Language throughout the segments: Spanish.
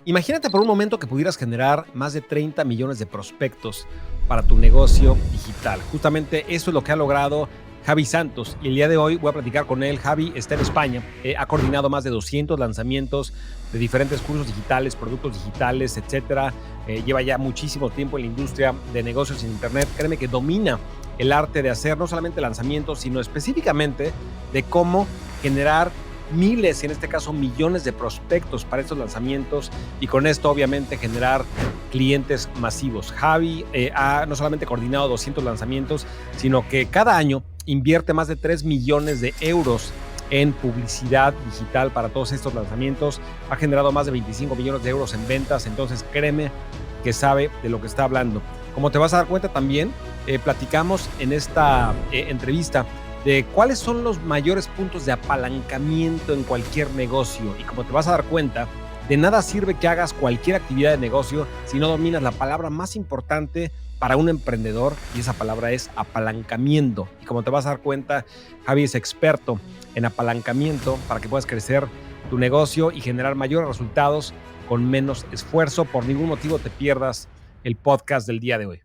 Imagínate por un momento que pudieras generar más de 30 millones de prospectos para tu negocio digital. Justamente eso es lo que ha logrado Javi Santos. Y el día de hoy voy a platicar con él. Javi está en España. Ha coordinado más de 200 lanzamientos de diferentes cursos digitales, productos digitales, etcétera. Lleva ya muchísimo tiempo en la industria de negocios en Internet. Créeme que domina el arte de hacer no solamente lanzamientos, sino específicamente de cómo generar miles, y en este caso millones de prospectos para estos lanzamientos y con esto obviamente generar clientes masivos. Javi ha no solamente coordinado 200 lanzamientos, sino que cada año invierte más de 3 millones de euros en publicidad digital para todos estos lanzamientos. Ha generado más de 25 millones de euros en ventas, entonces créeme que sabe de lo que está hablando. Como te vas a dar cuenta también, platicamos en esta entrevista de cuáles son los mayores puntos de apalancamiento en cualquier negocio. Y como te vas a dar cuenta, de nada sirve que hagas cualquier actividad de negocio si no dominas la palabra más importante para un emprendedor, y esa palabra es apalancamiento. Y como te vas a dar cuenta, Javi es experto en apalancamiento para que puedas crecer tu negocio y generar mayores resultados con menos esfuerzo. Por ningún motivo te pierdas el podcast del día de hoy.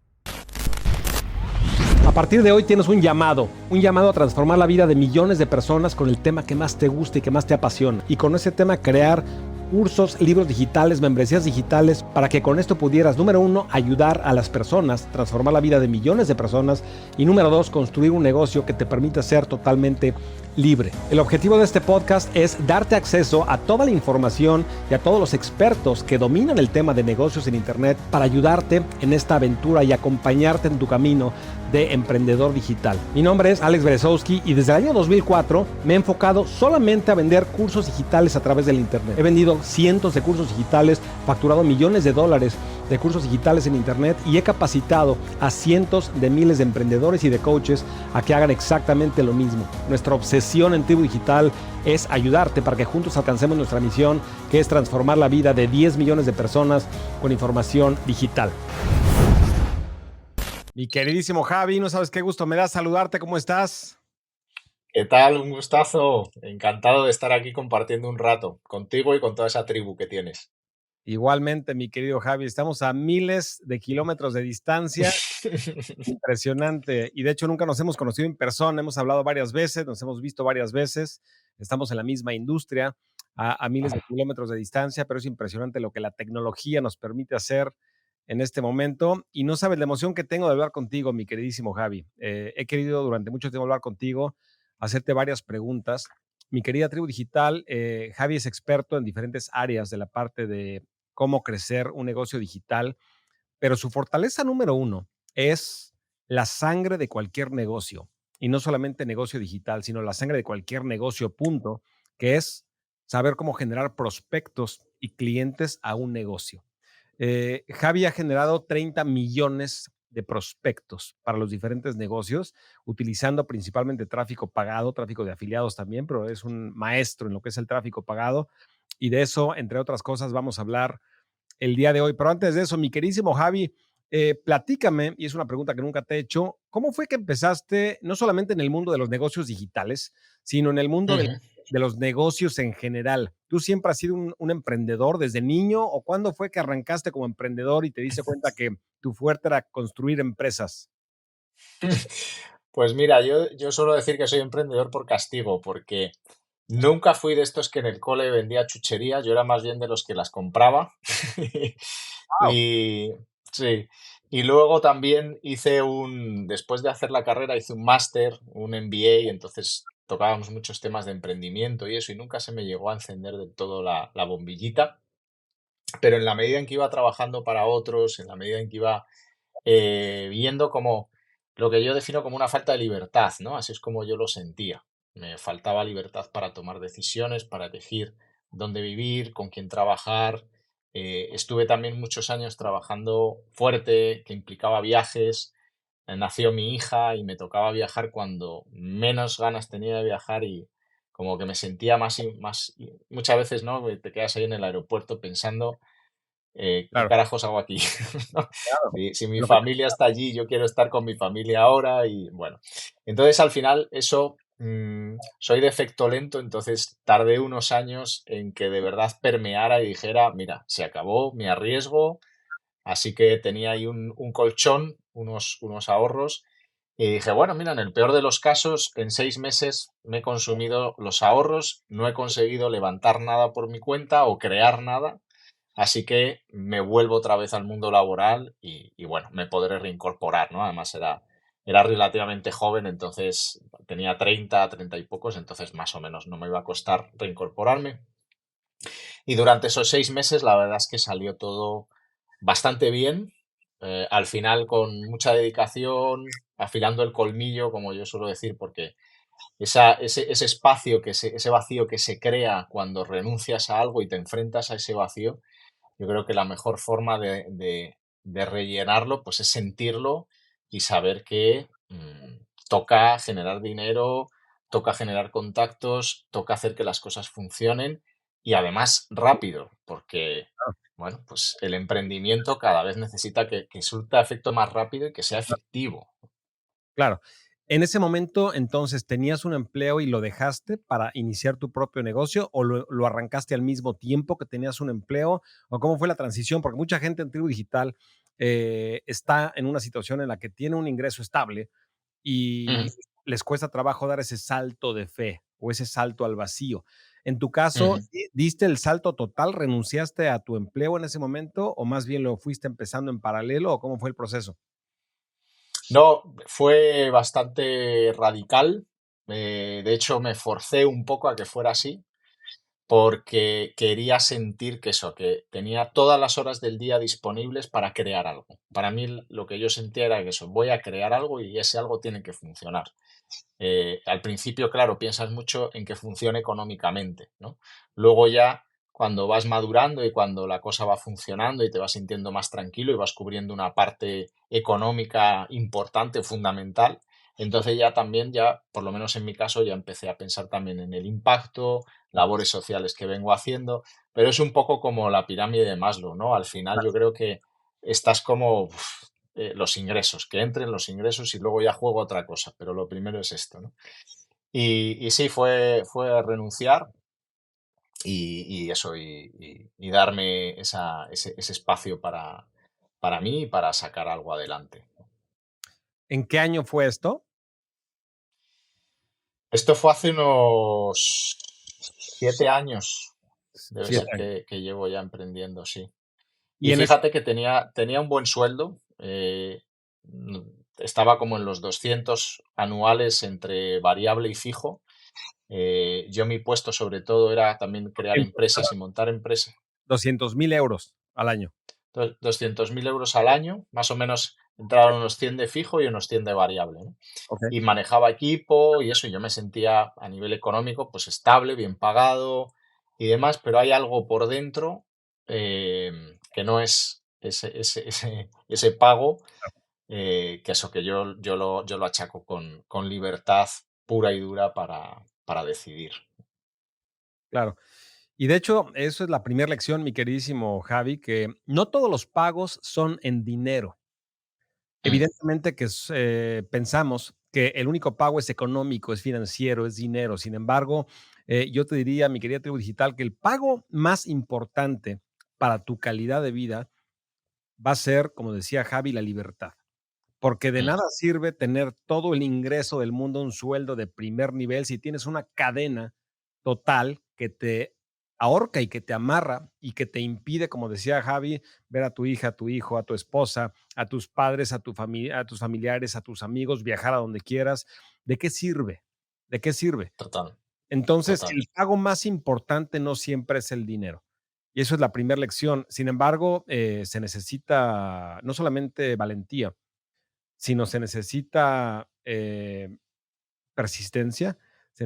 A partir de hoy tienes un llamado a transformar la vida de millones de personas con el tema que más te gusta y que más te apasiona. Y con ese tema crear cursos, libros digitales, membresías digitales, para que con esto pudieras, número 1, ayudar a las personas, transformar la vida de millones de personas, y número 2, construir un negocio que te permita ser totalmente libre. El objetivo de este podcast es darte acceso a toda la información y a todos los expertos que dominan el tema de negocios en Internet para ayudarte en esta aventura y acompañarte en tu camino de emprendedor digital. Mi nombre es Alex Berezowski y desde el año 2004 me he enfocado solamente a vender cursos digitales a través del Internet. He vendido cientos de cursos digitales, facturado millones de dólares de cursos digitales en Internet y he capacitado a cientos de miles de emprendedores y de coaches a que hagan exactamente lo mismo. Nuestra obsesión en Tribu Digital es ayudarte para que juntos alcancemos nuestra misión, que es transformar la vida de 10 millones de personas con información digital. Mi queridísimo Javi, no sabes qué gusto me da saludarte, ¿cómo estás? ¿Qué tal? Un gustazo. Encantado de estar aquí compartiendo un rato contigo y con toda esa tribu que tienes. Igualmente, mi querido Javi, estamos a miles de kilómetros de distancia, impresionante, y de hecho nunca nos hemos conocido en persona, hemos hablado varias veces, nos hemos visto varias veces, estamos en la misma industria, a miles de kilómetros de distancia, pero es impresionante lo que la tecnología nos permite hacer en este momento, y no sabes la emoción que tengo de hablar contigo, mi queridísimo Javi. He querido durante mucho tiempo hablar contigo, hacerte varias preguntas. Mi querida tribu digital, Javi es experto en diferentes áreas de la parte de cómo crecer un negocio digital, pero su fortaleza número uno es la sangre de cualquier negocio, y no solamente negocio digital, sino la sangre de cualquier negocio, punto, que es saber cómo generar prospectos y clientes a un negocio. Javi ha generado 30 millones de prospectos para los diferentes negocios, utilizando principalmente tráfico pagado, tráfico de afiliados también, pero es un maestro en lo que es el tráfico pagado. Y de eso, entre otras cosas, vamos a hablar el día de hoy. Pero antes de eso, mi queridísimo Javi, platícame, y es una pregunta que nunca te he hecho, ¿cómo fue que empezaste no solamente en el mundo de los negocios digitales, sino en el mundo Ujú. de los negocios en general? ¿Tú siempre has sido un emprendedor desde niño o cuándo fue que arrancaste como emprendedor y te diste cuenta que tu fuerte era construir empresas? Pues mira, yo suelo decir que soy emprendedor por castigo, porque nunca fui de estos que en el cole vendía chucherías, yo era más bien de los que las compraba. Wow. Y sí, y luego también después de hacer la carrera, hice un máster, un MBA, entonces tocábamos muchos temas de emprendimiento y eso, y nunca se me llegó a encender del todo la bombillita, pero en la medida en que iba trabajando para otros, en la medida en que iba viendo como lo que yo defino como una falta de libertad, ¿no? Así es como yo lo sentía. Me faltaba libertad para tomar decisiones, para elegir dónde vivir, con quién trabajar. Estuve también muchos años trabajando fuerte, que implicaba viajes. Nació mi hija y me tocaba viajar cuando menos ganas tenía de viajar y como que me sentía muchas veces, ¿no? Te quedas ahí en el aeropuerto pensando ¿qué Claro, carajos hago aquí? ¿No? claro. Si mi Lo que familia está allí, yo quiero estar con mi familia ahora y bueno. Entonces al final eso soy de efecto lento, entonces tardé unos años en que de verdad permeara y dijera, mira, se acabó, me arriesgo, así que tenía ahí un colchón, unos ahorros, y dije, bueno, mira, en el peor de los casos, en 6 meses me he consumido los ahorros, no he conseguido levantar nada por mi cuenta o crear nada, así que me vuelvo otra vez al mundo laboral y bueno, me podré reincorporar, ¿no? Además era relativamente joven, entonces tenía 30 y pocos, entonces más o menos no me iba a costar reincorporarme. Y durante esos 6 meses la verdad es que salió todo bastante bien. Al final con mucha dedicación, afilando el colmillo, como yo suelo decir, porque ese espacio, ese vacío que se crea cuando renuncias a algo y te enfrentas a ese vacío, yo creo que la mejor forma de rellenarlo, pues es sentirlo y saber que toca generar dinero, toca generar contactos, toca hacer que las cosas funcionen y además rápido, porque, bueno, pues el emprendimiento cada vez necesita que surta efecto más rápido y que sea efectivo. Claro. En ese momento, entonces, ¿tenías un empleo y lo dejaste para iniciar tu propio negocio o lo arrancaste al mismo tiempo que tenías un empleo? ¿O cómo fue la transición? Porque mucha gente en Tribu Digital está en una situación en la que tiene un ingreso estable y Ujú, les cuesta trabajo dar ese salto de fe o ese salto al vacío. En tu caso, ujú. ¿diste el salto total? ¿Renunciaste a tu empleo en ese momento o más bien lo fuiste empezando en paralelo o cómo fue el proceso? No, fue bastante radical. De hecho, me forcé un poco a que fuera así, porque quería sentir que eso, que tenía todas las horas del día disponibles para crear algo. Para mí lo que yo sentía era que eso, voy a crear algo y ese algo tiene que funcionar. Al principio, claro, piensas mucho en que funcione económicamente, ¿no? Luego ya, cuando vas madurando y cuando la cosa va funcionando y te vas sintiendo más tranquilo y vas cubriendo una parte económica importante, fundamental, entonces ya también, ya, por lo menos en mi caso, ya empecé a pensar también en el impacto, labores sociales que vengo haciendo, pero es un poco como la pirámide de Maslow, ¿no? Al final yo creo que estás como los ingresos, que entren los ingresos y luego ya juego otra cosa, pero lo primero es esto, ¿no? Y sí, fue renunciar y eso, y darme ese espacio para mí y para sacar algo adelante. ¿En qué año fue esto? Esto fue hace unos 7 años, debe 7 ser años. que llevo ya emprendiendo, sí. Y Y en ese fíjate que tenía un buen sueldo, mm, estaba como en los 200 anuales entre variable y fijo. Yo mi puesto sobre todo era también crear 200, empresas perdón, y montar empresas. 200,000 € al año. 200.000 euros al año, más o menos entraban unos 100 de fijo y unos 100 de variable, ¿no? Okey, Y manejaba equipo y eso, y yo me sentía a nivel económico pues estable, bien pagado y demás, pero hay algo por dentro que no es ese pago, que eso que yo lo achaco con libertad pura y dura para decidir. claro. Y de hecho, eso es la primera lección, mi queridísimo Javi, que no todos los pagos son en dinero. Mm, Evidentemente que pensamos que el único pago es económico, es financiero, es dinero. Sin embargo, yo te diría, mi querida tribu digital, que el pago más importante para tu calidad de vida va a ser, como decía Javi, la libertad. Porque de mm, nada sirve tener todo el ingreso del mundo, un sueldo de primer nivel, si tienes una cadena total que te ahorca y que te amarra y que te impide, como decía Javi, ver a tu hija, a tu hijo, a tu esposa, a tus padres, a tu familia, a tus familiares, a tus amigos, viajar a donde quieras. ¿De qué sirve? ¿De qué sirve? total, Entonces, total. el pago más importante no siempre es el dinero. Y eso es la primera lección. Sin embargo, se necesita no solamente valentía, sino se necesita persistencia, se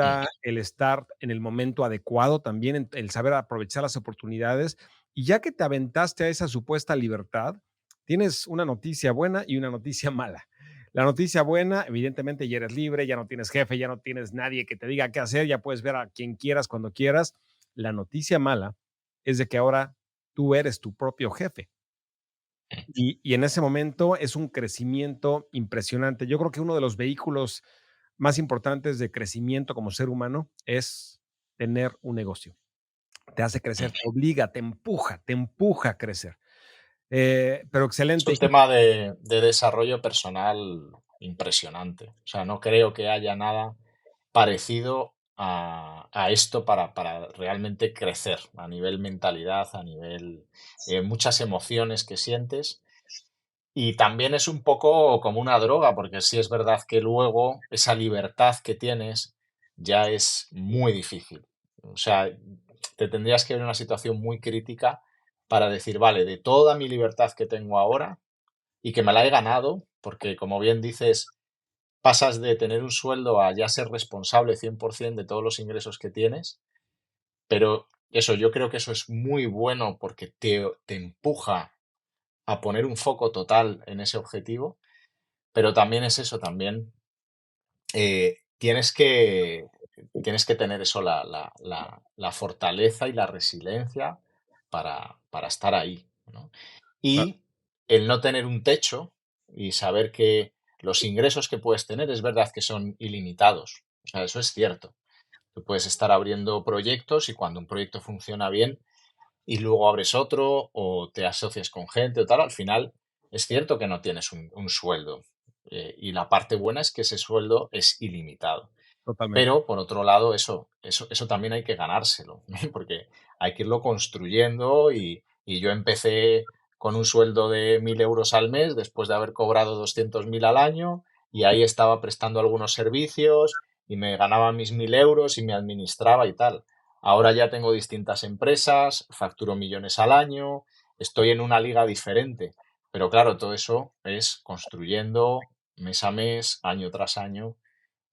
Mm, necesita el estar en el momento adecuado también, el saber aprovechar las oportunidades. Y ya que te aventaste a esa supuesta libertad, tienes una noticia buena y una noticia mala. La noticia buena, evidentemente, ya eres libre, ya no tienes jefe, ya no tienes nadie que te diga qué hacer, ya puedes ver a quien quieras cuando quieras. La noticia mala es de que ahora tú eres tu propio jefe. Y en ese momento es un crecimiento impresionante. Yo creo que uno de los vehículos más importantes de crecimiento como ser humano es tener un negocio. Te hace crecer, Mm. te obliga, te empuja a crecer. Pero Es excelente. un tema de desarrollo personal impresionante. O sea, no creo que haya nada parecido a esto para realmente crecer a nivel mentalidad, a nivel muchas emociones que sientes. Y también es un poco como una droga, porque sí es verdad que luego esa libertad que tienes ya es muy difícil. O sea, te tendrías que ver en una situación muy crítica para decir, vale, de toda mi libertad que tengo ahora y que me la he ganado, porque como bien dices, pasas de tener un sueldo a ya ser responsable 100% de todos los ingresos que tienes, pero eso, yo creo que eso es muy bueno porque te empuja a poner un foco total en ese objetivo, pero también es eso, también eh, tienes que, tienes que tener eso, la fortaleza y la resiliencia para estar ahí, ¿no? Claro, Y el no tener un techo y saber que los ingresos que puedes tener es verdad que son ilimitados. O sea, eso es cierto. Tú puedes estar abriendo proyectos y cuando un proyecto funciona bien, y luego abres otro o te asocias con gente o tal, al final es cierto que no tienes un sueldo. Y la parte buena es que ese sueldo es ilimitado. totalmente. Pero por otro lado, eso también hay que ganárselo, ¿no? Porque hay que irlo construyendo y yo empecé con un sueldo de 1.000 euros al mes después de haber cobrado 200.000 al año y ahí estaba prestando algunos servicios y me ganaba mis 1.000 euros y me administraba y tal. Ahora ya tengo distintas empresas, facturo millones al año, estoy en una liga diferente. Pero claro, todo eso es construyendo mes a mes, año tras año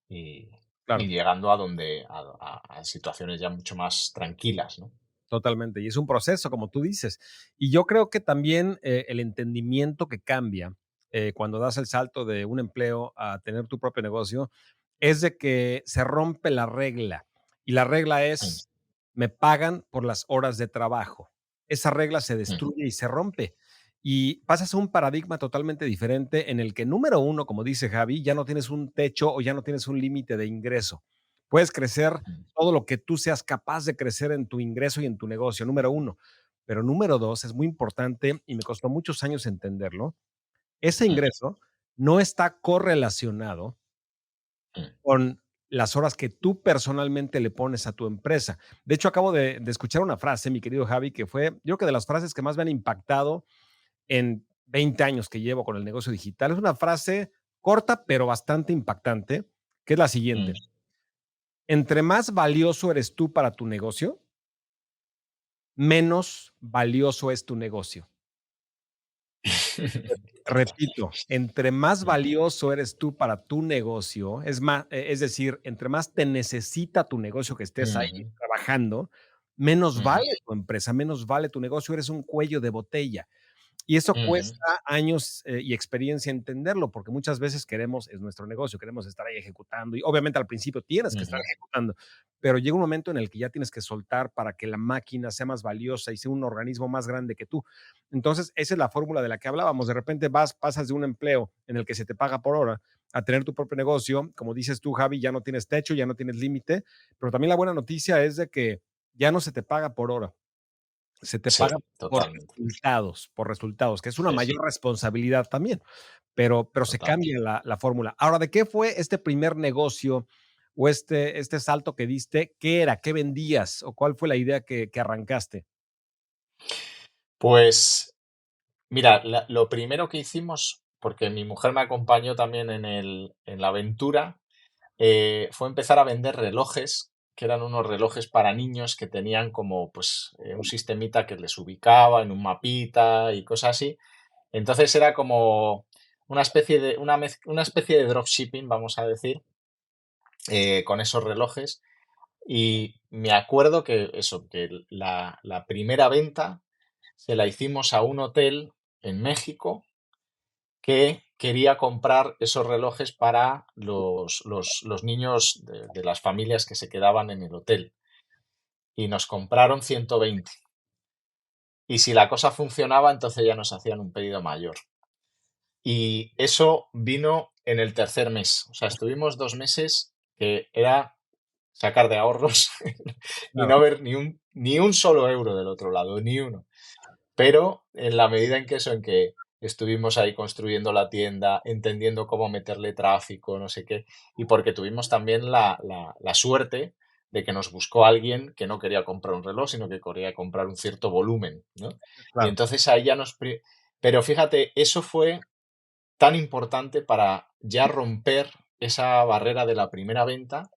y, y Claro. llegando a donde a situaciones ya mucho más tranquilas, ¿no? Totalmente. Y es un proceso, como tú dices. Y yo creo que también el entendimiento que cambia cuando das el salto de un empleo a tener tu propio negocio es de que se rompe la regla. Y la regla Mm, es, me pagan por las horas de trabajo. Esa regla se mm, destruye y se rompe. Y pasas a un paradigma totalmente diferente en el que, número uno, como dice Javi, ya no tienes un techo o ya no tienes un límite de ingreso. Puedes crecer mm, todo lo que tú seas capaz de crecer en tu ingreso y en tu negocio, número uno. Pero número dos, es muy importante y me costó muchos años entenderlo. Ese mm, ingreso no está correlacionado mm, con las horas que tú personalmente le pones a tu empresa. De hecho, acabo de escuchar una frase, mi querido Javi, que fue, yo creo que de las frases que más me han impactado en 20 años que llevo con el negocio digital. Es una frase corta, pero bastante impactante, que es la mm. siguiente. Entre más valioso eres tú para tu negocio, menos valioso es tu negocio. Repito, entre más Mm, valioso eres tú para tu negocio, es decir, entre más te necesita tu negocio que estés ahí ujú, trabajando, menos ujú, vale tu empresa, menos vale tu negocio, eres un cuello de botella. Y eso ujú, cuesta años, y experiencia entenderlo, porque muchas veces queremos es nuestro negocio, queremos estar ahí ejecutando, y obviamente al principio tienes que estar ujú. ejecutando, pero llega un momento en el que ya tienes que soltar para que la máquina sea más valiosa y sea un organismo más grande que tú. Entonces, esa es la fórmula de la que hablábamos. De repente pasas de un empleo en el que se te paga por hora a tener tu propio negocio. Como dices tú, Javi, ya no tienes techo, ya no tienes límite, pero también la buena noticia es de que ya no se te paga por hora, se te Sí, paga totalmente. por resultados, que es una Sí, sí, mayor responsabilidad también, pero se totalmente. cambia la fórmula. Ahora, ¿de qué fue este primer negocio o este salto que diste? ¿Qué era? ¿Qué vendías? ¿O cuál fue la idea que arrancaste? Pues mira, lo primero que hicimos, porque mi mujer me acompañó también en la aventura, fue empezar a vender relojes, que eran unos relojes para niños que tenían como pues un sistemita que les ubicaba en un mapita y cosas así. Entonces era como una especie de dropshipping, vamos a decir, con esos relojes. Y me acuerdo que eso, que la primera venta se la hicimos a un hotel en México que quería comprar esos relojes para los niños de las familias que se quedaban en el hotel. Y nos compraron 120. Y si la cosa funcionaba, entonces ya nos hacían un pedido mayor. Y eso vino en el tercer mes. O sea, estuvimos 2 meses que era sacar de ahorros y Claro, no ver ni un solo euro del otro lado, ni uno. Pero en la medida en que estuvimos ahí construyendo la tienda, entendiendo cómo meterle tráfico, no sé qué, y porque tuvimos también la suerte de que nos buscó alguien que no quería comprar un reloj, sino que quería comprar un cierto volumen, ¿no? Y claro. entonces ahí ya Pero fíjate, eso fue tan importante para ya romper esa barrera de la primera venta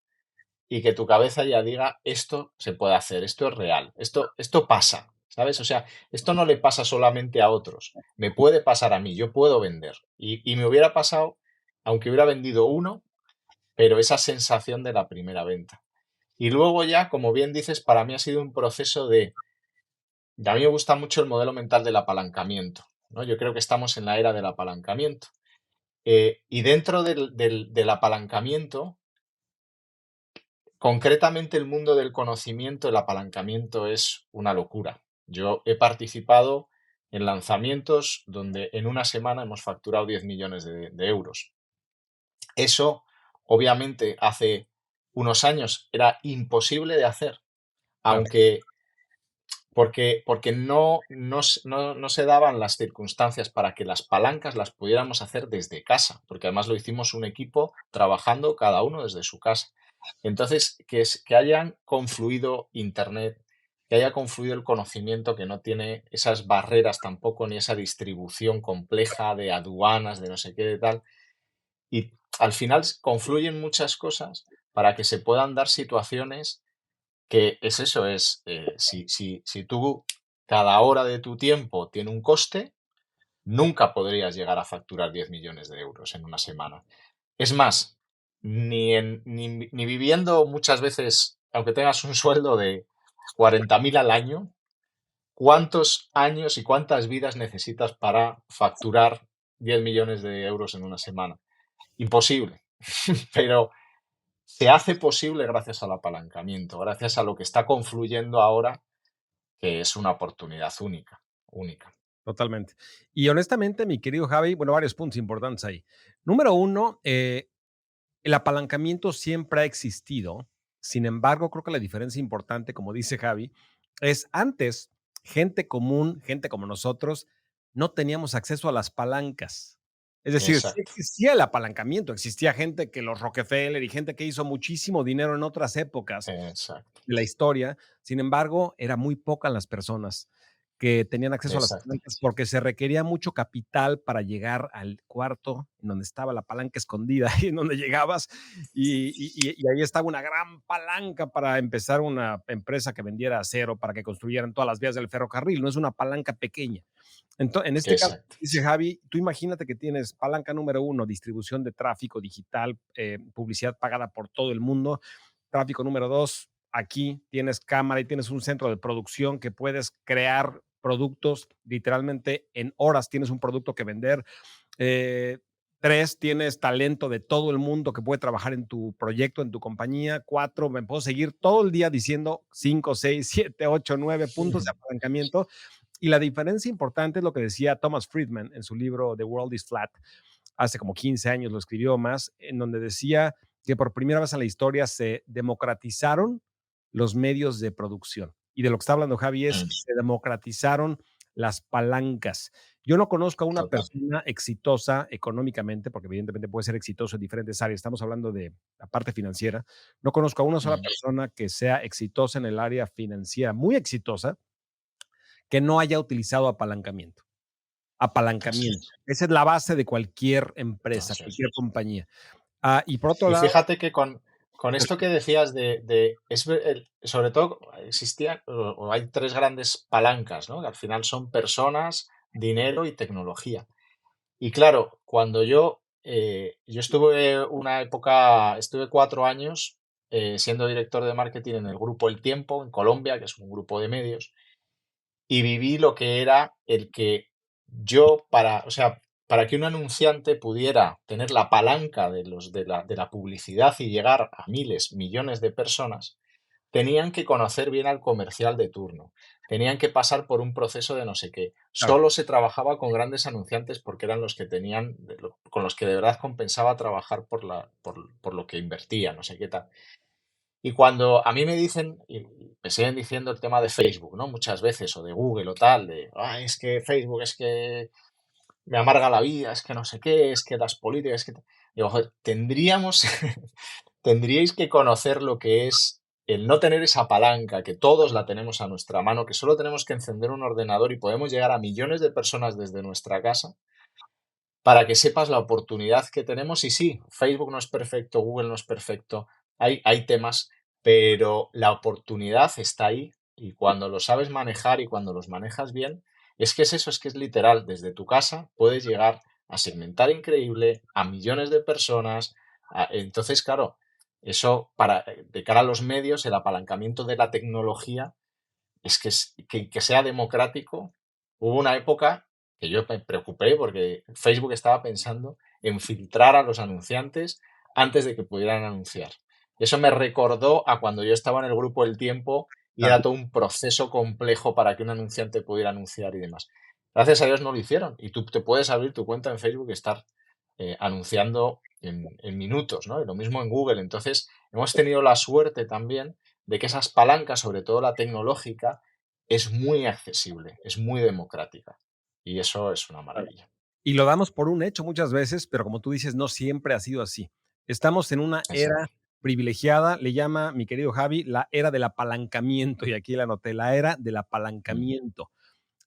y que tu cabeza ya diga, esto se puede hacer, esto es real, esto pasa, ¿sabes? O sea, esto no le pasa solamente a otros, me puede pasar a mí, yo puedo vender. Y me hubiera pasado, aunque hubiera vendido uno, pero esa sensación de la primera venta. Y luego ya, como bien dices, para mí ha sido un proceso a mí me gusta mucho el modelo mental del apalancamiento, ¿no? Yo creo que estamos en la era del apalancamiento. Y dentro del apalancamiento, concretamente el mundo del conocimiento, el apalancamiento es una locura. Yo he participado en lanzamientos donde en una semana hemos facturado 10 millones de euros. Eso, obviamente, hace unos años era imposible de hacer, Claro, aunque porque no se daban las circunstancias para que las palancas las pudiéramos hacer desde casa, porque además lo hicimos un equipo trabajando cada uno desde su casa. Entonces, que hayan confluido Internet, que haya confluido el conocimiento que no tiene esas barreras tampoco, ni esa distribución compleja de aduanas, de no sé qué, de tal. Y al final confluyen muchas cosas para que se puedan dar situaciones que es eso, si tú cada hora de tu tiempo tiene un coste, nunca podrías llegar a facturar 10 millones de euros en una semana. Es más, ni viviendo muchas veces, aunque tengas un sueldo de 40.000 al año, ¿cuántos años y cuántas vidas necesitas para facturar 10 millones de euros en una semana? Imposible. Pero se hace posible gracias al apalancamiento, gracias a lo que está confluyendo ahora, que es una oportunidad única, única. totalmente. Y honestamente, mi querido Javi, bueno, varios puntos importantes ahí. Número uno, el apalancamiento siempre ha existido. Sin embargo, creo que la diferencia importante, como dice Javi, es antes, gente común, gente como nosotros, no teníamos acceso a las palancas. Es decir, sí Exacto, existía el apalancamiento, existía gente que los Rockefeller y gente que hizo muchísimo dinero en otras épocas exacto, de la historia. Sin embargo, eran muy pocas las personas que tenían acceso a las palancas exactamente. porque se requería mucho capital para llegar al cuarto en donde estaba la palanca escondida, ahí en donde llegabas y ahí estaba una gran palanca para empezar una empresa que vendiera acero, para que construyeran todas las vías del ferrocarril, no es una palanca pequeña. En este caso, Exacto. dice Javi, tú imagínate que tienes palanca número uno, distribución de tráfico digital, publicidad pagada por todo el mundo. Tráfico número dos, aquí tienes cámara y tienes un centro de producción que puedes crear productos literalmente en horas. Tienes un producto que vender. Eh, Tres, tienes talento de todo el mundo que puede trabajar en tu proyecto, en tu compañía. Cuatro, me puedo seguir todo el día diciendo cinco, seis, siete, ocho, nueve puntos de apalancamiento. Y la diferencia importante es lo que decía Thomas Friedman en su libro The World is Flat. Hace como 15 años lo escribió más, en donde decía que por primera vez en la historia se democratizaron los medios de producción. Y de lo que está hablando Javi es, Mm, se democratizaron las palancas. Yo no conozco a una total. persona exitosa económicamente, porque evidentemente puede ser exitoso en diferentes áreas, estamos hablando de la parte financiera, no conozco a una sola Mm, persona que sea exitosa en el área financiera, muy exitosa, que no haya utilizado apalancamiento. así Apalancamiento. es, Esa es la base de cualquier empresa, así es. cualquier compañía. Y por otro Y lado, fíjate que con esto que decías sobre todo existían o hay tres grandes palancas, ¿no? Que al final son personas, dinero y tecnología. Y claro, cuando yo estuve 4 años siendo director de marketing en el grupo El Tiempo, en Colombia, que es un grupo de medios, y viví lo que era el que o sea, para que un anunciante pudiera tener la palanca de la publicidad y llegar a miles, millones de personas, tenían que conocer bien al comercial de turno, tenían que pasar por un proceso de no sé qué. Claro, Solo se trabajaba con grandes anunciantes porque eran los que tenían, con los que de verdad compensaba trabajar por lo que invertía, no sé qué tal. Y cuando a mí me dicen, y me siguen diciendo el tema de Facebook, ¿no? Muchas veces, o de Google o tal, de, es que Facebook es que me amarga la vida, es que no sé qué, es que las políticas, es que... Digo, joder, tendríais que conocer lo que es el no tener esa palanca, que todos la tenemos a nuestra mano, que solo tenemos que encender un ordenador y podemos llegar a millones de personas desde nuestra casa para que sepas la oportunidad que tenemos. Y sí, Facebook no es perfecto, Google no es perfecto, hay temas, pero la oportunidad está ahí y cuando lo sabes manejar y cuando los manejas bien, es que es eso, es que es literal, desde tu casa puedes llegar a segmentar increíble a millones de personas. Entonces, claro, eso de cara a los medios, el apalancamiento de la tecnología que sea democrático. Hubo una época que yo me preocupé porque Facebook estaba pensando en filtrar a los anunciantes antes de que pudieran anunciar. Eso me recordó a cuando yo estaba en el grupo El Tiempo y claro. era todo un proceso complejo para que un anunciante pudiera anunciar y demás. Gracias a Dios no lo hicieron y tú te puedes abrir tu cuenta en Facebook y estar anunciando en minutos, ¿no? Y lo mismo en Google. Entonces, hemos tenido la suerte también de que esas palancas, sobre todo la tecnológica, es muy accesible, es muy democrática. Y eso es una Claro. maravilla. Y lo damos por un hecho muchas veces, pero como tú dices, no siempre ha sido así. Estamos en una era Exacto. privilegiada, le llama mi querido Javi, la era del apalancamiento, y aquí la anoté, la era del Mm, apalancamiento.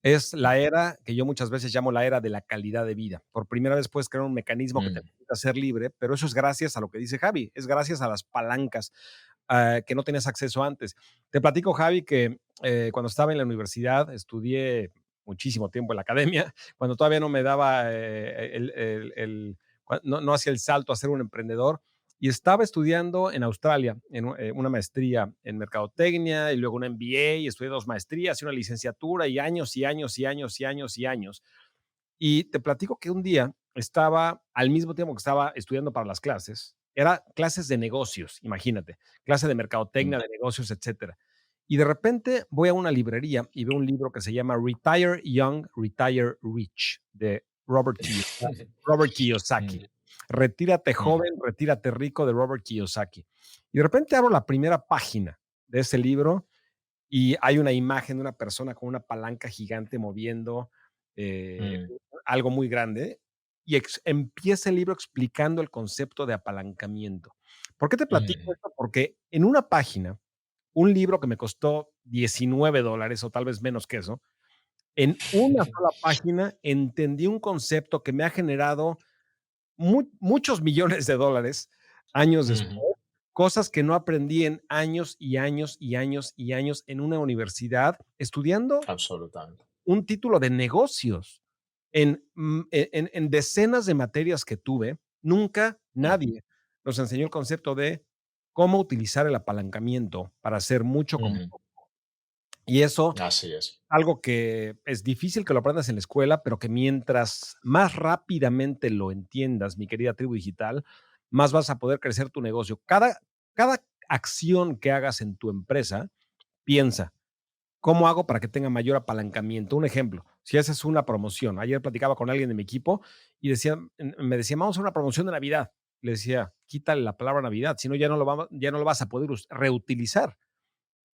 Es mm, la era que yo muchas veces llamo la era de la calidad de vida. Por primera vez puedes crear un mecanismo que te mm, permita ser libre, pero eso es gracias a lo que dice Javi, es gracias a las palancas que no tenías acceso antes. Te platico, Javi, que cuando estaba en la universidad estudié muchísimo tiempo en la academia, cuando todavía no me daba no hacía el salto a ser un emprendedor y estaba estudiando en Australia en una maestría en mercadotecnia y luego un MBA y estudié dos maestrías y una licenciatura y años y años y años y años y años. Y te platico que un día estaba, al mismo tiempo que estaba estudiando para las clases, era clases de negocios, imagínate, clase de mm, mercadotecnia, de negocios, etcétera. Y de repente voy a una librería y veo un libro que se llama Retire Young, Retire Rich, de Robert Kiyosaki. mm, Retírate mm, joven, retírate rico, de Robert Kiyosaki. Y de repente abro la primera página de ese libro y hay una imagen de una persona con una palanca gigante moviendo eh, mm, algo muy grande y empieza el libro explicando el concepto de apalancamiento. ¿Por qué te platico mm. esto? Porque en una página, un libro que me costó $19 o tal vez menos que eso, en una sola página entendí un concepto que me ha generado muchos millones de dólares años Ujú, después, cosas que no aprendí en años y años y años y años en una universidad estudiando absolutamente. un título de negocios. En decenas de materias que tuve, nunca Mm, nadie nos enseñó el concepto de cómo utilizar el apalancamiento para hacer mucho con ujú. y eso Así es. algo que es difícil que lo aprendas en la escuela, pero que mientras más rápidamente lo entiendas, mi querida tribu digital, más vas a poder crecer tu negocio. Cada acción que hagas en tu empresa, piensa, ¿cómo hago para que tenga mayor apalancamiento? Un ejemplo, si haces una promoción, ayer platicaba con alguien de mi equipo y me decía, vamos a una promoción de Navidad. Le decía, quítale la palabra Navidad, si no ya no lo vas a poder reutilizar.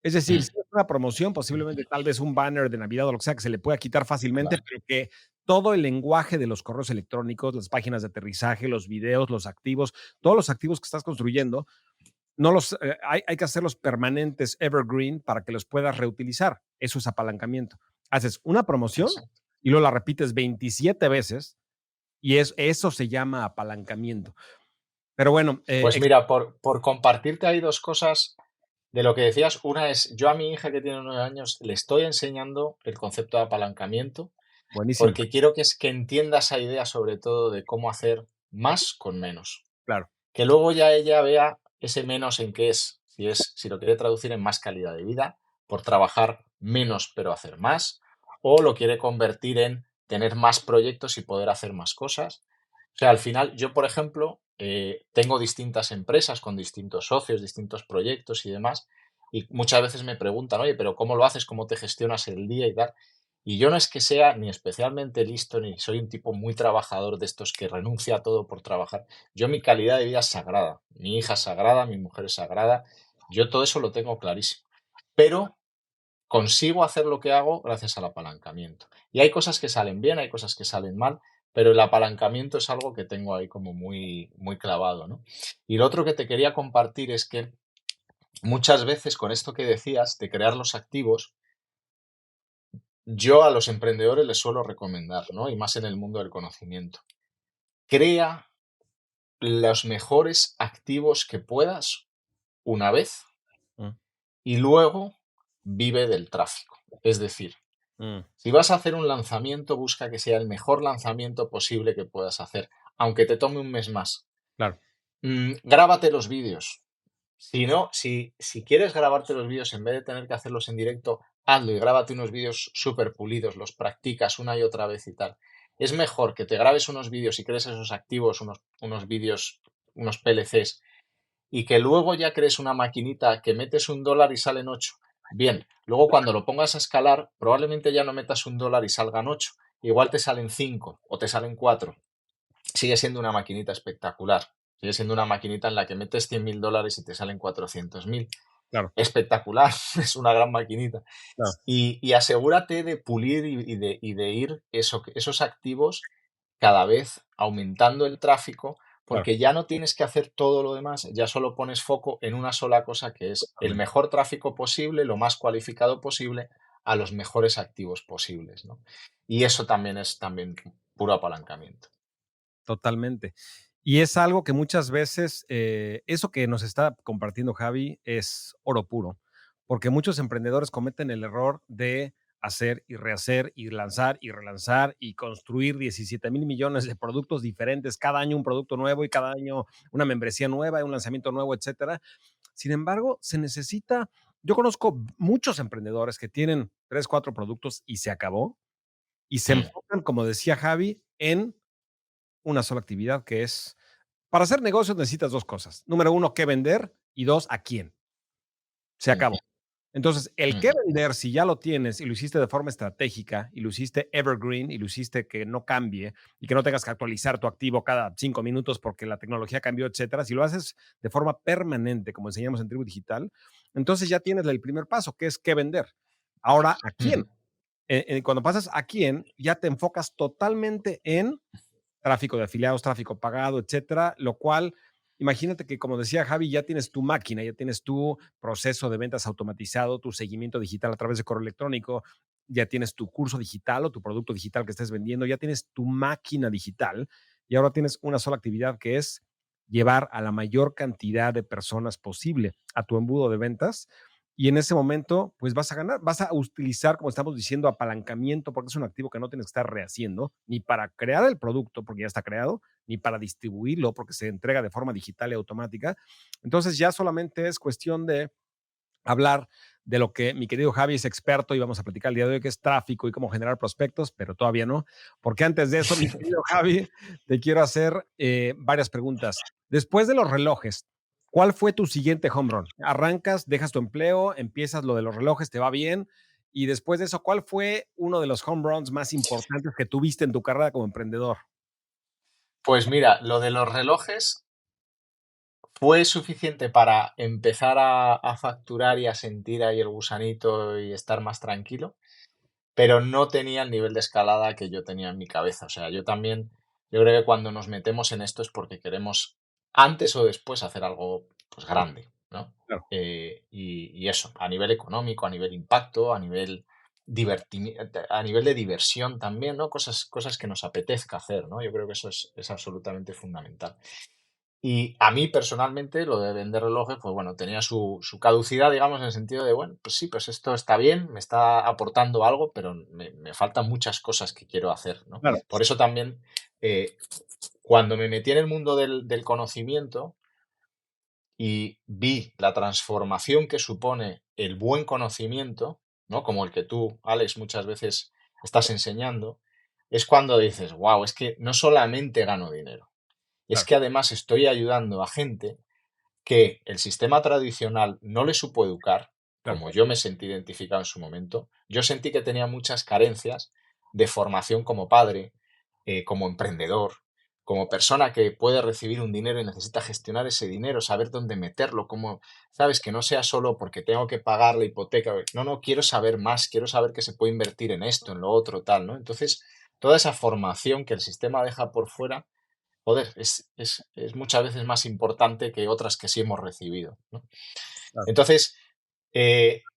Es decir, Mm, si es una promoción, posiblemente tal vez un banner de Navidad o lo que sea que se le pueda quitar fácilmente, claro. pero que todo el lenguaje de los correos electrónicos, las páginas de aterrizaje, los videos, los activos, todos los activos que estás construyendo, no hay que hacerlos permanentes, evergreen, para que los puedas reutilizar. Eso es apalancamiento. Haces una promoción Exacto. y luego la repites 27 veces y eso se llama apalancamiento. Pero bueno, Pues mira, por compartirte ahí dos cosas de lo que decías. Una es, yo a mi hija que tiene 9 años le estoy enseñando el concepto de apalancamiento buenísimo, porque quiero que entienda esa idea sobre todo de cómo hacer más con menos. claro. Que luego ya ella vea ese menos en qué es, si lo quiere traducir en más calidad de vida, por trabajar menos pero hacer más, o lo quiere convertir en tener más proyectos y poder hacer más cosas. O sea, al final, yo, por ejemplo, tengo distintas empresas con distintos socios, distintos proyectos y demás, Y muchas veces me preguntan, oye, pero ¿cómo lo haces? ¿Cómo te gestionas el día y tal? Y yo no es que sea ni especialmente listo, ni soy un tipo muy trabajador de estos que renuncia a todo por trabajar. Yo mi calidad de vida es sagrada. Mi hija es sagrada, mi mujer es sagrada. Yo todo eso lo tengo clarísimo. Pero consigo hacer lo que hago gracias al apalancamiento. Y hay cosas que salen bien, hay cosas que salen mal, pero el apalancamiento es algo que tengo ahí como muy, muy clavado, ¿no? Y lo otro que te quería compartir es que muchas veces con esto que decías de crear los activos, yo a los emprendedores les suelo recomendar, ¿no? Y más en el mundo del conocimiento. Crea los mejores activos que puedas una vez Mm, y luego vive del tráfico. Es decir, mm, si vas a hacer un lanzamiento, busca que sea el mejor lanzamiento posible que puedas hacer, aunque te tome un mes más. claro, Grábate los vídeos. Si no, si quieres grabarte los vídeos en vez de tener que hacerlos en directo, hazlo y grábate unos vídeos súper pulidos, los practicas una y otra vez y tal. Es mejor que te grabes unos vídeos y crees esos activos, unos vídeos, unos PLCs, y que luego ya crees una maquinita que metes $1 y salen 8. Bien, luego cuando lo pongas a escalar, probablemente ya no metas $1 y salgan 8. Igual te salen 5 o te salen 4. Sigue siendo una maquinita espectacular. Sigue siendo una maquinita en la que metes $100.000 y te salen 400.000. claro, Espectacular, es una gran maquinita. claro, Y asegúrate de pulir y de ir esos activos cada vez aumentando el tráfico, claro, porque ya no tienes que hacer todo lo demás, ya solo pones foco en una sola cosa, que es el totalmente. mejor tráfico posible, lo más cualificado posible, a los mejores activos posibles, ¿no? Y eso también es también puro apalancamiento. Totalmente. Y es algo que muchas veces, eso que nos está compartiendo Javi es oro puro, porque muchos emprendedores cometen el error de hacer y rehacer y lanzar y relanzar y construir 17,000 millones de productos diferentes, cada año un producto nuevo y cada año una membresía nueva, un lanzamiento nuevo, etcétera. Sin embargo, se necesita, yo conozco muchos emprendedores que tienen 3, 4 productos y se acabó, y se Mm, enfocan, como decía Javi, en una sola actividad que es, para hacer negocios necesitas dos cosas. Número uno, qué vender y dos, a quién. Se mm, acabó. Entonces, el qué ujú, vender, si ya lo tienes y lo hiciste de forma estratégica y lo hiciste evergreen y lo hiciste que no cambie y que no tengas que actualizar tu activo cada 5 minutos porque la tecnología cambió, etcétera, si lo haces de forma permanente, como enseñamos en Tribu Digital, entonces ya tienes el primer paso, que es qué vender. Ahora, ¿a quién? ujú, Cuando pasas a quién, ya te enfocas totalmente en tráfico de afiliados, tráfico pagado, etcétera, lo cual, imagínate que, como decía Javi, ya tienes tu máquina, ya tienes tu proceso de ventas automatizado, tu seguimiento digital a través de correo electrónico, ya tienes tu curso digital o tu producto digital que estés vendiendo, ya tienes tu máquina digital y ahora tienes una sola actividad que es llevar a la mayor cantidad de personas posible a tu embudo de ventas y en ese momento, pues vas a ganar, vas a utilizar, como estamos diciendo, apalancamiento, porque es un activo que no tienes que estar rehaciendo, ni para crear el producto, porque ya está creado, ni para distribuirlo, porque se entrega de forma digital y automática. Entonces ya solamente es cuestión de hablar de lo que mi querido Javi es experto y vamos a platicar el día de hoy, que es tráfico y cómo generar prospectos, pero todavía no, porque antes de eso, mi querido Javi, te quiero hacer varias preguntas. Después de los relojes, ¿cuál fue tu siguiente home run? Arrancas, dejas tu empleo, empiezas lo de los relojes, te va bien, y después de eso, ¿cuál fue uno de los home runs más importantes que tuviste en tu carrera como emprendedor? Pues mira, lo de los relojes fue suficiente para empezar a facturar y a sentir ahí el gusanito y estar más tranquilo, pero no tenía el nivel de escalada que yo tenía en mi cabeza. O sea, yo creo que cuando nos metemos en esto es porque queremos antes o después hacer algo pues grande, ¿no? Claro, Y eso, a nivel económico, a nivel impacto, a nivel de diversión también, ¿no? Cosas que nos apetezca hacer, ¿no? Yo creo que eso es absolutamente fundamental. Y a mí personalmente lo de vender relojes, pues bueno, tenía su caducidad, digamos, en el sentido de, bueno, pues sí, pues esto está bien, me está aportando algo, pero me faltan muchas cosas que quiero hacer, ¿no? claro, Por eso también, eh, cuando me metí en el mundo del conocimiento y vi la transformación que supone el buen conocimiento, ¿no? Como el que tú, Alex, muchas veces estás enseñando, es cuando dices, wow, es que no solamente gano dinero, es claro, que además estoy ayudando a gente que el sistema tradicional no le supo educar, Claro. como yo me sentí identificado en su momento, yo sentí que tenía muchas carencias de formación como padre, como emprendedor, como persona que puede recibir un dinero y necesita gestionar ese dinero, saber dónde meterlo, cómo, sabes, que no sea solo porque tengo que pagar la hipoteca. No, no, quiero saber más, quiero saber que se puede invertir en esto, en lo otro, tal, ¿no? Entonces, toda esa formación que el sistema deja por fuera, joder, es muchas veces más importante que otras que sí hemos recibido, ¿no? Claro. Entonces,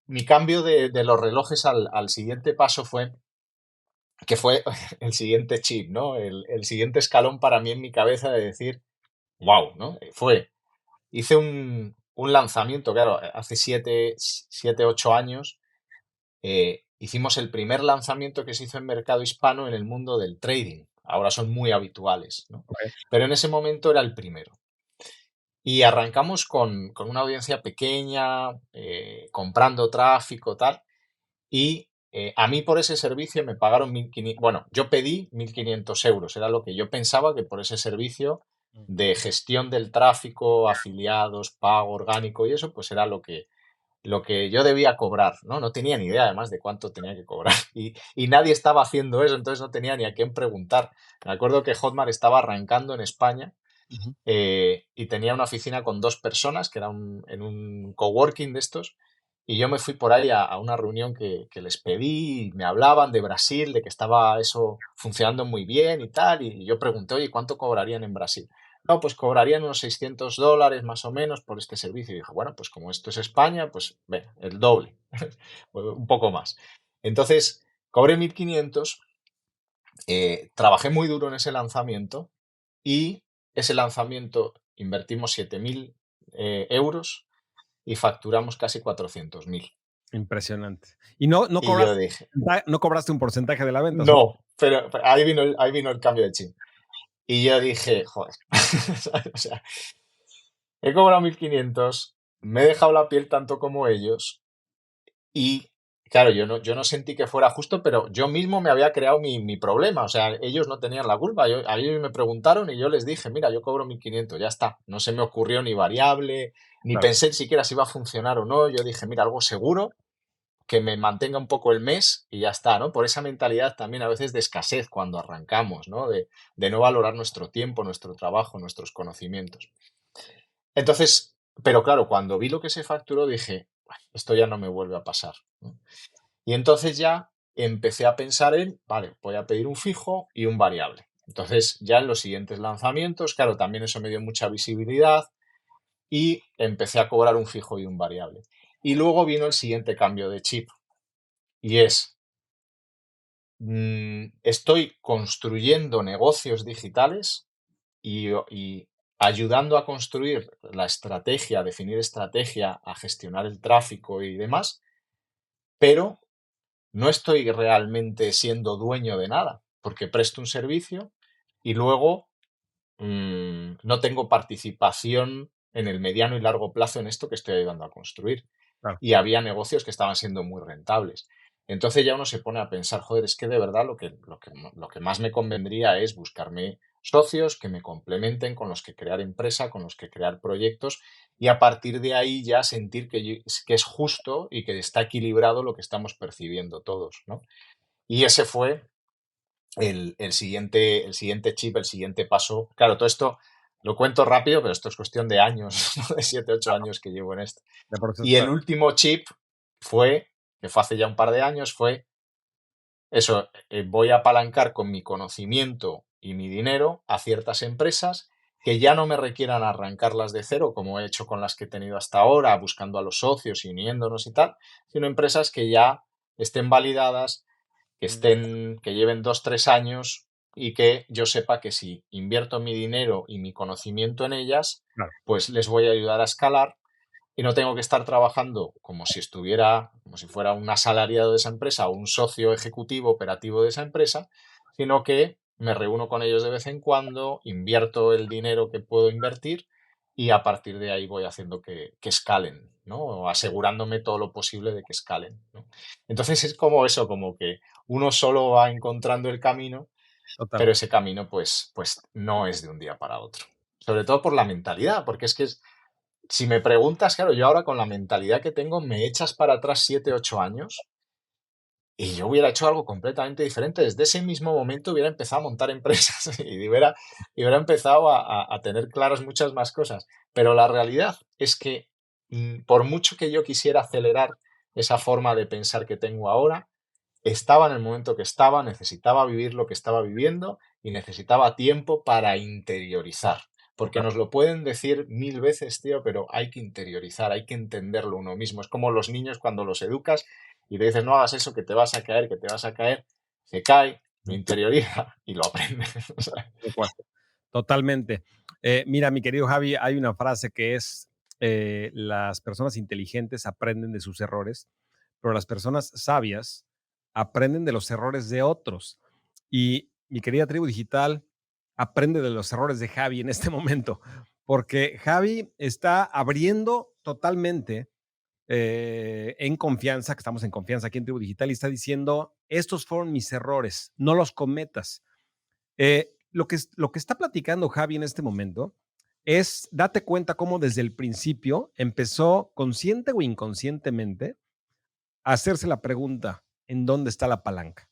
mi cambio de los relojes al siguiente paso fue que fue el siguiente chip, ¿no? El siguiente escalón para mí en mi cabeza de decir, wow, ¿no? Hice un lanzamiento, claro, hace 8 años, hicimos el primer lanzamiento que se hizo en mercado hispano en el mundo del trading. Ahora son muy habituales, ¿no? Ok. Pero en ese momento era el primero. Y arrancamos con una audiencia pequeña, comprando tráfico, tal. Y a mí por ese servicio me pagaron 1.500, bueno, yo pedí 1.500 euros, era lo que yo pensaba que por ese servicio Mm. de gestión del tráfico, afiliados, pago orgánico y eso, pues era lo que yo debía cobrar, ¿no? No tenía ni idea además de cuánto tenía que cobrar y nadie estaba haciendo eso, entonces no tenía ni a quién preguntar. Me acuerdo que Hotmart estaba arrancando en España, Ujú. y tenía una oficina con 2 personas, que era en un coworking de estos, y yo me fui por ahí a una reunión que les pedí, y me hablaban de Brasil, de que estaba eso funcionando muy bien y tal, y yo pregunté, oye, ¿cuánto cobrarían en Brasil? No, pues cobrarían unos $600 más o menos por este servicio. Y dije, bueno, pues como esto es España, pues ve, el doble, un poco más. Entonces, cobré 1.500, trabajé muy duro en ese lanzamiento y ese lanzamiento invertimos 7.000 euros y facturamos casi 400.000. Impresionante. ¿Y no Y yo cobraste, dije, no cobraste un porcentaje de la venta? Solo. no, pero ahí vino el cambio de chip. Y yo dije, joder, o sea, he cobrado 1.500, me he dejado la piel tanto como ellos y, claro, yo no sentí que fuera justo, pero yo mismo me había creado mi problema. O sea, ellos no tenían la culpa. A ellos me preguntaron y yo les dije, mira, yo cobro 1.500, ya está. No se me ocurrió ni variable, ni Claro. pensé siquiera si iba a funcionar o no. Yo dije, mira, algo seguro, que me mantenga un poco el mes y ya está, ¿no? Por esa mentalidad también a veces de escasez cuando arrancamos, ¿no? De no valorar nuestro tiempo, nuestro trabajo, nuestros conocimientos. Entonces, pero claro, cuando vi lo que se facturó dije, "Buah, esto ya no me vuelve a pasar", ¿no? Y entonces ya empecé a pensar en, vale, voy a pedir un fijo y un variable. Entonces ya en los siguientes lanzamientos, claro, también eso me dio mucha visibilidad y empecé a cobrar un fijo y un variable. Y luego vino el siguiente cambio de chip y es, estoy construyendo negocios digitales y ayudando a construir la estrategia, a definir estrategia, a gestionar el tráfico y demás, pero no estoy realmente siendo dueño de nada, porque presto un servicio y luego no tengo participación en el mediano y largo plazo en esto que estoy ayudando a construir. Claro. Y había negocios que estaban siendo muy rentables. Entonces ya uno se pone a pensar, joder, es que de verdad lo que más me convendría es buscarme socios que me complementen, con los que crear empresa, con los que crear proyectos y a partir de ahí ya sentir que es justo y que está equilibrado lo que estamos percibiendo todos, ¿no? Y ese fue el siguiente chip, el siguiente paso. Claro, todo esto lo cuento rápido, pero esto es cuestión de años, ¿no? De 7, 8 años que llevo en esto. De proceso, Y el claro. último chip fue, que fue hace ya un par de años, fue eso, voy a apalancar con mi conocimiento y mi dinero a ciertas empresas que ya no me requieran arrancarlas de cero, como he hecho con las que he tenido hasta ahora, buscando a los socios y uniéndonos y tal, sino empresas que ya estén validadas, Mm. que lleven 2, 3 años y que yo sepa que si invierto mi dinero y mi conocimiento en ellas, Claro. pues les voy a ayudar a escalar y no tengo que estar trabajando como si fuera un asalariado de esa empresa o un socio ejecutivo operativo de esa empresa, sino que me reúno con ellos de vez en cuando, invierto el dinero que puedo invertir y a partir de ahí voy haciendo que escalen, ¿no? O asegurándome todo lo posible de que escalen, ¿no? Entonces es como eso, como que uno solo va encontrando el camino, Total. pero ese camino pues no es de un día para otro. Sobre todo por la mentalidad, porque es que si me preguntas, claro, yo ahora con la mentalidad que tengo, me echas para atrás 7, 8 años y yo hubiera hecho algo completamente diferente. Desde ese mismo momento hubiera empezado a montar empresas y hubiera empezado a tener claras muchas más cosas. Pero la realidad es que por mucho que yo quisiera acelerar esa forma de pensar que tengo ahora, estaba en el momento que estaba, necesitaba vivir lo que estaba viviendo y necesitaba tiempo para interiorizar. Porque Claro. nos lo pueden decir 1000 veces, tío, pero hay que interiorizar, hay que entenderlo uno mismo. Es como los niños cuando los educas y le dices, no hagas eso, que te vas a caer, que te vas a caer. Se cae, lo interioriza y lo aprende. O sea, Tal cual. Totalmente. Mira, mi querido Javi, hay una frase que es, las personas inteligentes aprenden de sus errores, pero las personas sabias aprenden de los errores de otros. Y mi querida tribu digital aprende de los errores de Javi en este momento, porque Javi está abriendo totalmente en confianza, que estamos en confianza aquí en Tribu Digital, y está diciendo, estos fueron mis errores, no los cometas. Lo que está platicando Javi en este momento es, date cuenta cómo desde el principio empezó consciente o inconscientemente a hacerse la pregunta, ¿en dónde está la palanca?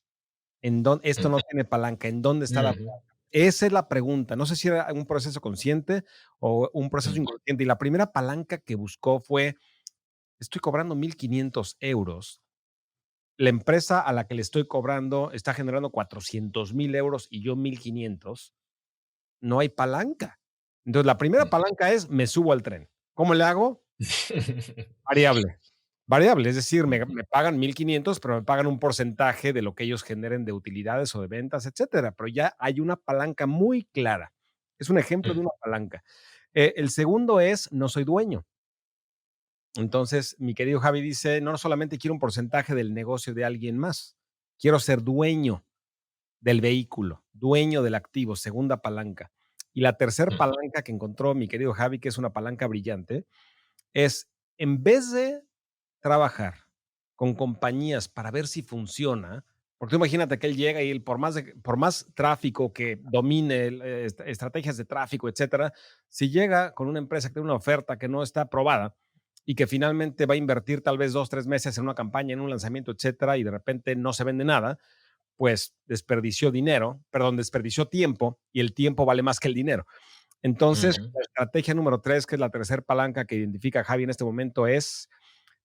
¿En dónde, esto mm, no tiene palanca? ¿En dónde está la ujú, palanca? Esa es la pregunta. No sé si era un proceso consciente o un proceso mm, inconsciente. Y la primera palanca que buscó fue, estoy cobrando 1,500 euros. La empresa a la que le estoy cobrando está generando 400,000 euros y yo 1,500. No hay palanca. Entonces, la primera mm. palanca es, me subo al tren. ¿Cómo le hago? Variable. Variable, es decir, me, Ujú, me pagan 1,500, pero me pagan un porcentaje de lo que ellos generen de utilidades o de ventas, etcétera. Pero ya hay una palanca muy clara. Es un ejemplo de mm, una palanca. El segundo es, no soy dueño. Entonces, mi querido Javi dice, no solamente quiero un porcentaje del negocio de alguien más, quiero ser dueño del vehículo, dueño del activo, segunda palanca. Y la tercera mm. palanca que encontró mi querido Javi, que es una palanca brillante, es en vez de trabajar con compañías para ver si funciona, porque tú imagínate que él llega y él, por más tráfico que domine, estrategias de tráfico, etcétera, si llega con una empresa que tiene una oferta que no está aprobada y que finalmente va a invertir tal vez 2, 3 meses en una campaña, en un lanzamiento, etcétera, y de repente no se vende nada, pues desperdició dinero, perdón, desperdició tiempo y el tiempo vale más que el dinero. Entonces, Ujú, la estrategia número 3, que es la tercera palanca que identifica Javi en este momento, es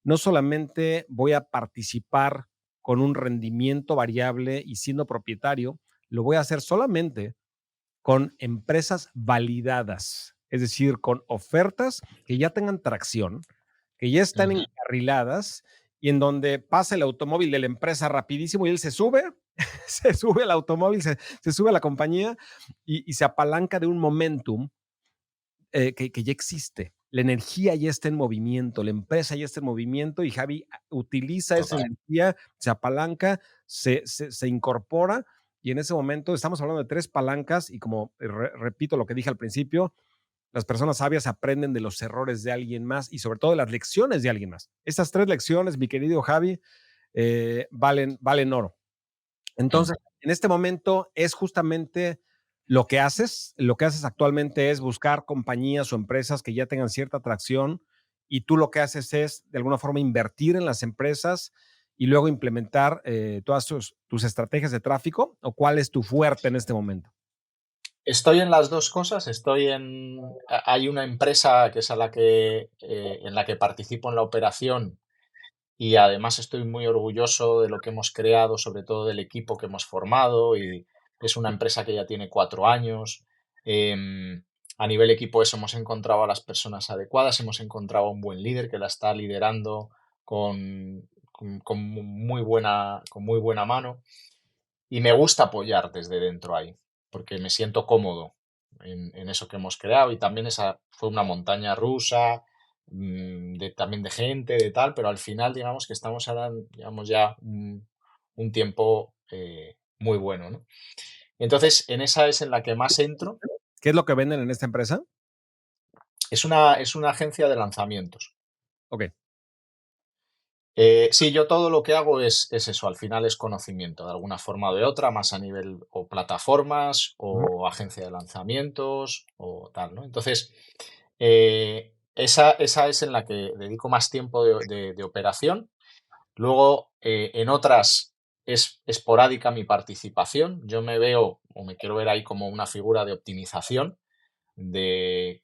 no solamente voy a participar con un rendimiento variable y siendo propietario, lo voy a hacer solamente con empresas validadas, es decir, con ofertas que ya tengan tracción, que ya están ujú. encarriladas y en donde pasa el automóvil de la empresa rapidísimo y él se sube, se sube al automóvil, se sube a la compañía y se apalanca de un momentum que ya existe. La energía ya está en movimiento, la empresa ya está en movimiento y Javi utiliza esa Total. energía, se apalanca, se incorpora y en ese momento estamos hablando de tres palancas y como repito lo que dije al principio, las personas sabias aprenden de los errores de alguien más y sobre todo de las lecciones de alguien más. Estas tres lecciones, mi querido Javi, valen oro. Mm. Entonces, en este momento es justamente lo que haces actualmente es buscar compañías o empresas que ya tengan cierta atracción y tú lo que haces es, de alguna forma, invertir en las empresas y luego implementar todas tus estrategias de tráfico, o cuál es tu fuerte en este momento. Estoy en las 2 cosas, hay una empresa que es en la que participo en la operación y además estoy muy orgulloso de lo que hemos creado, sobre todo del equipo que hemos formado y es una empresa que ya tiene 4 años. Em, a nivel equipo eso, hemos encontrado a las personas adecuadas, hemos encontrado a un buen líder que la está liderando con muy buena mano. Y me gusta apoyar desde dentro ahí, porque me siento cómodo en eso que hemos creado y también esa fue una montaña rusa, también de gente, de tal, pero al final digamos que estamos ahora, digamos ya un tiempo muy bueno, ¿no? Entonces, en esa es en la que más entro. ¿Qué es lo que venden en esta empresa? Es una agencia de lanzamientos. Ok. Sí, yo todo lo que hago es eso, al final es conocimiento, de alguna forma o de otra, más a nivel o plataformas Ujú. o agencia de lanzamientos o tal, ¿no? Entonces, esa es en la que dedico más tiempo de operación. Luego, en otras es esporádica mi participación. Yo me veo o me quiero ver ahí como una figura de optimización, de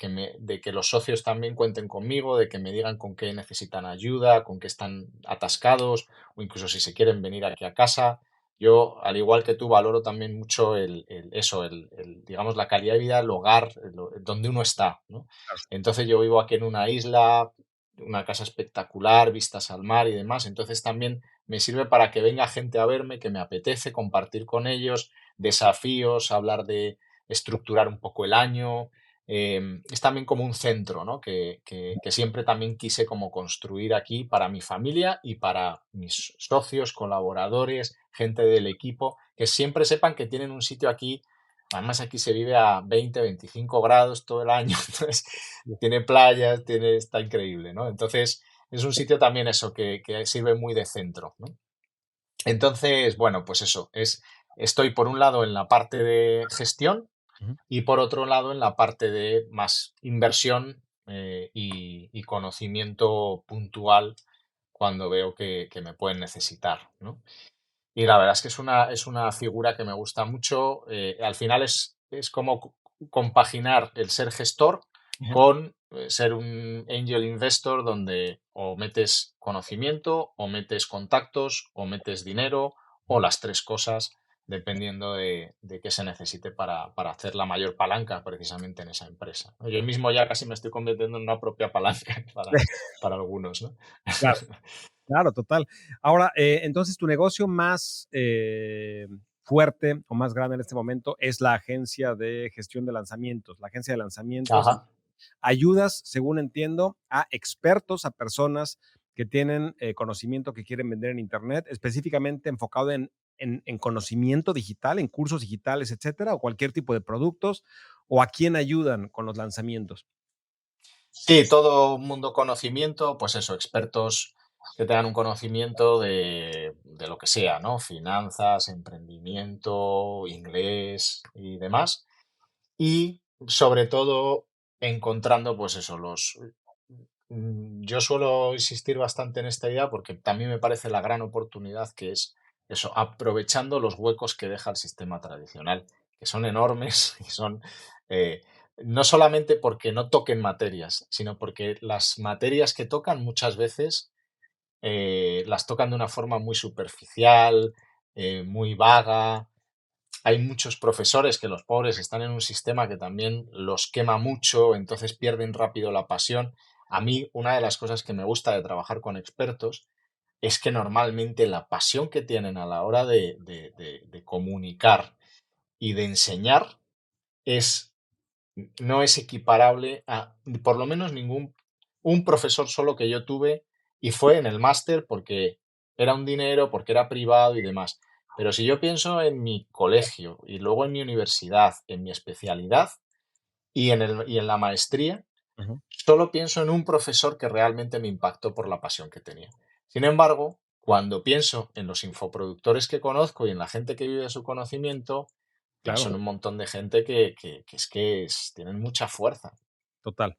que los socios también cuenten conmigo, de que me digan con qué necesitan ayuda, con qué están atascados, o incluso si se quieren venir aquí a casa. Yo, al igual que tú, valoro también mucho eso, digamos, la calidad de vida, el hogar, donde uno está, ¿no? Claro. Entonces yo vivo aquí en una isla, una casa espectacular, vistas al mar y demás. Entonces también me sirve para que venga gente a verme, que me apetece compartir con ellos desafíos, hablar de estructurar un poco el año. Es también como un centro, ¿no? Que siempre también quise como construir aquí para mi familia y para mis socios, colaboradores, gente del equipo, que siempre sepan que tienen un sitio aquí. Además, aquí se vive a 20, 25 grados todo el año, entonces tiene playas, está increíble, ¿no? Entonces, es un sitio también eso, que sirve muy de centro, ¿no? Entonces, bueno, pues eso, estoy por un lado en la parte de gestión Ujú. y por otro lado en la parte de más inversión, y conocimiento puntual cuando veo que me pueden necesitar, ¿no? Y la verdad es que es una figura que me gusta mucho. Al final es como compaginar el ser gestor Ujú. con ser un angel investor, donde o metes conocimiento, o metes contactos, o metes dinero, o Ujú. las tres cosas, dependiendo de qué se necesite para hacer la mayor palanca precisamente en esa empresa, ¿no? Yo mismo ya casi me estoy convirtiendo en una propia palanca para algunos, ¿no? Claro, claro, total. Ahora, entonces tu negocio más fuerte o más grande en este momento es la agencia de gestión de lanzamientos, la agencia de lanzamientos. Ajá. Ayudas, según entiendo, a expertos, a personas que tienen conocimiento que quieren vender en Internet, específicamente enfocado en conocimiento digital, en cursos digitales, etcétera, o cualquier tipo de productos, o a quién ayudan con los lanzamientos. Sí, todo mundo conocimiento, pues eso, expertos que tengan un conocimiento de lo que sea, ¿no? Finanzas, emprendimiento, inglés y demás. Y sobre todo encontrando, pues eso, yo suelo insistir bastante en esta idea porque también me parece la gran oportunidad, que es eso, aprovechando los huecos que deja el sistema tradicional, que son enormes y son, eh, no solamente porque no toquen materias, sino porque las materias que tocan muchas veces las tocan de una forma muy superficial, muy vaga. Hay muchos profesores que los pobres están en un sistema que también los quema mucho, entonces pierden rápido la pasión. A mí, una de las cosas que me gusta de trabajar con expertos es que normalmente la pasión que tienen a la hora de comunicar y de enseñar es, no es equiparable a, por lo menos un profesor solo que yo tuve, y fue en el máster porque era un dinero, porque era privado y demás. Pero si yo pienso en mi colegio y luego en mi universidad, en mi especialidad y en la maestría, Ujú. solo pienso en un profesor que realmente me impactó por la pasión que tenía. Sin embargo, cuando pienso en los infoproductores que conozco y en la gente que vive de su conocimiento, pienso Claro, en un montón de gente que tienen mucha fuerza. total.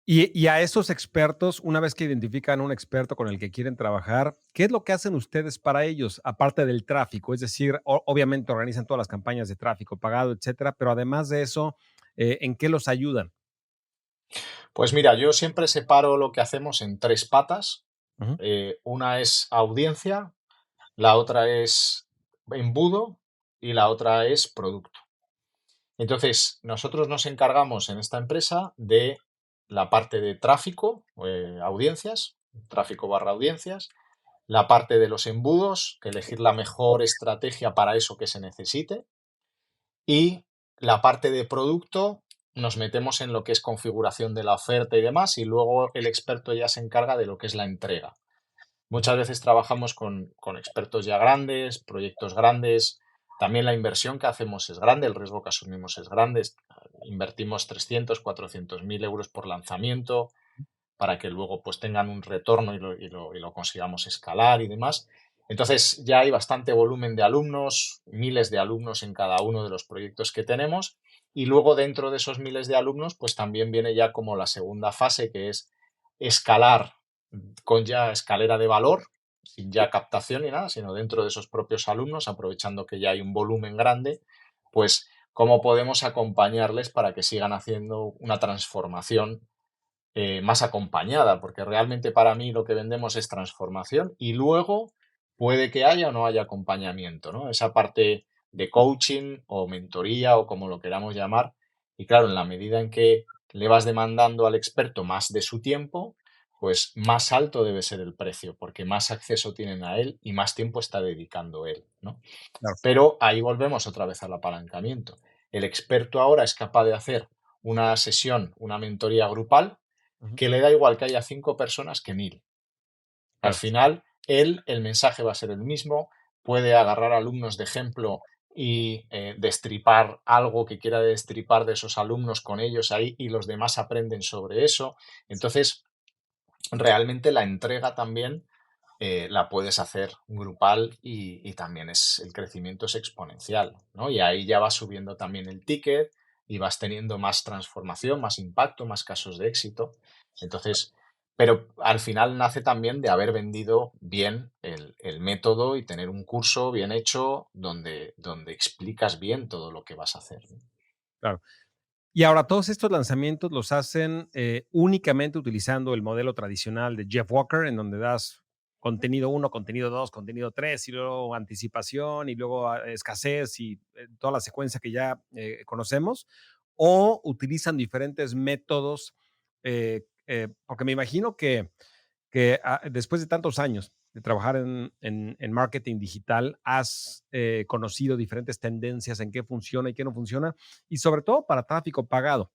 Y a esos expertos, una vez que identifican un experto con el que quieren trabajar, ¿qué es lo que hacen ustedes para ellos, aparte del tráfico? Es decir, obviamente organizan todas las campañas de tráfico pagado, etcétera, pero además de eso, ¿en qué los ayudan? Pues mira, yo siempre separo lo que hacemos en tres patas. Ujú. Una es audiencia, la otra es embudo y la otra es producto. Entonces, nosotros nos encargamos en esta empresa de la parte de tráfico, audiencias, tráfico barra audiencias, la parte de los embudos, que elegir la mejor estrategia para eso que se necesite, y la parte de producto, nos metemos en lo que es configuración de la oferta y demás, y luego el experto ya se encarga de lo que es la entrega. Muchas veces trabajamos con expertos ya grandes, proyectos grandes. También la inversión que hacemos es grande, el riesgo que asumimos es grande. Invertimos 300, 400 mil euros por lanzamiento para que luego pues tengan un retorno y lo consigamos escalar y demás. Entonces ya hay bastante volumen de alumnos, miles de alumnos en cada uno de los proyectos que tenemos. Y luego dentro de esos miles de alumnos, pues también viene ya como la segunda fase, que es escalar con ya escalera de valor, sin ya captación ni nada, sino dentro de esos propios alumnos, aprovechando que ya hay un volumen grande, pues cómo podemos acompañarles para que sigan haciendo una transformación más acompañada, porque realmente para mí lo que vendemos es transformación y luego puede que haya o no haya acompañamiento, ¿no? Esa parte de coaching o mentoría o como lo queramos llamar. Y claro, en la medida en que le vas demandando al experto más de su tiempo, pues más alto debe ser el precio, porque más acceso tienen a él y más tiempo está dedicando él, ¿no? Claro. Pero ahí volvemos otra vez al apalancamiento. El experto ahora es capaz de hacer una sesión, una mentoría grupal, Ujú. que le da igual que haya 5 personas que 1000. Al Claro. final, el mensaje va a ser el mismo, puede agarrar alumnos de ejemplo y destripar algo que quiera destripar de esos alumnos con ellos ahí y los demás aprenden sobre eso. Entonces, realmente la entrega también la puedes hacer grupal y también el crecimiento es exponencial, ¿no? Y ahí ya vas subiendo también el ticket y vas teniendo más transformación, más impacto, más casos de éxito. Entonces, pero al final nace también de haber vendido bien el método y tener un curso bien hecho donde explicas bien todo lo que vas a hacer, ¿no? Claro. Y ahora todos estos lanzamientos los hacen únicamente utilizando el modelo tradicional de Jeff Walker, en donde das contenido uno, contenido 2, contenido 3, y luego anticipación, y luego escasez, y toda la secuencia que ya conocemos, o utilizan diferentes métodos, porque me imagino que después de tantos años de trabajar en marketing digital, has conocido diferentes tendencias en qué funciona y qué no funciona, y sobre todo para tráfico pagado,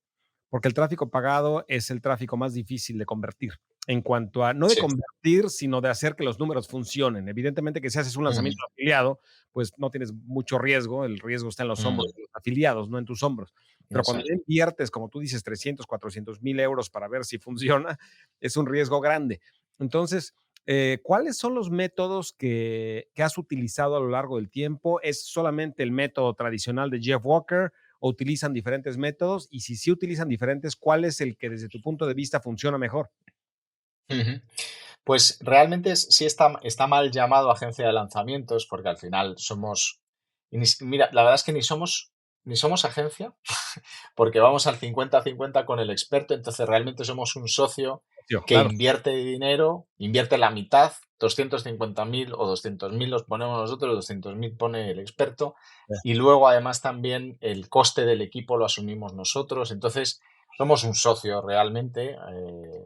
porque el tráfico pagado es el tráfico más difícil de convertir. En cuanto a, no de Sí. convertir, sino de hacer que los números funcionen. Evidentemente que si haces un Ujú, lanzamiento afiliado, pues no tienes mucho riesgo, el riesgo está en los hombros ujú, de los afiliados, no en tus hombros. Pero cuando ya exacto. inviertes, como tú dices, 300, 400,000 euros para ver si funciona, es un riesgo grande. Entonces, ¿cuáles son los métodos que has utilizado a lo largo del tiempo? ¿Es solamente el método tradicional de Jeff Walker o utilizan diferentes métodos? Y si sí utilizan diferentes, ¿cuál es el que desde tu punto de vista funciona mejor? Ujú. Pues realmente sí está mal llamado agencia de lanzamientos, porque al final somos. Mira, la verdad es que ni somos agencia, porque vamos al 50-50 con el experto, entonces realmente somos un socio que Claro. invierte dinero, invierte la mitad, 250.000 o 200.000 los ponemos nosotros, 200.000 pone el experto, y luego además también el coste del equipo lo asumimos nosotros, entonces somos un socio realmente,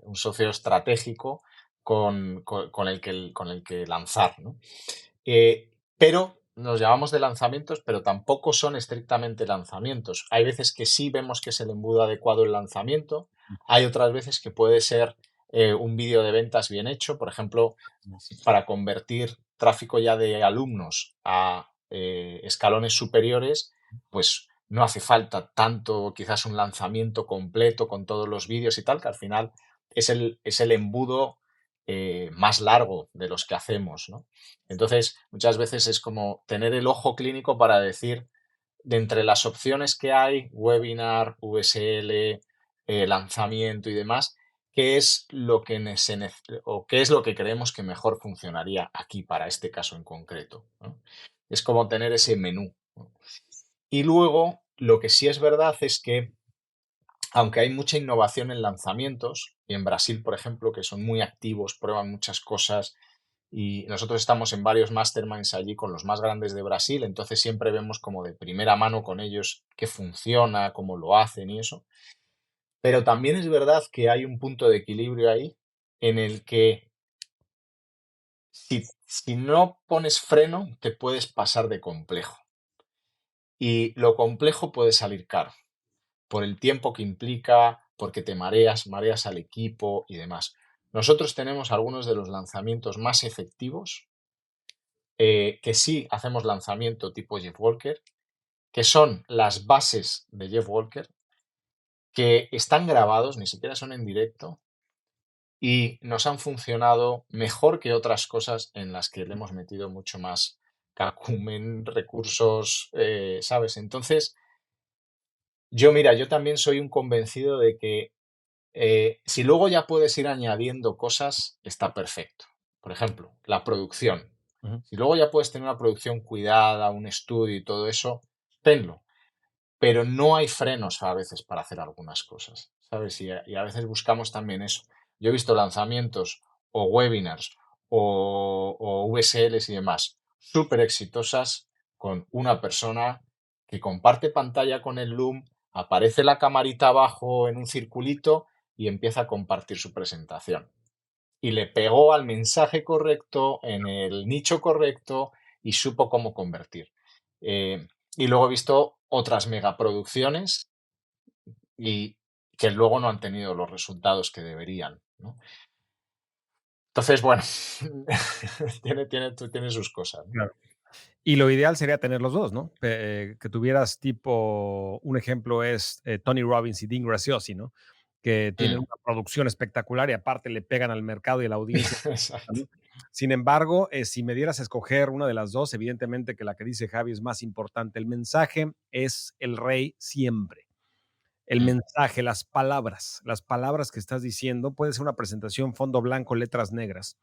un socio estratégico con el que lanzar, ¿no? Pero nos llamamos de lanzamientos, pero tampoco son estrictamente lanzamientos. Hay veces que sí vemos que es el embudo adecuado el lanzamiento, hay otras veces que puede ser un vídeo de ventas bien hecho, por ejemplo, para convertir tráfico ya de alumnos a escalones superiores, pues no hace falta tanto, quizás un lanzamiento completo con todos los vídeos y tal, que al final es el embudo más largo de los que hacemos, ¿no? Entonces, muchas veces es como tener el ojo clínico para decir, de entre las opciones que hay, webinar, VSL, lanzamiento y demás, qué es lo que o qué es lo que creemos que mejor funcionaría aquí para este caso en concreto, ¿no? Es como tener ese menú, ¿no? Y luego, lo que sí es verdad es que, aunque hay mucha innovación en lanzamientos, y en Brasil, por ejemplo, que son muy activos, prueban muchas cosas, y nosotros estamos en varios masterminds allí con los más grandes de Brasil, entonces siempre vemos como de primera mano con ellos qué funciona, cómo lo hacen y eso. Pero también es verdad que hay un punto de equilibrio ahí en el que si no pones freno, te puedes pasar de complejo. Y lo complejo puede salir caro, por el tiempo que implica, porque te mareas al equipo y demás. Nosotros tenemos algunos de los lanzamientos más efectivos, que sí hacemos lanzamiento tipo Jeff Walker, que son las bases de Jeff Walker, que están grabados, ni siquiera son en directo, y nos han funcionado mejor que otras cosas en las que le hemos metido mucho más cacumen, recursos, ¿sabes? Entonces, mira, yo también soy un convencido de que si luego ya puedes ir añadiendo cosas, está perfecto. Por ejemplo, la producción. Ujú, Si luego ya puedes tener una producción cuidada, un estudio y todo eso, tenlo. Pero no hay frenos a veces para hacer algunas cosas, ¿sabes? Y a veces buscamos también eso. Yo he visto lanzamientos o webinars o VSLs y demás súper exitosas con una persona que comparte pantalla con el Loom, aparece la camarita abajo en un circulito y empieza a compartir su presentación. Y le pegó al mensaje correcto, en el nicho correcto y supo cómo convertir. Eh, y luego he visto otras megaproducciones y que luego no han tenido los resultados que deberían, ¿no? Entonces, bueno, tiene sus cosas, ¿no? claro. Y lo ideal sería tener los 2, ¿no? Que tuvieras tipo, un ejemplo es, Tony Robbins y Dean Graziosi, ¿no? Que tienen Mm, una producción espectacular y aparte le pegan al mercado y a la audiencia, exacto. ¿no? Sin embargo, si me dieras a escoger una de las 2, evidentemente que la que dice Javi es más importante. El mensaje es el rey siempre. El Mm, mensaje, las palabras que estás diciendo, puede ser una presentación fondo blanco, letras negras,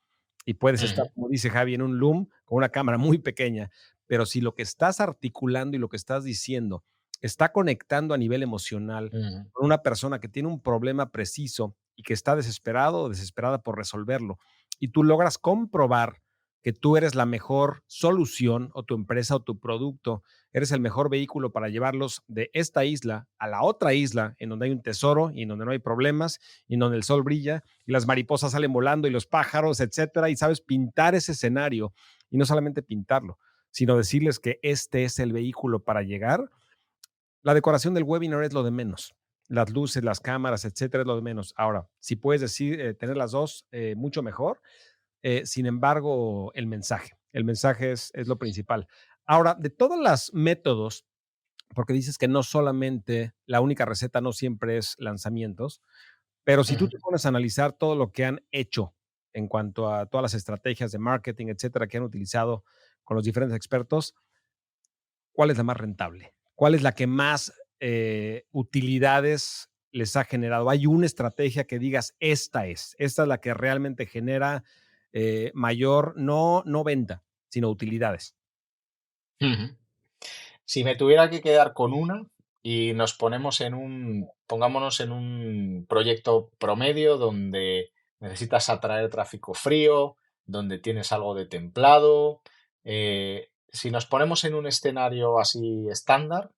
y puedes estar, ujú, como dice Javi, en un Loom con una cámara muy pequeña, pero si lo que estás articulando y lo que estás diciendo está conectando a nivel emocional ujú, con una persona que tiene un problema preciso y que está desesperado o desesperada por resolverlo, y tú logras comprobar que tú eres la mejor solución o tu empresa o tu producto eres el mejor vehículo para llevarlos de esta isla a la otra isla, en donde hay un tesoro y en donde no hay problemas, y en donde el sol brilla y las mariposas salen volando y los pájaros, etcétera, y sabes pintar ese escenario y no solamente pintarlo, sino decirles que este es el vehículo para llegar. La decoración del webinar es lo de menos. Las luces, las cámaras, etcétera, es lo de menos. Ahora, si puedes decir, tener las dos, mucho mejor. Sin embargo, el mensaje es lo principal. Ahora, de todos los métodos, porque dices que no solamente la única receta no siempre es lanzamientos, pero si tú ujú. te pones a analizar todo lo que han hecho en cuanto a todas las estrategias de marketing, etcétera, que han utilizado con los diferentes expertos, ¿cuál es la más rentable? ¿Cuál es la que más utilidades les ha generado? ¿Hay una estrategia que digas, esta es la que realmente genera mayor, no venta, sino utilidades? Ujú. Si me tuviera que quedar con una y pongámonos en un proyecto promedio donde necesitas atraer tráfico frío, donde tienes algo de templado, si nos ponemos en un escenario así estándar,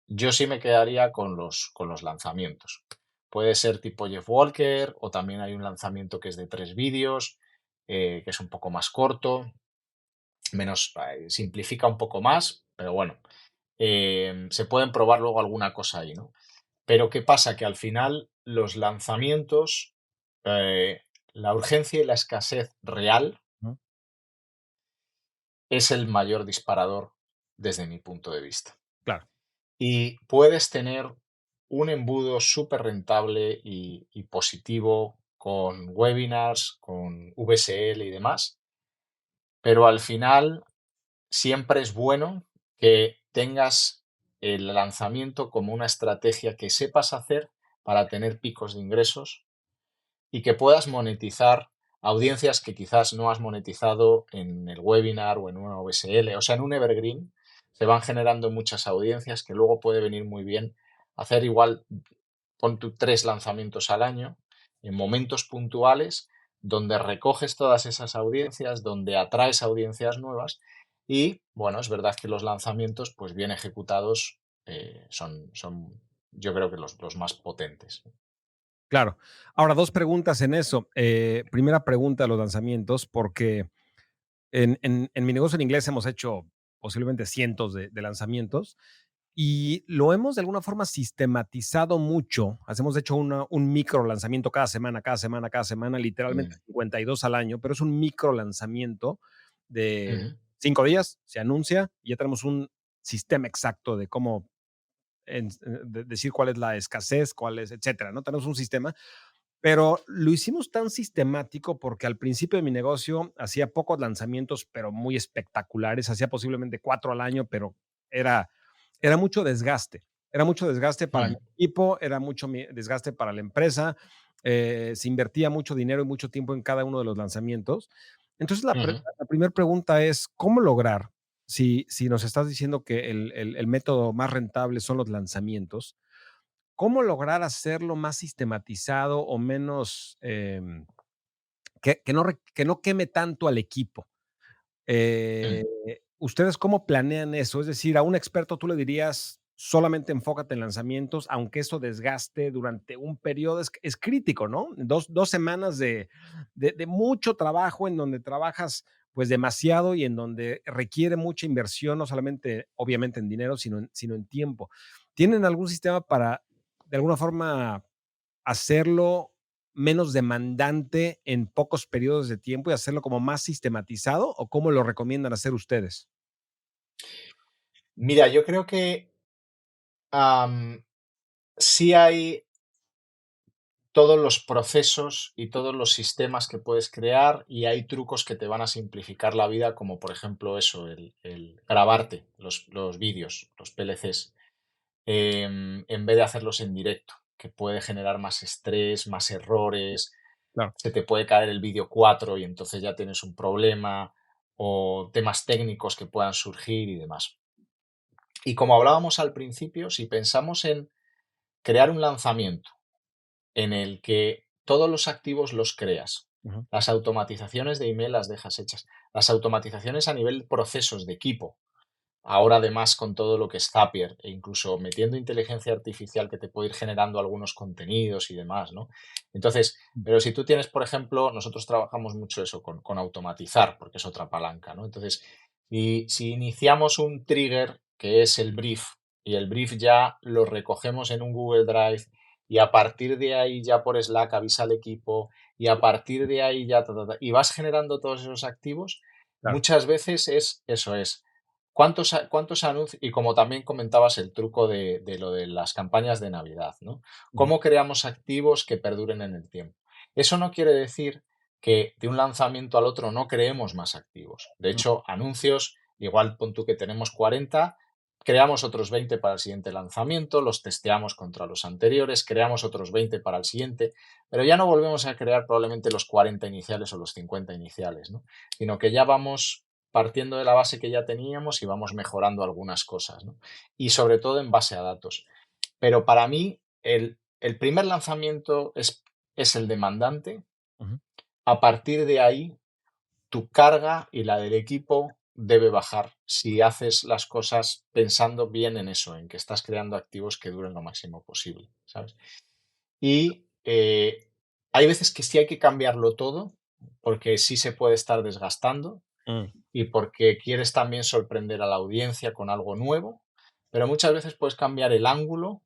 yo sí me quedaría con los lanzamientos. Puede ser tipo Jeff Walker o también hay un lanzamiento que es de 3 vídeos, que es un poco más corto, simplifica un poco más, pero bueno, se pueden probar luego alguna cosa ahí, ¿no? Pero ¿qué pasa? Que al final los lanzamientos, eh, la urgencia y la escasez real ¿No? es el mayor disparador desde mi punto de vista. Claro. Y puedes tener un embudo súper rentable y positivo con webinars, con VSL y demás, pero al final siempre es bueno que tengas el lanzamiento como una estrategia que sepas hacer para tener picos de ingresos y que puedas monetizar audiencias que quizás no has monetizado en el webinar o en una OSL. O sea, en un evergreen se van generando muchas audiencias que luego puede venir muy bien hacer igual, pon tú 3 lanzamientos al año en momentos puntuales donde recoges todas esas audiencias, donde atraes audiencias nuevas y, bueno, es verdad que los lanzamientos, pues bien ejecutados, son yo creo que los más potentes. Claro. Ahora, dos preguntas en eso. Primera pregunta de los lanzamientos, porque en mi negocio en inglés hemos hecho posiblemente cientos de lanzamientos y lo hemos de alguna forma sistematizado mucho. Hacemos de hecho un micro lanzamiento cada semana, cada semana, cada semana, literalmente Mm, 52 al año, pero es un micro lanzamiento de ujú, 5 días, se anuncia y ya tenemos un sistema exacto de cómo decir cuál es la escasez, cuál es, etcétera, ¿no? Tenemos un sistema, pero lo hicimos tan sistemático porque al principio de mi negocio hacía pocos lanzamientos, pero muy espectaculares. Hacía posiblemente 4 al año, pero era, era mucho desgaste. Era mucho desgaste para mi Mm, equipo, era mucho desgaste para la empresa. Se invertía mucho dinero y mucho tiempo en cada uno de los lanzamientos. Entonces, ujú. la primera pregunta es, ¿cómo lograr, si nos estás diciendo que el método más rentable son los lanzamientos, cómo lograr hacerlo más sistematizado o menos, que no queme tanto al equipo? Eh, Mm. ¿Ustedes cómo planean eso? Es decir, a un experto tú le dirías, solamente enfócate en lanzamientos, aunque eso desgaste durante un periodo, es crítico, ¿no? Dos semanas de mucho trabajo en donde trabajas pues demasiado y en donde requiere mucha inversión, no solamente obviamente en dinero, sino en tiempo. ¿Tienen algún sistema para, de alguna forma, hacerlo menos demandante en pocos periodos de tiempo y hacerlo como más sistematizado, o cómo lo recomiendan hacer ustedes? Mira, yo creo que sí hay todos los procesos y todos los sistemas que puedes crear y hay trucos que te van a simplificar la vida, como por ejemplo eso, el grabarte los vídeos, los PLCs, en vez de hacerlos en directo, que puede generar más estrés, más errores, Claro. se te puede caer el vídeo 4 y entonces ya tienes un problema, o temas técnicos que puedan surgir y demás. Y como hablábamos al principio, si pensamos en crear un lanzamiento en el que todos los activos los creas, Ujú. las automatizaciones de email las dejas hechas, las automatizaciones a nivel de procesos de equipo, ahora además con todo lo que es Zapier e incluso metiendo inteligencia artificial que te puede ir generando algunos contenidos y demás, ¿no? Entonces, pero si tú tienes, por ejemplo, nosotros trabajamos mucho eso con automatizar, porque es otra palanca, ¿no? Entonces, y si iniciamos un trigger que es el brief y el brief ya lo recogemos en un Google Drive y a partir de ahí ya por Slack avisa al equipo y a partir de ahí ya y vas generando todos esos activos, Claro. muchas veces es eso es cuántos anuncios? Y como también comentabas el truco de lo de las campañas de Navidad, ¿no? Ujú. ¿Cómo creamos activos que perduren en el tiempo? Eso no quiere decir que de un lanzamiento al otro no creemos más activos. De Mm. hecho, anuncios, igual pon tú que tenemos 40, creamos otros 20 para el siguiente lanzamiento, los testeamos contra los anteriores, creamos otros 20 para el siguiente, pero ya no volvemos a crear probablemente los 40 iniciales o los 50 iniciales, ¿no? Sino que ya vamos partiendo de la base que ya teníamos y vamos mejorando algunas cosas, ¿no? Y sobre todo en base a datos. Pero para mí, el primer lanzamiento es el demandante. Ujú. A partir de ahí, tu carga y la del equipo debe bajar si haces las cosas pensando bien en eso, en que estás creando activos que duren lo máximo posible, ¿sabes? Y hay veces que sí hay que cambiarlo todo, porque sí se puede estar desgastando, Mm. y porque quieres también sorprender a la audiencia con algo nuevo, pero muchas veces puedes cambiar el ángulo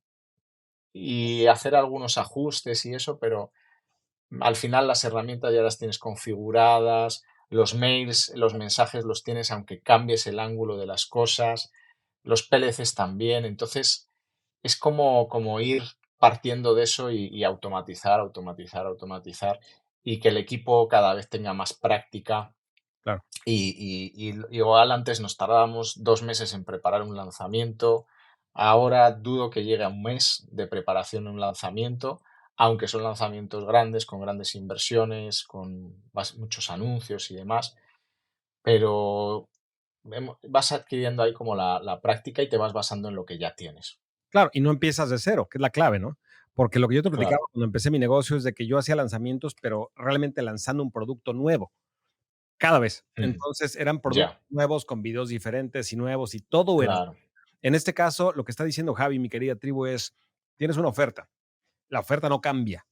y hacer algunos ajustes y eso, pero al final las herramientas ya las tienes configuradas, los mails, los mensajes los tienes aunque cambies el ángulo de las cosas, los PLCs también, entonces es como ir partiendo de eso y automatizar, automatizar, automatizar y que el equipo cada vez tenga más práctica Claro. y igual antes nos tardábamos 2 meses en preparar un lanzamiento, ahora dudo que llegue a un mes de preparación de un lanzamiento, aunque son lanzamientos grandes, con grandes inversiones, con muchos anuncios y demás, pero vas adquiriendo ahí como la práctica y te vas basando en lo que ya tienes. Claro, y no empiezas de cero, que es la clave, ¿no? Porque lo que yo te platicaba Claro. cuando empecé mi negocio es de que yo hacía lanzamientos, pero realmente lanzando un producto nuevo, cada vez. Mm, Entonces, eran productos ya, nuevos, con videos diferentes y nuevos, y todo era. claro. En este caso, lo que está diciendo Javi, mi querida tribu, es, tienes una oferta, la oferta no cambia.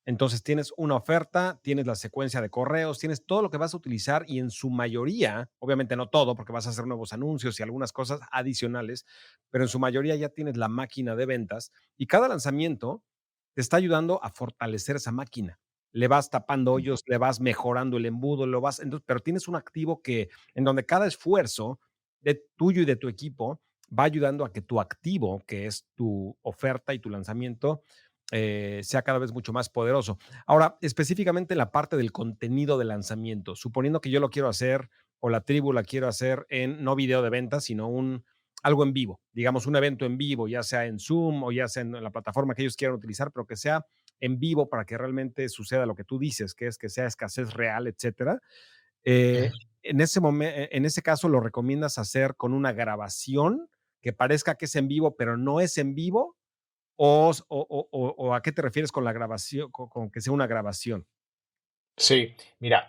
Entonces tienes una oferta, tienes la secuencia de correos, tienes todo lo que vas a utilizar y en su mayoría, obviamente no todo, porque vas a hacer nuevos anuncios y algunas cosas adicionales, pero en su mayoría ya tienes la máquina de ventas y cada lanzamiento te está ayudando a fortalecer esa máquina. Le vas tapando Mm, hoyos, le vas mejorando el embudo, entonces, pero tienes un activo que en donde cada esfuerzo de tuyo y de tu equipo va ayudando a que tu activo, que es tu oferta y tu lanzamiento, sea cada vez mucho más poderoso. Ahora, específicamente en la parte del contenido de lanzamiento, suponiendo que yo lo quiero hacer o la tribu la quiero hacer en no video de venta, sino algo en vivo, digamos un evento en vivo, ya sea en Zoom o ya sea en la plataforma que ellos quieran utilizar, pero que sea en vivo para que realmente suceda lo que tú dices, que es que sea escasez real, etcétera. Ujú. En ese caso, ¿lo recomiendas hacer con una grabación que parezca que es en vivo, pero no es en vivo? ¿O a qué te refieres con la grabación, con que sea una grabación? Sí, mira,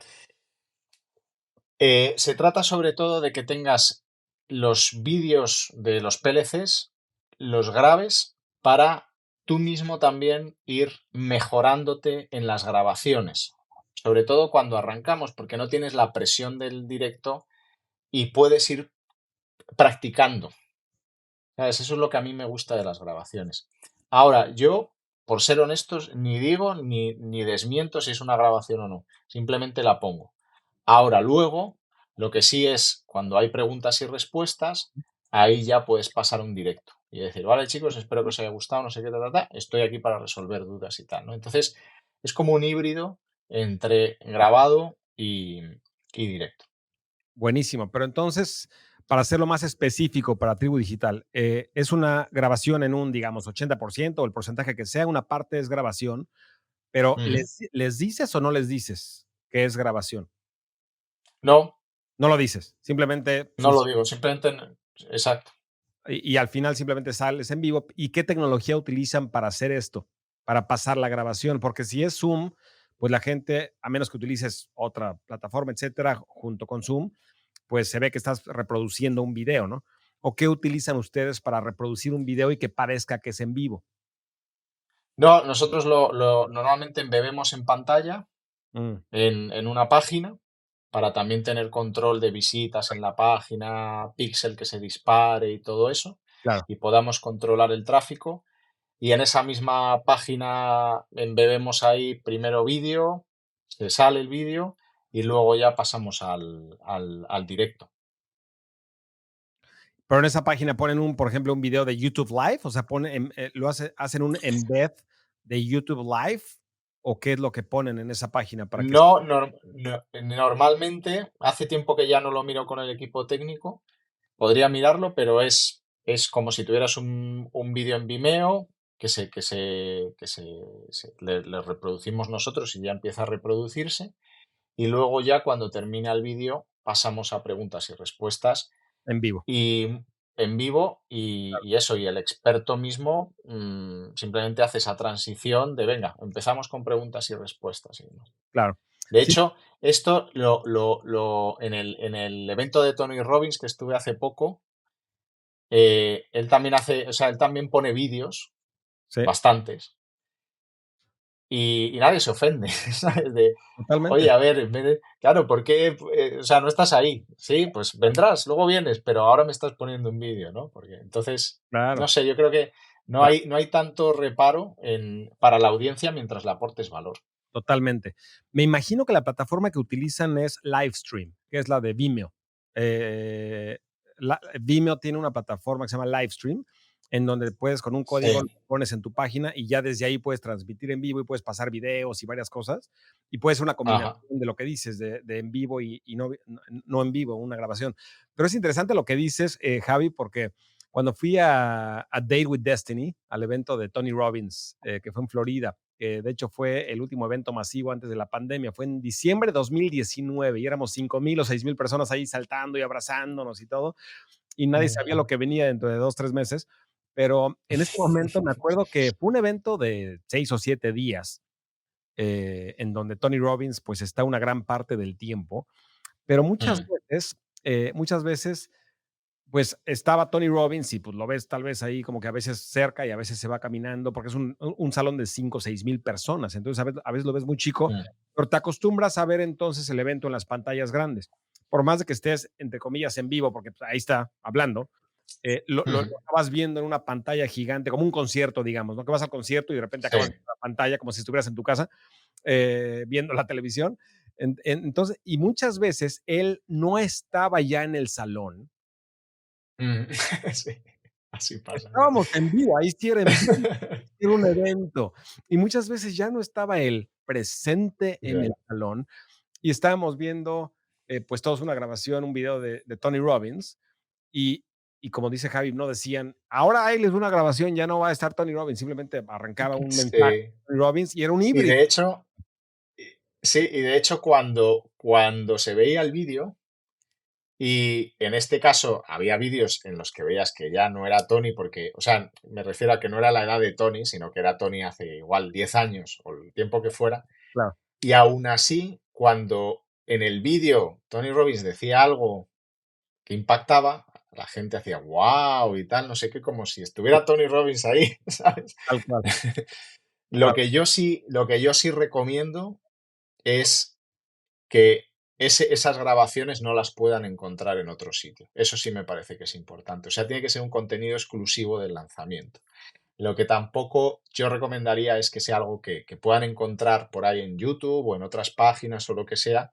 se trata sobre todo de que tengas los vídeos de los PLCs, los grabes para tú mismo también ir mejorándote en las grabaciones. Sobre todo cuando arrancamos, porque no tienes la presión del directo y puedes ir practicando. ¿Sabes? Eso es lo que a mí me gusta de las grabaciones. Ahora, yo, por ser honestos, ni digo ni desmiento si es una grabación o no. Simplemente la pongo. Ahora, luego, lo que sí es cuando hay preguntas y respuestas, ahí ya puedes pasar un directo y decir, vale, chicos, espero que os haya gustado, no sé qué, estoy aquí para resolver dudas y tal, ¿no? Entonces, es como un híbrido entre grabado y directo. Buenísimo, pero entonces, para hacerlo más específico para Tribu Digital, es una grabación en un, digamos, 80% o el porcentaje que sea, una parte es grabación, pero Ujú. ¿les dices o no les dices que es grabación? No, No lo dices, simplemente no lo funciona. digo, simplemente, exacto. Y al final simplemente sales en vivo. ¿Y qué tecnología utilizan para hacer esto? Para pasar la grabación. Porque si es Zoom, pues la gente, a menos que utilices otra plataforma, etcétera, junto con Zoom, pues se ve que estás reproduciendo un video, ¿no? ¿O qué utilizan ustedes para reproducir un video y que parezca que es en vivo? No, nosotros normalmente embebemos en pantalla Mm, en una página para también tener control de visitas en la página, píxel que se dispare y todo eso, claro. y podamos controlar el tráfico. Y en esa misma página embebemos ahí primero vídeo, se sale el vídeo y luego ya pasamos al directo. Pero en esa página ponen por ejemplo, un video de YouTube Live, o sea, hacen un embed de YouTube Live, o qué es lo que ponen en esa página para que No, normalmente, hace tiempo que ya no lo miro con el equipo técnico. Podría mirarlo, pero es como si tuvieras un vídeo en Vimeo que le reproducimos nosotros y ya empieza a reproducirse. Y luego ya cuando termina el vídeo pasamos a preguntas y respuestas en vivo? y en vivo y eso, y el experto mismo simplemente hace esa transición de, venga, empezamos con preguntas y respuestas. Y demás. Claro. De Sí, hecho, esto en el evento de Tony Robbins que estuve hace poco, él también hace, o sea, él también pone vídeos, sí, bastantes, y nadie se ofende, ¿sabes? totalmente. Oye, a ver, claro, ¿por qué? O sea, no estás ahí. Sí, pues vendrás, luego vienes, pero ahora me estás poniendo un vídeo, ¿no? Porque entonces, no Claro, sé, yo creo que no claro, hay, no hay tanto reparo para la audiencia mientras le aportes valor. totalmente. Me imagino que la plataforma que utilizan es Livestream, que es la de Vimeo. Eh, Vimeo tiene una plataforma que se llama Livestream, en donde puedes con un código lo Sí. pones en tu página y ya desde ahí puedes transmitir en vivo y puedes pasar videos y varias cosas. Y puede ser una combinación Ajá. de lo que dices, de en vivo y no en vivo, una grabación. Pero es interesante lo que dices, Javi, porque cuando fui a Date with Destiny, al evento de Tony Robbins, que fue en Florida, que de hecho fue el último evento masivo antes de la pandemia, fue en diciembre de 2019 y éramos 5,000 o 6,000 personas ahí saltando y abrazándonos y todo, y nadie sabía Ujú. lo que venía dentro de 2, 3 meses, pero en ese momento me acuerdo que fue un evento de 6 o 7 días, en donde Tony Robbins pues está una gran parte del tiempo, pero Mm, muchas veces pues estaba Tony Robbins y pues lo ves tal vez ahí como que a veces cerca y a veces se va caminando porque es un salón de 5 o 6,000 personas. Entonces a veces lo ves muy chico, mm, pero te acostumbras a ver entonces el evento en las pantallas grandes. Por más de que estés, entre comillas, en vivo, porque pues, ahí está hablando, lo ujú. acabas viendo en una pantalla gigante, como un concierto, digamos, ¿no? Que vas al concierto y de repente Sí. acabas viendo la pantalla como si estuvieras en tu casa viendo la televisión. Entonces, y muchas veces él no estaba ya en el salón, Mm, sí. Así pasa, sí. Estábamos en vivo, ahí sí era en vivo, era un evento. Y muchas veces ya no estaba él presente en el Ya. salón y estábamos viendo, pues, todos una grabación, un video de Tony Robbins y y como dice Javi, no decían: "Ahora ahí les va una grabación, ya no va a estar Tony Robbins", simplemente arrancaba un mensaje Sí. de Tony Robbins y era un Y híbrido. de hecho y sí, y de hecho, cuando se veía el vídeo, y en este caso había vídeos en los que veías que ya no era Tony, porque, o sea, me refiero a que no era la edad de Tony, sino que era Tony hace igual 10 años o el tiempo que fuera. Claro, Y aún así, cuando en el vídeo Tony Robbins decía algo que impactaba, la gente hacía wow y tal, no sé qué, como si estuviera Tony Robbins ahí, ¿sabes? tal cual, Lo claro, que yo sí recomiendo es que esas grabaciones no las puedan encontrar en otro sitio. Eso sí me parece que es importante. O sea, tiene que ser un contenido exclusivo del lanzamiento. Lo que tampoco yo recomendaría es que sea algo que puedan encontrar por ahí en YouTube o en otras páginas o lo que sea,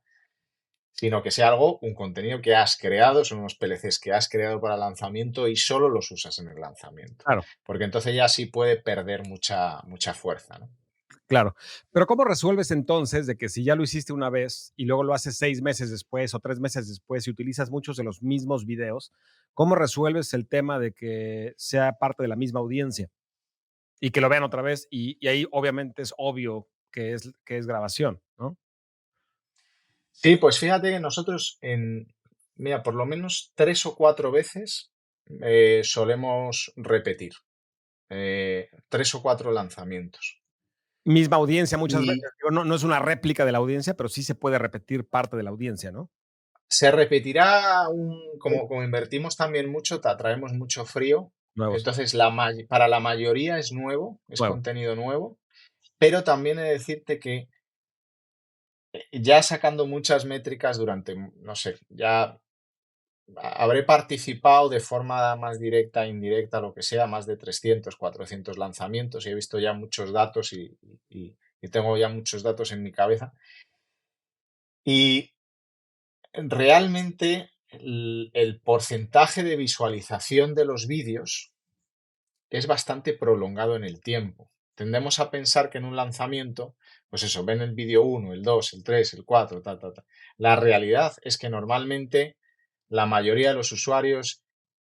sino que sea algo, un contenido que has creado, son unos PLCs que has creado para el lanzamiento y solo los usas en el lanzamiento. claro. Porque entonces ya sí puede perder mucha fuerza, ¿no? Claro, pero ¿cómo resuelves entonces de que si ya lo hiciste una vez y luego lo haces 6 meses después o 3 meses después y utilizas muchos de los mismos videos, cómo resuelves el tema de que sea parte de la misma audiencia y que lo vean otra vez? Y ahí obviamente es obvio que es grabación, ¿no? Sí, pues fíjate que nosotros mira, por lo menos 3 o 4 veces solemos repetir, 3 o 4 lanzamientos. Misma audiencia muchas Y veces, digo, no es una réplica de la audiencia, pero sí se puede repetir parte de la audiencia, ¿no? se repetirá Sí. como invertimos también mucho, te atraemos mucho frío, Nuevos, entonces para la mayoría es nuevo, es nuevo, contenido nuevo, pero también he de decirte que ya sacando muchas métricas durante, no sé, ya habré participado de forma más directa, indirecta, lo que sea, más de 300, 400 lanzamientos y he visto ya muchos datos y tengo ya muchos datos en mi cabeza. Y realmente el porcentaje de visualización de los vídeos es bastante prolongado en el tiempo. Tendemos a pensar que en un lanzamiento, pues eso, ven el vídeo uno, el 2, el 3, el 4, ta, ta, ta. La realidad es que normalmente la mayoría de los usuarios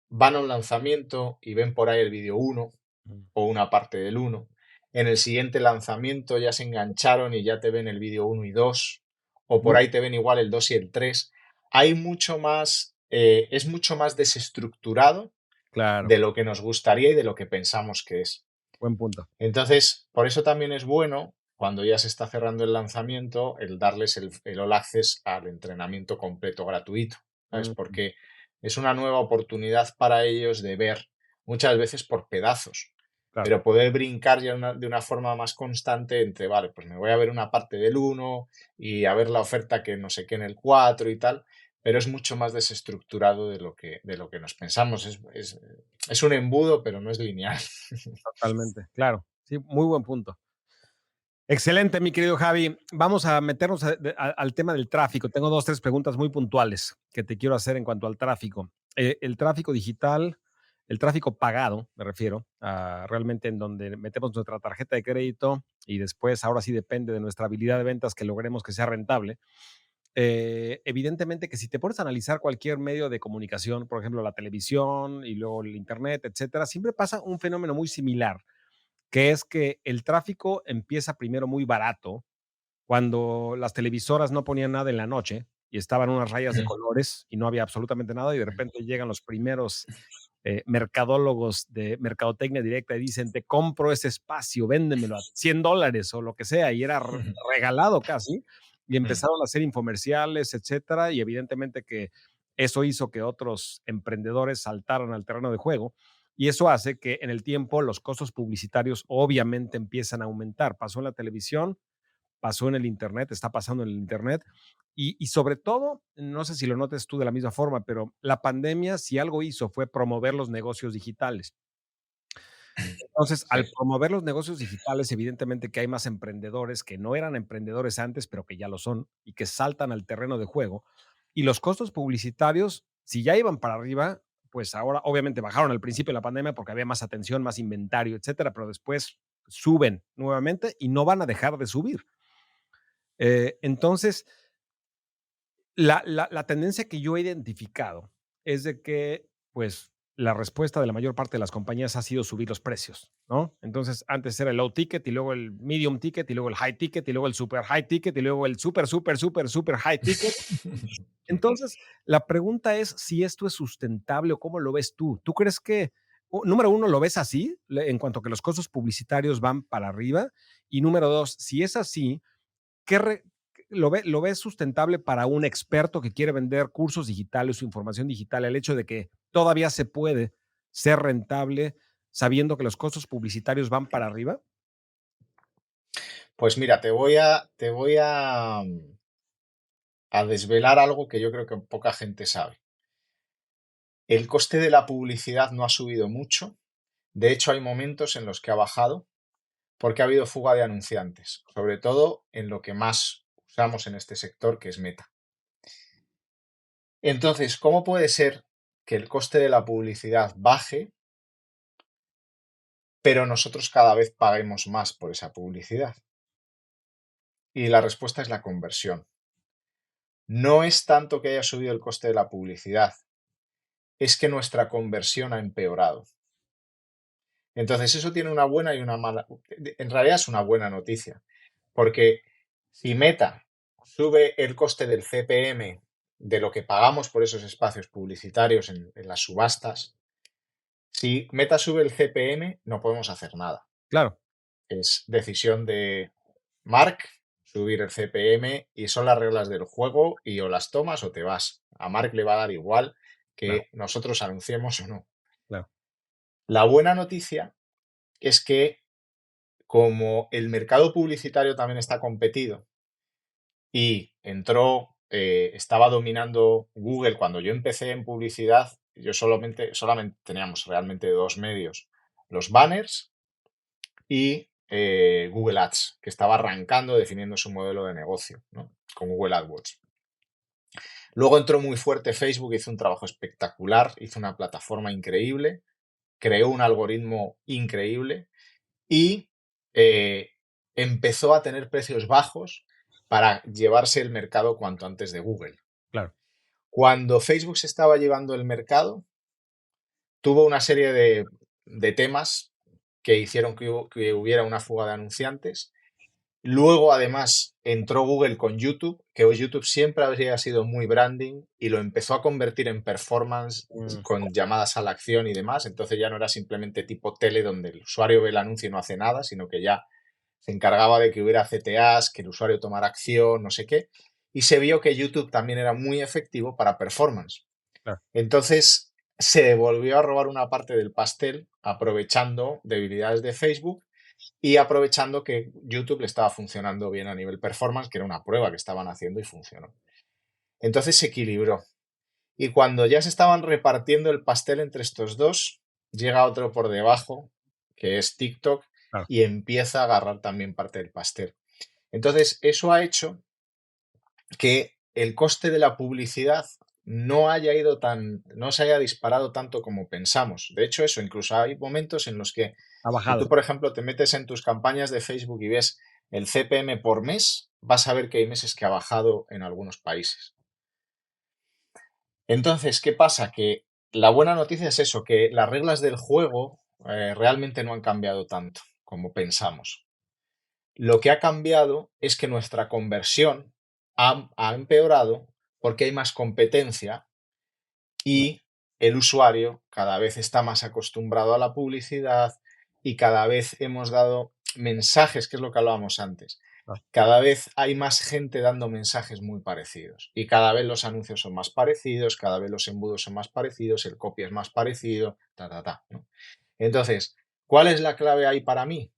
van a un lanzamiento y ven por ahí el vídeo uno mm, o una parte del uno. En el siguiente lanzamiento ya se engancharon y ya te ven el vídeo uno y 2 o por muy ahí te ven igual el 2 y el 3. Hay mucho más, es mucho más desestructurado claro, de lo que nos gustaría y de lo que pensamos que es. buen punto. Entonces, por eso también es bueno, cuando ya se está cerrando el lanzamiento, el darles el All Access al entrenamiento completo gratuito, ¿sabes? Mm, Porque es una nueva oportunidad para ellos de ver, muchas veces por pedazos, claro. pero poder brincar ya de una forma más constante entre, vale, pues me voy a ver una parte del uno y a ver la oferta que no sé qué en el 4 y tal, pero es mucho más desestructurado de lo que nos pensamos. Es un embudo, pero no es lineal. Totalmente, claro. Sí, muy buen punto. Excelente, mi querido Javi. Vamos a meternos al tema del tráfico. Tengo 2, 3 preguntas muy puntuales que te quiero hacer en cuanto al tráfico. El tráfico digital, el tráfico pagado, me refiero, a realmente en donde metemos nuestra tarjeta de crédito y después, ahora sí depende de nuestra habilidad de ventas que logremos que sea rentable. Evidentemente que si te pones a analizar cualquier medio de comunicación, por ejemplo, la televisión y luego el internet, etcétera, siempre pasa un fenómeno muy similar, que es que el tráfico empieza primero muy barato, cuando las televisoras no ponían nada en la noche y estaban unas rayas de colores y no había absolutamente nada, y de repente llegan los primeros mercadólogos de mercadotecnia directa y dicen, te compro ese espacio, véndemelo a $100 o lo que sea, y era regalado casi, y empezaron a hacer infomerciales, etcétera, y evidentemente que eso hizo que otros emprendedores saltaran al terreno de juego, y eso hace que en el tiempo los costos publicitarios obviamente empiezan a aumentar. Pasó en la televisión, pasó en el Internet, está pasando en el Internet. Y sobre todo, no sé si lo notes tú de la misma forma, pero la pandemia, si algo hizo, fue promover los negocios digitales. Entonces, Sí. al promover los negocios digitales, evidentemente que hay más emprendedores que no eran emprendedores antes, pero que ya lo son y que saltan al terreno de juego. Y los costos publicitarios, si ya iban para arriba, pues ahora obviamente bajaron al principio de la pandemia porque había más atención, más inventario, etcétera, pero después suben nuevamente y no van a dejar de subir. Entonces, la tendencia que yo he identificado es de que, pues, la respuesta de la mayor parte de las compañías ha sido subir los precios, ¿no? Entonces, antes era el low ticket y luego el medium ticket y luego el high ticket y luego el super high ticket y luego el super, super, super, super high ticket. Entonces, la pregunta es si esto es sustentable o cómo lo ves tú. ¿Tú crees que, número uno, lo ves así, en cuanto a que los costos publicitarios van para arriba? Y número dos, si es así, ¿qué lo ves sustentable para un experto que quiere vender cursos digitales o información digital? El hecho de que todavía se puede ser rentable sabiendo que los costos publicitarios van para arriba. Pues mira, te voy a desvelar algo que yo creo que poca gente sabe. El coste de la publicidad no ha subido mucho. De hecho, hay momentos en los que ha bajado porque ha habido fuga de anunciantes, sobre todo en lo que más usamos en este sector, que es Meta. Entonces, ¿cómo puede ser que el coste de la publicidad baje, pero nosotros cada vez paguemos más por esa publicidad? Y la respuesta es la conversión. No es tanto que haya subido el coste de la publicidad, es que nuestra conversión ha empeorado. Entonces, eso tiene una buena y una mala. En realidad es una buena noticia, porque si Meta sube el coste del CPM de lo que pagamos por esos espacios publicitarios en las subastas, si Meta sube el CPM, no podemos hacer nada. Claro, Es decisión de Mark subir el CPM y son las reglas del juego y o las tomas o te vas. A Mark le va a dar igual claro, que nosotros anunciemos o no. claro, La buena noticia es que como el mercado publicitario también está competido y estaba dominando Google cuando yo empecé en publicidad, yo solamente teníamos realmente dos medios, los banners y Google Ads, que estaba arrancando, definiendo su modelo de negocio, ¿no? Con Google AdWords. Luego entró muy fuerte Facebook, hizo un trabajo espectacular, hizo una plataforma increíble, creó un algoritmo increíble y eh, empezó a tener precios bajos para llevarse el mercado cuanto antes de Google. claro, Cuando Facebook se estaba llevando el mercado, tuvo una serie de temas que hicieron que hubiera una fuga de anunciantes. Luego, además, entró Google con YouTube, que YouTube siempre había sido muy branding y lo empezó a convertir en performance mm, con llamadas a la acción y demás. Entonces ya no era simplemente tipo tele donde el usuario ve el anuncio y no hace nada, sino que ya se encargaba de que hubiera CTAs, que el usuario tomara acción, no sé qué. Y se vio que YouTube también era muy efectivo para performance. claro, Entonces se volvió a robar una parte del pastel aprovechando debilidades de Facebook y aprovechando que YouTube le estaba funcionando bien a nivel performance, que era una prueba que estaban haciendo y funcionó. Entonces se equilibró. Y cuando ya se estaban repartiendo el pastel entre estos dos, llega otro por debajo, que es TikTok, claro. y empieza a agarrar también parte del pastel. Entonces, eso ha hecho que el coste de la publicidad no se haya disparado tanto como pensamos. De hecho, eso, incluso hay momentos en los que Ha si tú, bajado. por ejemplo, te metes en tus campañas de Facebook y ves el CPM por mes, vas a ver que hay meses que ha bajado en algunos países. Entonces, ¿qué pasa? Que la buena noticia es eso, que las reglas del juego realmente no han cambiado tanto como pensamos. Lo que ha cambiado es que nuestra conversión ha empeorado porque hay más competencia y el usuario cada vez está más acostumbrado a la publicidad y cada vez hemos dado mensajes, que es lo que hablábamos antes. Claro, Cada vez hay más gente dando mensajes muy parecidos y cada vez los anuncios son más parecidos, cada vez los embudos son más parecidos, el copy es más parecido, ¿no? Entonces, ¿cuál es la clave ahí para mí?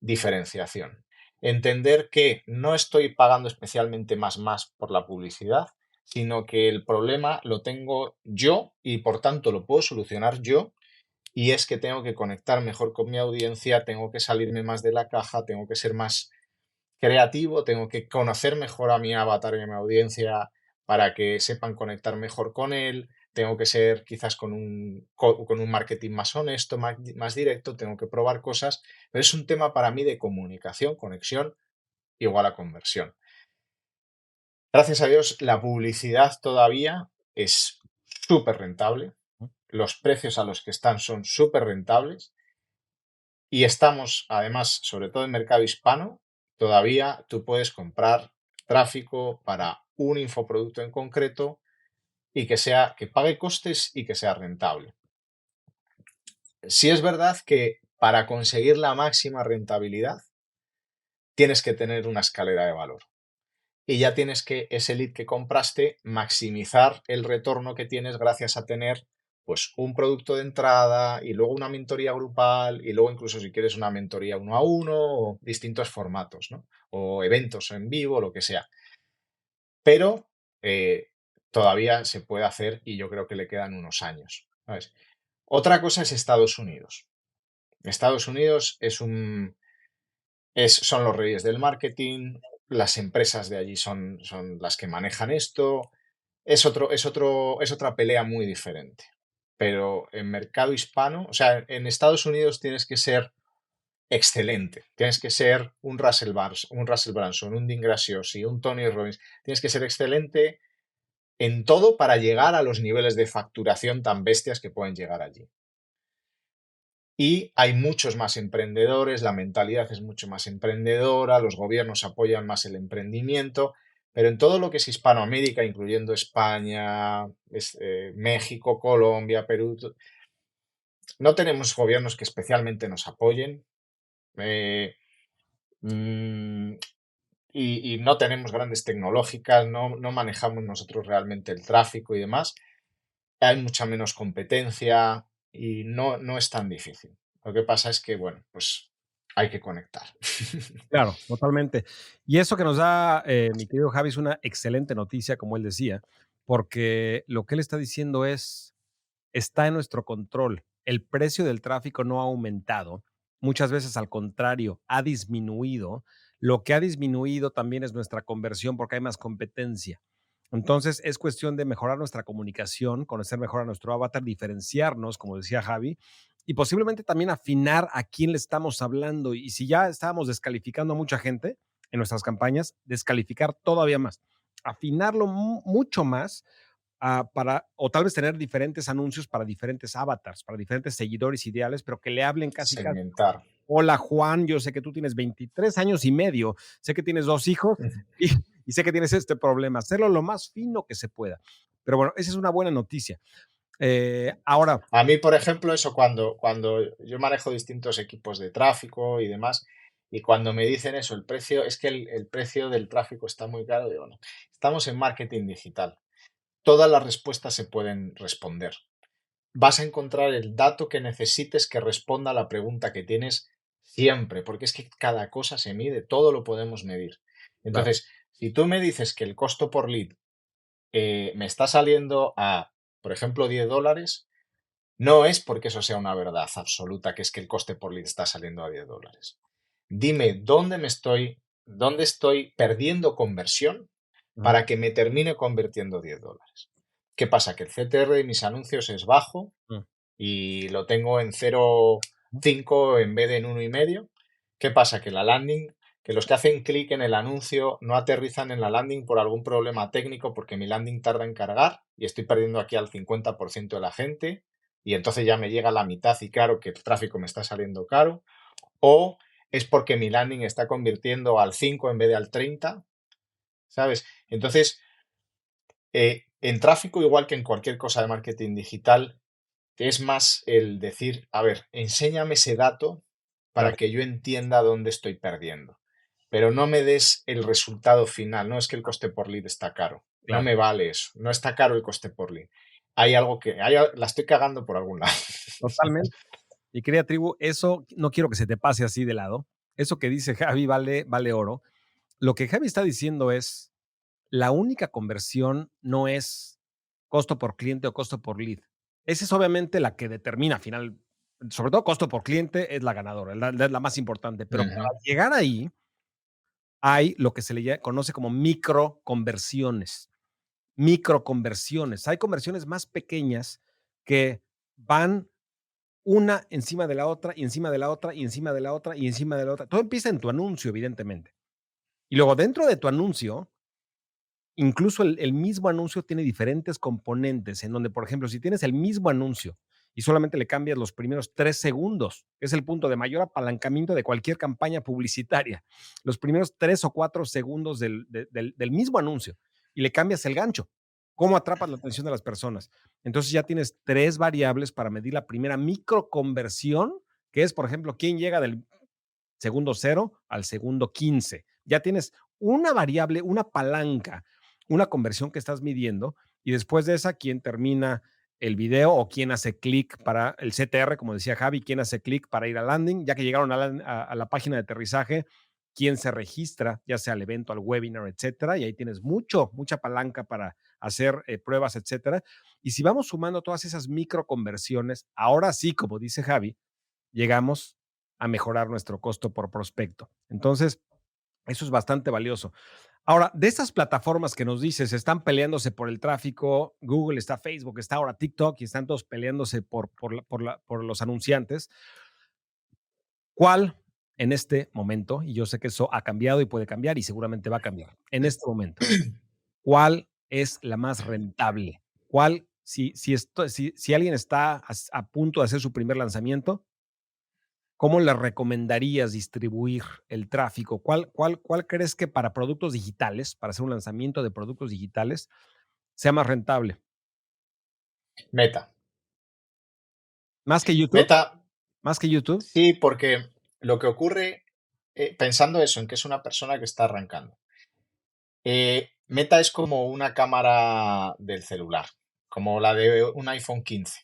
Diferenciación. Entender que no estoy pagando especialmente más por la publicidad, sino que el problema lo tengo yo y por tanto lo puedo solucionar yo y es que tengo que conectar mejor con mi audiencia, tengo que salirme más de la caja, tengo que ser más creativo, tengo que conocer mejor a mi avatar y a mi audiencia para que sepan conectar mejor con él, tengo que ser quizás con un marketing más honesto, más directo, tengo que probar cosas, pero es un tema para mí de comunicación, conexión igual a conversión. Gracias a Dios, la publicidad todavía es súper rentable, los precios a los que están son súper rentables y estamos, además, sobre todo en mercado hispano, todavía tú puedes comprar tráfico para un infoproducto en concreto y que pague costes y que sea rentable. Sí es verdad que para conseguir la máxima rentabilidad tienes que tener una escalera de valor y ya tienes que ese lead que compraste maximizar el retorno que tienes gracias a tener pues un producto de entrada y luego una mentoría grupal y luego incluso si quieres una mentoría uno a uno o distintos formatos, ¿no? O eventos en vivo, lo que sea. Pero todavía se puede hacer y yo creo que le quedan unos años, ¿sabes? Otra cosa es Estados Unidos. Estados Unidos son los reyes del marketing, las empresas de allí son las que manejan esto. Es otra pelea muy diferente. Pero en mercado hispano, o sea, en Estados Unidos tienes que ser excelente. Tienes que ser un Russell Branson, un Dean Graziosi, un Tony Robbins. Tienes que ser excelente en todo para llegar a los niveles de facturación tan bestias que pueden llegar allí. Y hay muchos más emprendedores, la mentalidad es mucho más emprendedora, los gobiernos apoyan más el emprendimiento, pero en todo lo que es Hispanoamérica, incluyendo España, México, Colombia, Perú, no tenemos gobiernos que especialmente nos apoyen eh, mm, y no tenemos grandes tecnológicas, no manejamos nosotros realmente el tráfico y demás. Hay mucha menos competencia y no es tan difícil. Lo que pasa es que, bueno, pues hay que conectar. Claro, totalmente. Y eso que nos da, mi querido Javi, es una excelente noticia, como él decía, porque lo que él está diciendo está en nuestro control. El precio del tráfico no ha aumentado. Muchas veces, al contrario, ha disminuido. Lo que ha disminuido también es nuestra conversión porque hay más competencia. Entonces, es cuestión de mejorar nuestra comunicación, conocer mejor a nuestro avatar, diferenciarnos, como decía Javi, y posiblemente también afinar a quién le estamos hablando. Y si ya estábamos descalificando a mucha gente en nuestras campañas, descalificar todavía más, afinarlo mucho más o tal vez tener diferentes anuncios para diferentes avatars, para diferentes seguidores ideales, pero que le hablen casi, casi. Segmentar. Hola Juan, yo sé que tú tienes 23 años y medio, sé que tienes 2 hijos y, y sé que tienes este problema, hacerlo lo más fino que se pueda. Pero bueno, esa es una buena noticia. Ahora, A mí, por ejemplo, eso cuando yo manejo distintos equipos de tráfico y demás, y cuando me dicen eso, el precio, es que el precio del tráfico está muy caro, digo, no, estamos en marketing digital. Todas las respuestas se pueden responder. Vas a encontrar el dato que necesites que responda a la pregunta que tienes siempre, porque es que cada cosa se mide, todo lo podemos medir. claro, Entonces, si tú me dices que el costo por lead me está saliendo a, por ejemplo, $10, no es porque eso sea una verdad absoluta, que es que el coste por lead está saliendo a $10. Dime dónde estoy perdiendo conversión ujú, para que me termine convirtiendo $10. ¿Qué pasa? Que el CTR de mis anuncios es bajo ujú, y lo tengo en 0,5 en vez de en 1,5. ¿Qué pasa? Que los que hacen clic en el anuncio no aterrizan en la landing por algún problema técnico porque mi landing tarda en cargar y estoy perdiendo aquí al 50% de la gente y entonces ya me llega a la mitad y claro que el tráfico me está saliendo caro. O es porque mi landing está convirtiendo al 5 en vez de al 30, ¿sabes? Entonces, en tráfico, igual que en cualquier cosa de marketing digital, es más el decir, a ver, enséñame ese dato para claro, que yo entienda dónde estoy perdiendo. Pero no me des el resultado final. No es que el coste por lead está caro. No claro, me vale eso. No está caro el coste por lead. La estoy cagando por algún lado. totalmente. Mi querida tribu, eso no quiero que se te pase así de lado. Eso que dice Javi vale oro. Lo que Javi está diciendo es, la única conversión no es costo por cliente o costo por lead. Esa es obviamente la que determina al final, sobre todo costo por cliente es la ganadora, la más importante, pero para Ujú. llegar ahí hay lo que se conoce como micro conversiones. microconversiones. Hay conversiones más pequeñas que van una encima de la otra, y encima de la otra, y encima de la otra, y encima de la otra. Todo empieza en tu anuncio, evidentemente. Y luego dentro de tu anuncio, incluso el mismo anuncio tiene diferentes componentes en donde, por ejemplo, si tienes el mismo anuncio y solamente le cambias los primeros 3 segundos, que es el punto de mayor apalancamiento de cualquier campaña publicitaria, los primeros 3 o 4 segundos del mismo anuncio y le cambias el gancho, cómo atrapas la atención de las personas. Entonces ya tienes 3 variables para medir la primera microconversión, que es, por ejemplo, quién llega del segundo 0 al segundo 15. Ya tienes una variable, una palanca, una conversión que estás midiendo y después de esa, quién termina el video o quién hace clic para el CTR, como decía Javi, quién hace clic para ir al landing, ya que llegaron a la página de aterrizaje, quién se registra, ya sea al evento, al webinar, etcétera, y ahí tienes mucha palanca para hacer pruebas, etcétera. Y si vamos sumando todas esas micro conversiones, ahora sí, como dice Javi, llegamos a mejorar nuestro costo por prospecto. Entonces, eso es bastante valioso. Ahora, de estas plataformas que nos dices, están peleándose por el tráfico, Google, está Facebook, está ahora TikTok y están todos peleándose por los anunciantes. ¿Cuál en este momento, y yo sé que eso ha cambiado y puede cambiar y seguramente va a cambiar, en este momento, cuál es la más rentable? ¿Cuál, si alguien está a punto de hacer su primer lanzamiento, cómo le recomendarías distribuir el tráfico? ¿Cuál crees que para productos digitales, para hacer un lanzamiento de productos digitales, sea más rentable? Meta. ¿Más que YouTube? Meta, ¿Más que YouTube? sí, porque lo que ocurre, pensando eso, en que es una persona que está arrancando. Meta es como una cámara del celular, como la de un iPhone 15.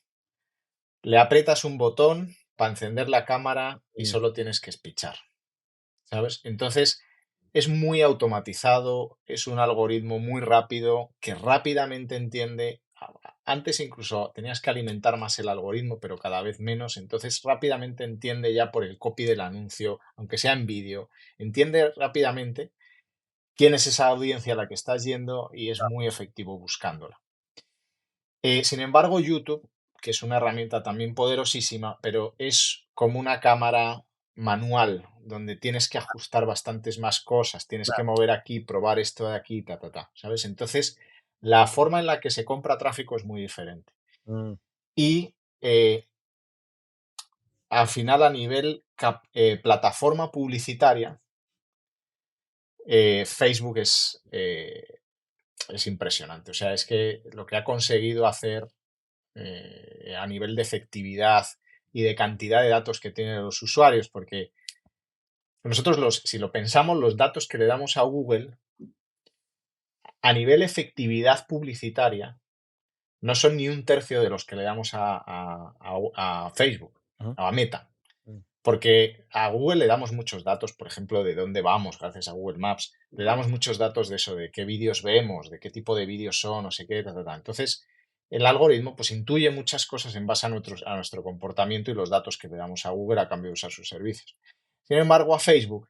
Le aprietas un botón para encender la cámara y Mm, solo tienes que espichar, ¿sabes? Entonces, es muy automatizado, es un algoritmo muy rápido que rápidamente entiende. Antes incluso tenías que alimentar más el algoritmo, pero cada vez menos. Entonces rápidamente entiende ya por el copy del anuncio, aunque sea en vídeo, entiende rápidamente quién es esa audiencia a la que estás yendo y es muy efectivo buscándola. Sin embargo, YouTube, que es una herramienta también poderosísima, pero es como una cámara manual, donde tienes que ajustar bastantes más cosas, tienes que mover aquí, probar esto de aquí, ¿sabes? Entonces, la forma en la que se compra tráfico es muy diferente. mm, Y al final, a nivel plataforma publicitaria, Facebook es impresionante. O sea, es que lo que ha conseguido hacer a nivel de efectividad y de cantidad de datos que tienen los usuarios, porque nosotros, si lo pensamos, los datos que le damos a Google a nivel efectividad publicitaria no son ni un tercio de los que le damos a Facebook, ujú, a Meta. mm, Porque a Google le damos muchos datos, por ejemplo, de dónde vamos gracias a Google Maps. Le damos muchos datos de eso, de qué vídeos vemos, de qué tipo de vídeos son, no sé qué, Entonces, el algoritmo pues intuye muchas cosas en base a nuestro comportamiento y los datos que le damos a Google a cambio de usar sus servicios. Sin embargo, a Facebook,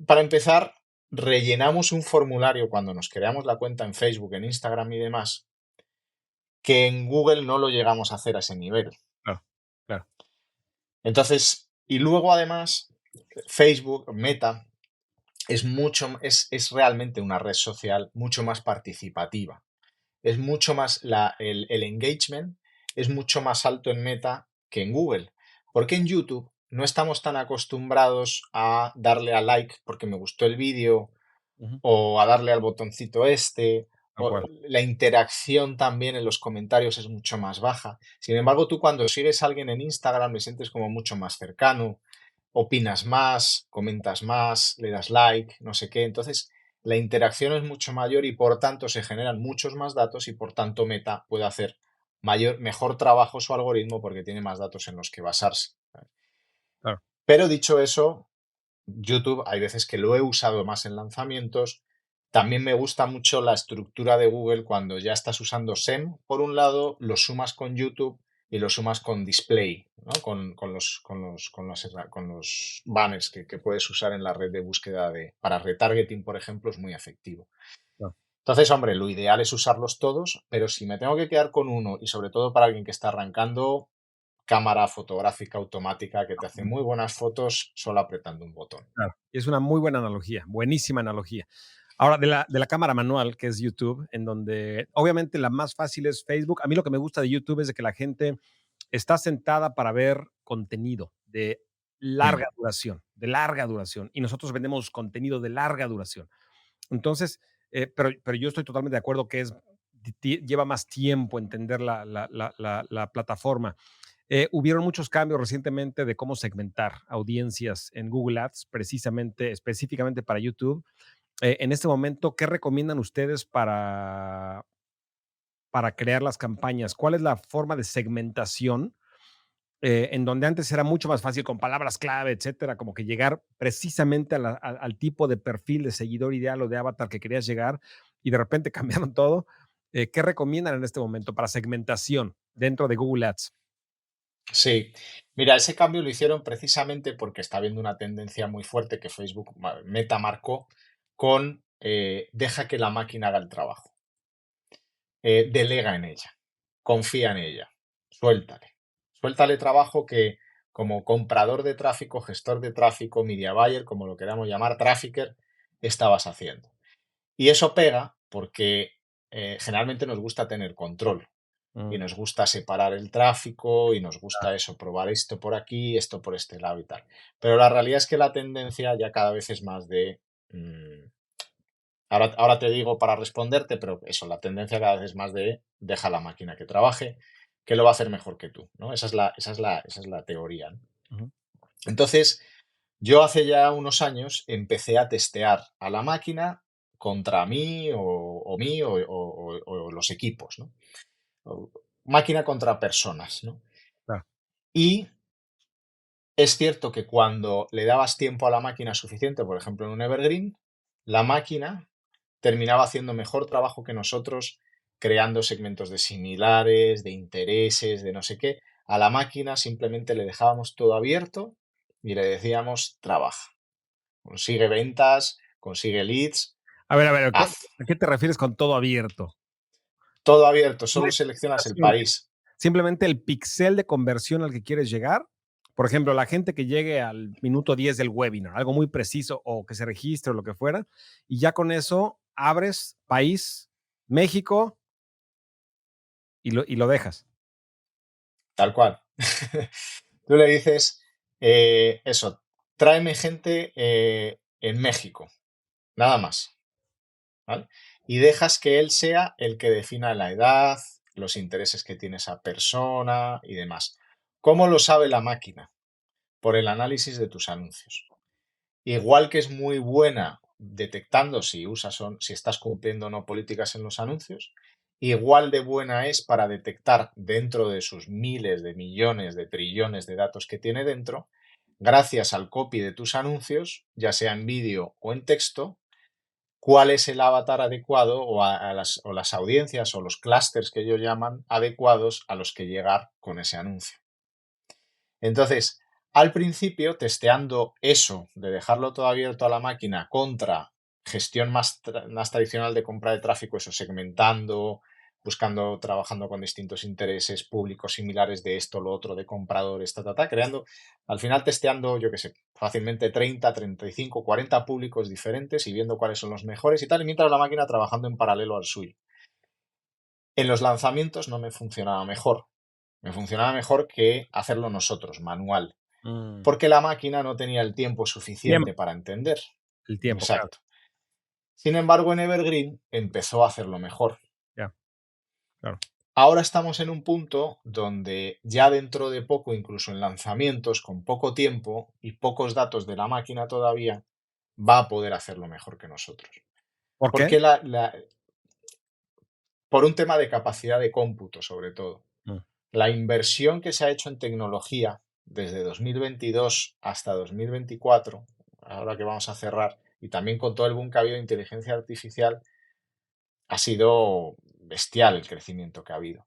para empezar, rellenamos un formulario cuando nos creamos la cuenta en Facebook, en Instagram y demás, que en Google no lo llegamos a hacer a ese nivel. claro, claro. Entonces, y luego además, Facebook, Meta, es realmente una red social mucho más participativa. Es mucho más, el engagement es mucho más alto en Meta que en Google. Porque en YouTube no estamos tan acostumbrados a darle a like porque me gustó el vídeo Ujú, o a darle al botoncito este. tal cual. La interacción también en los comentarios es mucho más baja. Sin embargo, tú cuando sigues a alguien en Instagram le sientes como mucho más cercano, opinas más, comentas más, le das like, no sé qué. Entonces, la interacción es mucho mayor y por tanto se generan muchos más datos y por tanto Meta puede hacer mejor trabajo su algoritmo porque tiene más datos en los que basarse. Claro. Pero dicho eso, YouTube hay veces que lo he usado más en lanzamientos. También me gusta mucho la estructura de Google cuando ya estás usando SEM, por un lado, lo sumas con YouTube y lo sumas con Display, ¿no? Con los banners que puedes usar en la red de búsqueda para retargeting, por ejemplo, es muy efectivo. Claro. Entonces, hombre, lo ideal es usarlos todos, pero si me tengo que quedar con uno, y sobre todo para alguien que está arrancando, cámara fotográfica automática que te hace muy buenas fotos solo apretando un botón. Claro, y es una muy buena analogía, buenísima analogía. Ahora, de la cámara manual, que es YouTube, en donde obviamente la más fácil es Facebook. A mí lo que me gusta de YouTube es de que la gente está sentada para ver contenido Mm. de larga duración, y nosotros vendemos contenido de larga duración. Entonces, pero yo estoy totalmente de acuerdo que lleva más tiempo entender la plataforma. Hubieron muchos cambios recientemente de cómo segmentar audiencias en Google Ads, precisamente, específicamente para YouTube. En este momento, ¿qué recomiendan ustedes para crear las campañas? ¿Cuál es la forma de segmentación? En donde antes era mucho más fácil con palabras clave, etcétera, como que llegar precisamente al tipo de perfil de seguidor ideal o de avatar que querías llegar y de repente cambiaron todo. ¿Qué recomiendan en este momento para segmentación dentro de Google Ads? Sí, mira, ese cambio lo hicieron precisamente porque está habiendo una tendencia muy fuerte que Facebook Meta marcó con deja que la máquina haga el trabajo. Delega en ella, confía en ella, suéltale. Suéltale trabajo que como comprador de tráfico, gestor de tráfico, media buyer, como lo queramos llamar, trafficker, estabas haciendo. Y eso pega porque generalmente nos gusta tener control y Mm, nos gusta separar el tráfico y nos gusta eso, probar esto por aquí, esto por este lado y tal. Pero la realidad es que la tendencia ya cada vez es más de... ahora te digo para responderte, pero eso, la tendencia cada vez es más de deja la máquina que trabaje, que lo va a hacer mejor que tú, ¿no? Esa es la teoría, ¿no? ujú. Entonces, yo hace ya unos años empecé a testear a la máquina contra mí o los equipos, ¿no? O máquina contra personas, ¿no? Claro. Y es cierto que cuando le dabas tiempo a la máquina suficiente, por ejemplo en un Evergreen, la máquina terminaba haciendo mejor trabajo que nosotros, creando segmentos de similares, de intereses, de no sé qué. A la máquina simplemente le dejábamos todo abierto y le decíamos, trabaja, consigue ventas, consigue leads, A ver, haz. ¿a qué te refieres con todo abierto? Todo abierto, No solo hay seleccionas el segmentación, país. simplemente el pixel de conversión al que quieres llegar. Por ejemplo, la gente que llegue al minuto 10 del webinar, algo muy preciso, o que se registre o lo que fuera, y ya con eso abres país, México, y lo dejas. Tal cual. Tú le dices, eso, tráeme gente en México, nada más, ¿vale? Y dejas que él sea el que defina la edad, los intereses que tiene esa persona y demás. ¿Cómo lo sabe la máquina? Por el análisis de tus anuncios. Igual que es muy buena detectando si estás cumpliendo o no políticas en los anuncios, igual de buena es para detectar dentro de sus miles de millones de trillones de datos que tiene dentro, gracias al copy de tus anuncios, ya sea en vídeo o en texto, cuál es el avatar adecuado o las audiencias o los clusters que ellos llaman adecuados a los que llegar con ese anuncio. Entonces, al principio, testeando eso de dejarlo todo abierto a la máquina contra gestión más tradicional de compra de tráfico, eso segmentando, buscando, trabajando con distintos intereses públicos similares de esto, lo otro, de compradores, creando, al final testeando, yo qué sé, fácilmente 30, 35, 40 públicos diferentes y viendo cuáles son los mejores y tal, y mientras la máquina trabajando en paralelo al suyo. En los lanzamientos no me funcionaba mejor. Me funcionaba mejor que hacerlo nosotros, manual, Mm, porque la máquina no tenía el tiempo suficiente tiempo, para entender. el tiempo, claro. Exacto. Sin embargo, en Evergreen empezó a hacerlo mejor. Ya, claro. Ahora estamos en un punto donde ya dentro de poco, incluso en lanzamientos, con poco tiempo y pocos datos de la máquina todavía, va a poder hacerlo mejor que nosotros. ¿Por qué? Porque por un tema de capacidad de cómputo, sobre todo. Mm, La inversión que se ha hecho en tecnología desde 2022 hasta 2024, ahora que vamos a cerrar, y también con todo el boom que ha habido de inteligencia artificial, ha sido bestial el crecimiento que ha habido.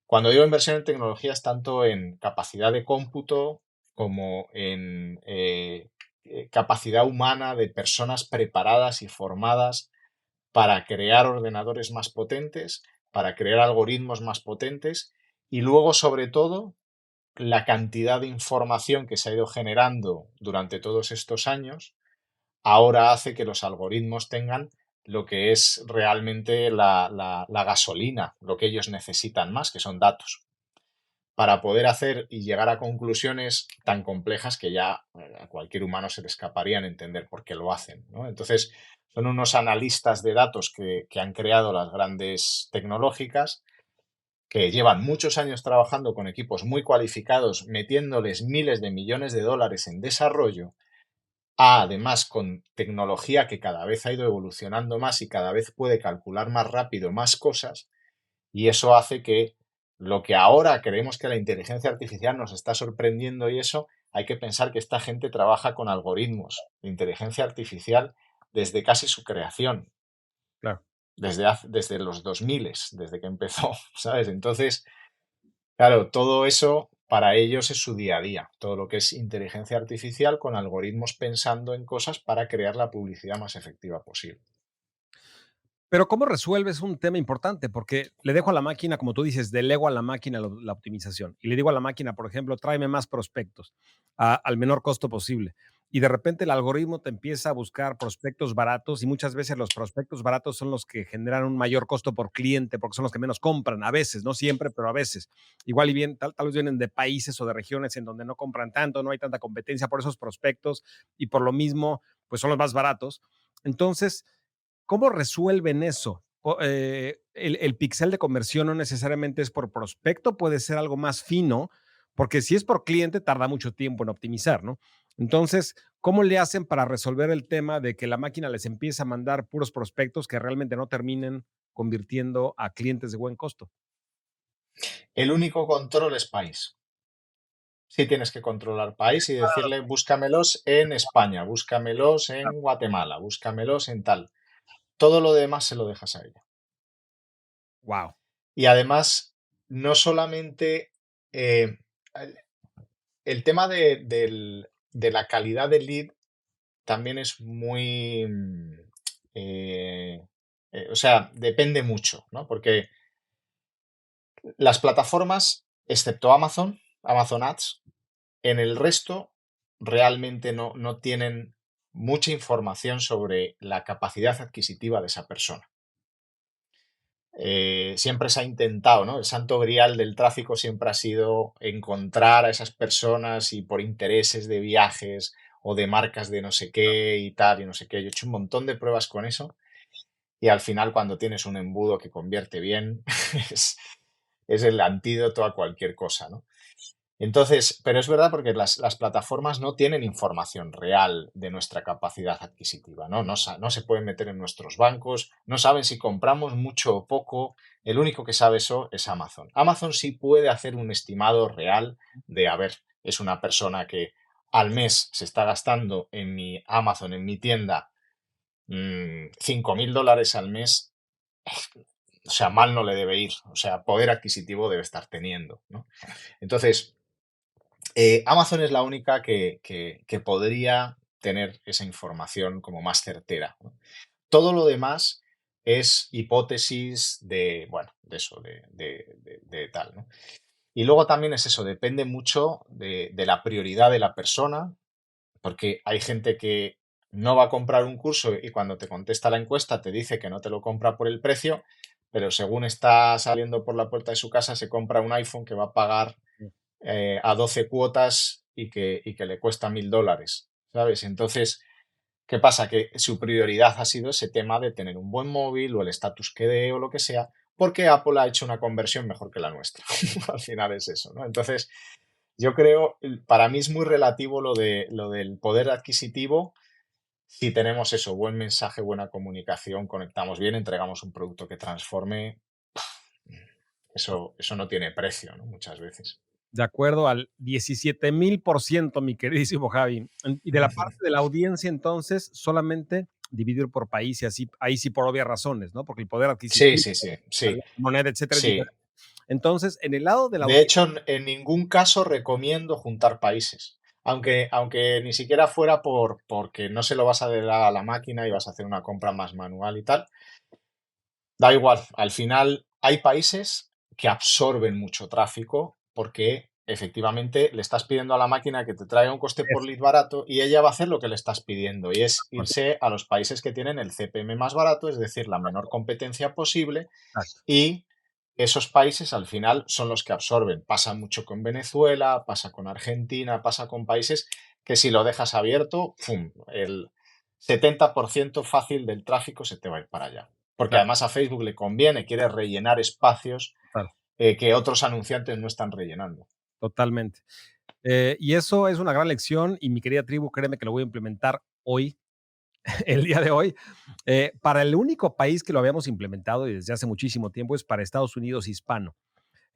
Cuando digo inversión en tecnología es tanto en capacidad de cómputo como en capacidad humana de personas preparadas y formadas para crear ordenadores más potentes, para crear algoritmos más potentes y luego, sobre todo, la cantidad de información que se ha ido generando durante todos estos años ahora hace que los algoritmos tengan lo que es realmente la gasolina, lo que ellos necesitan más, que son datos, para poder hacer y llegar a conclusiones tan complejas que ya a cualquier humano se le escaparía en entender por qué lo hacen, ¿no? Entonces, son unos analistas de datos que han creado las grandes tecnológicas, que llevan muchos años trabajando con equipos muy cualificados, metiéndoles miles de millones de dólares en desarrollo, además con tecnología que cada vez ha ido evolucionando más y cada vez puede calcular más rápido más cosas, y eso hace que lo que ahora creemos que la inteligencia artificial nos está sorprendiendo y eso, hay que pensar que esta gente trabaja con algoritmos de inteligencia artificial desde casi su creación, Claro. desde los 2000, desde que empezó, ¿sabes? Entonces, claro, todo eso para ellos es su día a día, todo lo que es inteligencia artificial con algoritmos pensando en cosas para crear la publicidad más efectiva posible. Pero ¿cómo resuelves un tema importante? Porque le dejo a la máquina, como tú dices, delego a la máquina la optimización y le digo a la máquina, por ejemplo, tráeme más prospectos al menor costo posible. Y de repente el algoritmo te empieza a buscar prospectos baratos y muchas veces los prospectos baratos son los que generan un mayor costo por cliente porque son los que menos compran, a veces, no siempre, pero a veces. Igual y bien, tal vez vienen de países o de regiones en donde no compran tanto, no hay tanta competencia por esos prospectos y por lo mismo, pues son los más baratos. Entonces, ¿cómo resuelven eso? El pixel de conversión no necesariamente es por prospecto, puede ser algo más fino, porque si es por cliente tarda mucho tiempo en optimizar, ¿no? Entonces, ¿cómo le hacen para resolver el tema de que la máquina les empieza a mandar puros prospectos que realmente no terminen convirtiendo a clientes de buen costo? El único control es país. Sí tienes que controlar país y decirle, búscamelos en España, búscamelos en Guatemala, búscamelos en tal. Todo lo demás se lo dejas a ella. Wow. Y además, no solamente el el tema de la calidad del lead también es muy, o sea, depende mucho, ¿no? Porque las plataformas, excepto Amazon, Amazon Ads, en el resto realmente no tienen mucha información sobre la capacidad adquisitiva de esa persona. Siempre se ha intentado, ¿no? El santo grial del tráfico siempre ha sido encontrar a esas personas y por intereses de viajes o de marcas de no sé qué y tal y no sé qué. Yo he hecho un montón de pruebas con eso y al final cuando tienes un embudo que convierte bien es, es el antídoto a cualquier cosa, ¿no? Entonces, pero es verdad porque las plataformas no tienen información real de nuestra capacidad adquisitiva, ¿no? No se pueden meter en nuestros bancos, no saben si compramos mucho o poco. El único que sabe eso es Amazon. Amazon sí puede hacer un estimado real de, a ver, es una persona que al mes se está gastando en mi Amazon, en mi tienda, $5.000 al mes. O sea, mal no le debe ir. O sea, poder adquisitivo debe estar teniendo, ¿no? Entonces, Amazon es la única que podría tener esa información como más certera, ¿no? Todo lo demás es hipótesis de, bueno, de eso, de tal, ¿no? Y luego también es eso, depende mucho de la prioridad de la persona, porque hay gente que no va a comprar un curso y cuando te contesta la encuesta te dice que no te lo compra por el precio, pero según está saliendo por la puerta de su casa se compra un iPhone que va a pagar a 12 cuotas y que le cuesta $1.000, ¿sabes? Entonces, ¿qué pasa? Que su prioridad ha sido ese tema de tener un buen móvil o el estatus que dé o lo que sea, porque Apple ha hecho una conversión mejor que la nuestra. Al final es eso, ¿no? Entonces, yo creo, para mí es muy relativo lo del poder adquisitivo. Si tenemos eso, buen mensaje, buena comunicación, conectamos bien, entregamos un producto que transforme, eso no tiene precio, ¿no? Muchas veces. De acuerdo al 17,000%, mi queridísimo Javi. Y de la parte de la audiencia, entonces, solamente dividir por país y así, ahí sí por obvias razones, ¿no? Porque el poder Sí, adquisitivo, sí, sí, sí, calidad de moneda, etcétera, es sí. diferente. Entonces, en el lado de la De audiencia, hecho, en ningún caso recomiendo juntar países. Aunque ni siquiera fuera porque no se lo vas a dar a la máquina y vas a hacer una compra más manual y tal. Da igual, al final hay países que absorben mucho tráfico porque efectivamente le estás pidiendo a la máquina que te traiga un coste por Es, lead barato y ella va a hacer lo que le estás pidiendo y es bueno, irse a los países que tienen el CPM más barato, es decir, la menor competencia posible exacto, y esos países al final son los que absorben. Pasa mucho con Venezuela, pasa con Argentina, pasa con países que si lo dejas abierto, ¡fum! El 70% fácil del tráfico se te va a ir para allá. Porque claro, además a Facebook le conviene, quiere rellenar espacios total, que otros anunciantes no están rellenando. totalmente. Y eso es una gran lección y mi querida tribu, créeme que lo voy a implementar hoy, el día de hoy. Para el único país que lo habíamos implementado y desde hace muchísimo tiempo es para Estados Unidos hispano.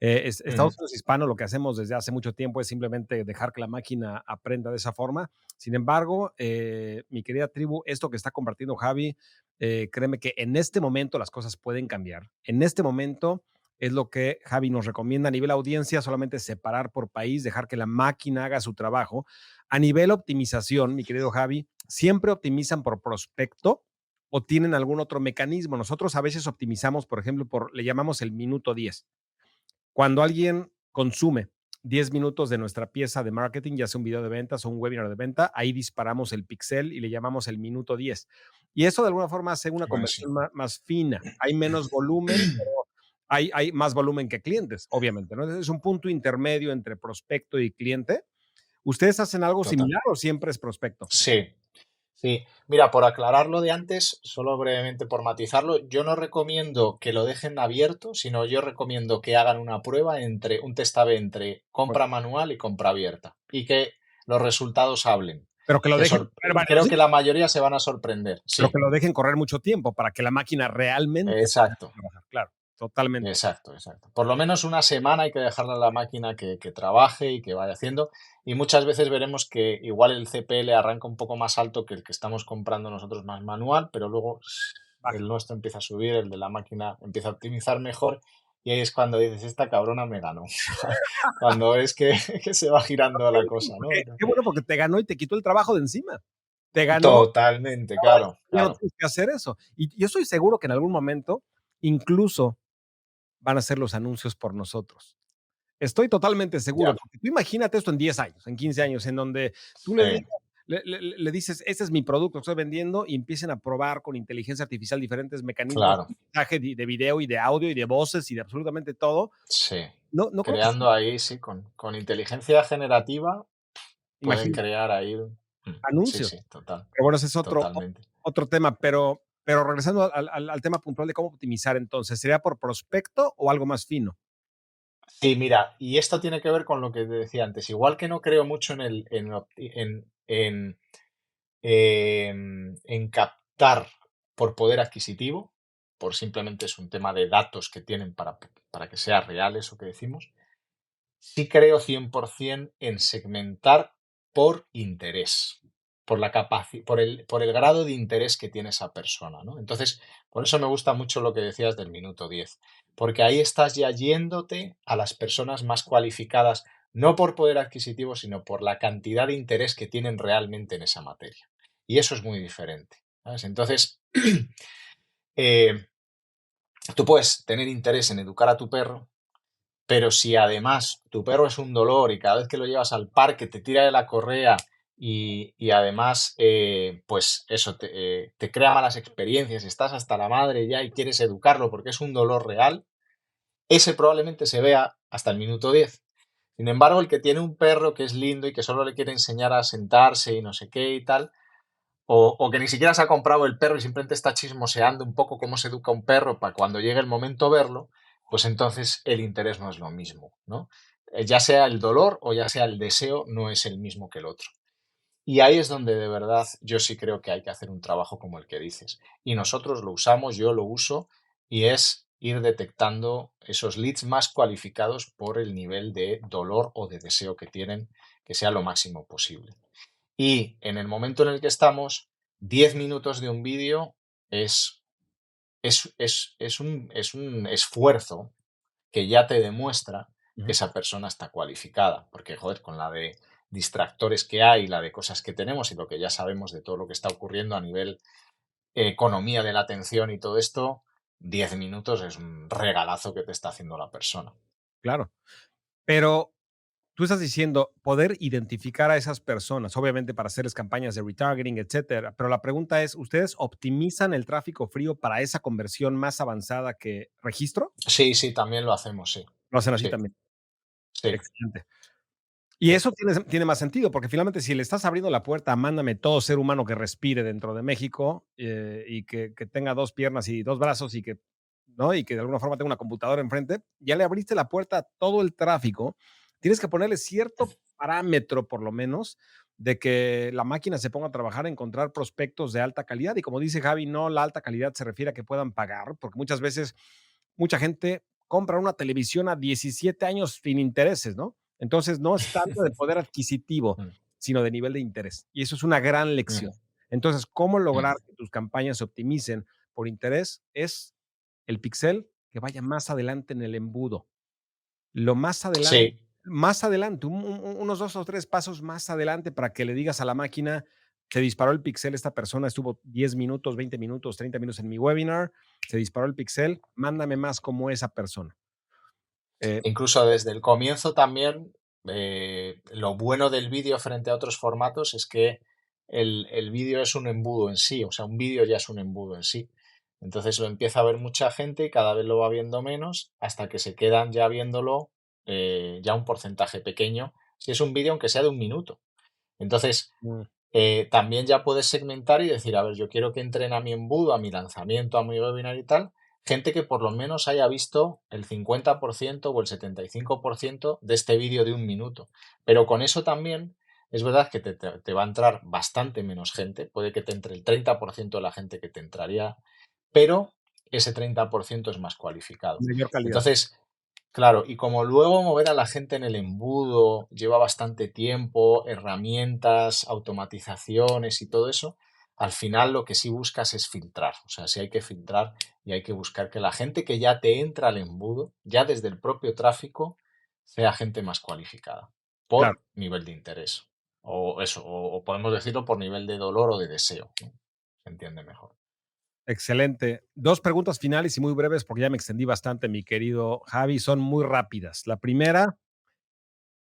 Ujú. Estados Unidos hispano lo que hacemos desde hace mucho tiempo es simplemente dejar que la máquina aprenda de esa forma. Sin embargo, mi querida tribu, esto que está compartiendo Javi, créeme que en este momento las cosas pueden cambiar. En este momento es lo que Javi nos recomienda a nivel audiencia, solamente separar por país, dejar que la máquina haga su trabajo. A nivel optimización, mi querido Javi, siempre optimizan por prospecto o tienen algún otro mecanismo. Nosotros a veces optimizamos, por ejemplo, le llamamos el minuto 10. Cuando alguien consume 10 minutos de nuestra pieza de marketing, ya sea un video de ventas o un webinar de venta, ahí disparamos el pixel y le llamamos el minuto 10. Y eso de alguna forma hace una Pues sí. conversión más fina. Hay menos volumen, pero hay más volumen que clientes, obviamente, ¿no? Entonces es un punto intermedio entre prospecto y cliente. ¿Ustedes hacen algo Total. similar o siempre es prospecto? Sí, sí. Mira, por aclararlo de antes, solo brevemente por matizarlo, yo no recomiendo que lo dejen abierto, sino yo recomiendo que hagan una prueba entre un test A/B entre Bueno, compra manual y compra abierta y que los resultados hablen. pero que lo dejen correr varios Creo que días, la mayoría se van a sorprender. pero Sí, que lo dejen correr mucho tiempo para que la máquina realmente pueda exacto. trabajar. Claro, totalmente. Exacto, exacto. Por lo menos una semana hay que dejarle a la máquina que trabaje y que vaya haciendo. Y muchas veces veremos que igual el CPL arranca un poco más alto que el que estamos comprando nosotros más manual, pero luego Baja. el nuestro empieza a subir, el de la máquina empieza a optimizar mejor. Y ahí es cuando dices, esta cabrona me ganó. Cuando es que se va girando la cosa, ¿no? Qué bueno porque te ganó y te quitó el trabajo de encima. Te ganó, Totalmente, ahora claro, ya no claro. tienes que hacer eso. Y yo estoy seguro que en algún momento incluso van a hacer los anuncios por nosotros. Estoy totalmente seguro, Ya. porque tú imagínate esto en 10 años, en 15 años, en donde tú le Sí, digas le dices: "Este es mi producto que estoy vendiendo", y empiecen a probar con inteligencia artificial diferentes mecanismos claro. de mensaje, de video y de audio y de voces y de absolutamente todo. Sí. No creo que sea Creando ahí, sí, con inteligencia generativa pueden imagínate, crear ahí. Sí, anuncios. sí, total, Pero bueno, ese es totalmente. otro tema, pero regresando al tema puntual de cómo optimizar entonces, ¿sería por prospecto o algo más fino? Sí, mira, y esto tiene que ver con lo que te decía antes. Igual que no creo mucho en captar por poder adquisitivo, por simplemente es un tema de datos que tienen para que sea real eso que decimos. Sí creo 100% en segmentar por interés, por el grado de interés que tiene esa persona, ¿no? Entonces, por eso me gusta mucho lo que decías del minuto 10, porque ahí estás ya yéndote a las personas más cualificadas, no por poder adquisitivo, sino por la cantidad de interés que tienen realmente en esa materia. Y eso es muy diferente, ¿sabes? Entonces, eh, tú puedes tener interés en educar a tu perro, pero si además tu perro es un dolor y cada vez que lo llevas al parque te tira de la correa y además, pues eso, te crea malas experiencias, estás hasta la madre ya y quieres educarlo porque es un dolor real, ese probablemente se vea hasta el minuto 10. Sin embargo, el que tiene un perro que es lindo y que solo le quiere enseñar a sentarse y no sé qué y tal, o que ni siquiera se ha comprado el perro y simplemente está chismoseando un poco cómo se educa un perro para cuando llegue el momento verlo, pues entonces el interés no es lo mismo, ¿no? Ya sea el dolor o ya sea el deseo, no es el mismo que el otro. Y ahí es donde de verdad yo sí creo que hay que hacer un trabajo como el que dices. Y nosotros lo usamos, yo lo uso, y es ir detectando esos leads más cualificados por el nivel de dolor o de deseo que tienen, que sea lo máximo posible. Y en el momento en el que estamos, 10 minutos de un vídeo es, es un esfuerzo que ya te demuestra que Ujú. esa persona está cualificada. Porque, joder, con la de distractores que hay, la de cosas que tenemos y lo que ya sabemos de todo lo que está ocurriendo a nivel economía de la atención y todo esto, 10 minutos es un regalazo que te está haciendo la persona. Claro. Pero tú estás diciendo poder identificar a esas personas, obviamente para hacerles campañas de retargeting, etcétera. Pero la pregunta es, ¿ustedes optimizan el tráfico frío para esa conversión más avanzada que registro? Sí, sí, también lo hacemos, sí. Lo hacen así Sí, también. sí, Excelente. Y sí. eso tiene más sentido, porque finalmente si le estás abriendo la puerta a mándame todo ser humano que respire dentro de México, y que tenga 2 piernas y 2 brazos y que, ¿no? Y que de alguna forma tenga una computadora enfrente, ya le abriste la puerta a todo el tráfico. Tienes que ponerle cierto parámetro, por lo menos, de que la máquina se ponga a trabajar, a encontrar prospectos de alta calidad. Y como dice Javi, no la alta calidad se refiere a que puedan pagar, porque muchas veces mucha gente compra una televisión a 17 años sin intereses, ¿no? Entonces, no es tanto de poder adquisitivo, Mm, sino de nivel de interés. Y eso es una gran lección. ujú, Entonces, ¿cómo lograr ujú. que tus campañas se optimicen por interés? Es el pixel que vaya más adelante en el embudo. Lo Sí, más adelante, unos 2 o 3 pasos más adelante para que le digas a la máquina: "Se disparó el pixel, esta persona estuvo 10 minutos, 20 minutos, 30 minutos en mi webinar, se disparó el pixel, mándame más como esa persona". Eh, incluso desde el comienzo también, lo bueno del vídeo frente a otros formatos es que el vídeo es un embudo en sí, o sea, un vídeo ya es un embudo en sí. Entonces lo empieza a ver mucha gente y cada vez lo va viendo menos hasta que se quedan ya viéndolo ya un porcentaje pequeño, si es un vídeo aunque sea de un minuto. Entonces, mm, también ya puedes segmentar y decir, a ver, yo quiero que entren a mi embudo, a mi lanzamiento, a mi webinar y tal, gente que por lo menos haya visto el 50% o el 75% de este vídeo de un minuto. Pero con eso también es verdad que te va a entrar bastante menos gente, puede que te entre el 30% de la gente que te entraría, pero ese 30% es más cualificado. mayor calidad. Entonces, claro, y como luego mover a la gente en el embudo lleva bastante tiempo, herramientas, automatizaciones y todo eso, al final lo que sí buscas es filtrar. O sea, sí hay que filtrar y hay que buscar que la gente que ya te entra al embudo, ya desde el propio tráfico, sea gente más cualificada Claro, por nivel de interés. O eso, o podemos decirlo por nivel de dolor o de deseo, ¿no? Se entiende mejor. excelente. 2 preguntas finales y muy breves, porque ya me extendí bastante, mi querido Javi, son muy rápidas. La primera,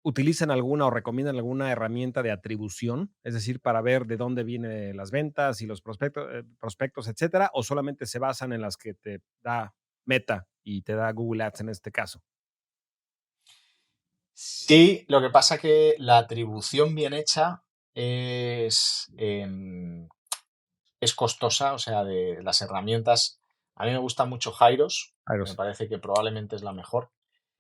¿utilizan alguna o recomiendan alguna herramienta de atribución? Es decir, para ver de dónde vienen las ventas y los prospectos, etcétera, o solamente se basan en las que te da Meta y te da Google Ads en este caso. Sí, lo que pasa que la atribución bien hecha es costosa, o sea, de las herramientas. A mí me gusta mucho Jairos, me Kairos, parece que probablemente es la mejor,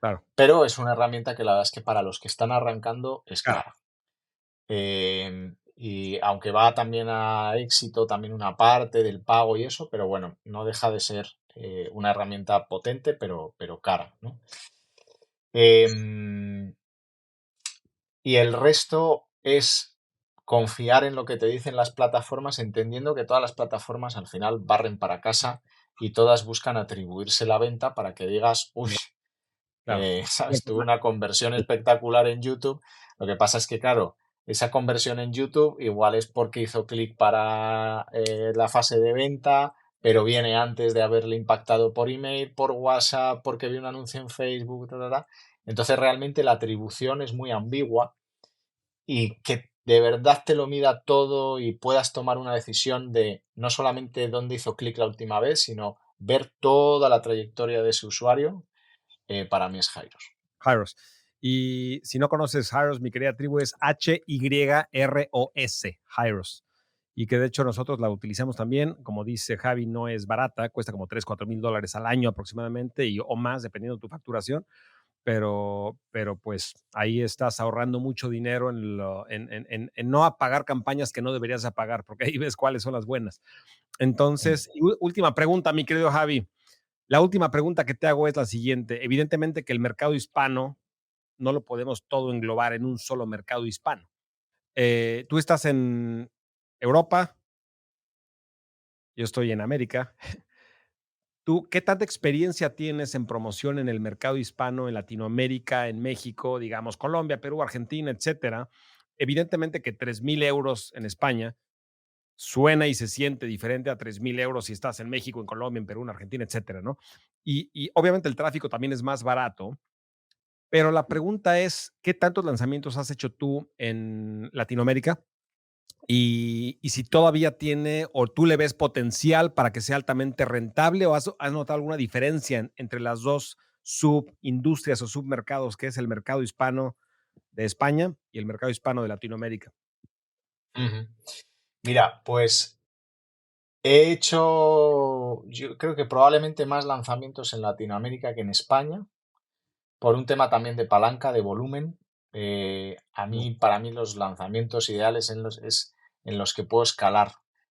claro, pero es una herramienta que la verdad es que para los que están arrancando es claro, cara. Y aunque va también a éxito, también una parte del pago y eso, pero bueno, no deja de ser una herramienta potente, pero cara, ¿no? Em, y el resto es confiar en lo que te dicen las plataformas, entendiendo que todas las plataformas al final barren para casa y todas buscan atribuirse la venta para que digas, uy, claro. ¿sabes? Tuve una conversión espectacular en YouTube. Lo que pasa es que, claro, esa conversión en YouTube igual es porque hizo clic para la fase de venta, pero viene antes de haberle impactado por email, por WhatsApp, porque vio un anuncio en Facebook, ta, ta, ta. Entonces realmente la atribución es muy ambigua y que de verdad te lo mida todo y puedas tomar una decisión de no solamente dónde hizo clic la última vez, sino ver toda la trayectoria de ese usuario, para mí es Jairos. Hyros. Y si no conoces Hyros, mi querida tribu, es Hyros, Hyros. Y que de hecho nosotros la utilizamos también. Como dice Javi, no es barata, cuesta como 3, $4,000 al año aproximadamente o más, dependiendo de tu facturación. Pero pues ahí estás ahorrando mucho dinero en no apagar campañas que no deberías apagar, porque ahí ves cuáles son las buenas. Mm. Entonces, y última pregunta, mi querido Javi. La última pregunta que te hago es la siguiente. Evidentemente que el mercado hispano no lo podemos todo englobar en un solo mercado hispano. Tú estás en Europa, yo estoy en América. ¿Tú qué tanta experiencia tienes en promoción en el mercado hispano, en Latinoamérica, en México, digamos, Colombia, Perú, Argentina, etcétera? Evidentemente que 3,000 euros en España suena y se siente diferente a 3,000 euros si estás en México, en Colombia, en Perú, en Argentina, etcétera, ¿no? Y obviamente el tráfico también es más barato, pero la pregunta es, ¿qué tantos lanzamientos has hecho tú en Latinoamérica? Y si todavía tiene o tú le ves potencial para que sea altamente rentable o has notado alguna diferencia entre las dos subindustrias o submercados, que es el mercado hispano de España y el mercado hispano de Latinoamérica. Ujú. Mira, pues he hecho, yo creo que probablemente más lanzamientos en Latinoamérica que en España, por un tema también de palanca, de volumen. Mm, Para mí los lanzamientos ideales es en los que puedo escalar.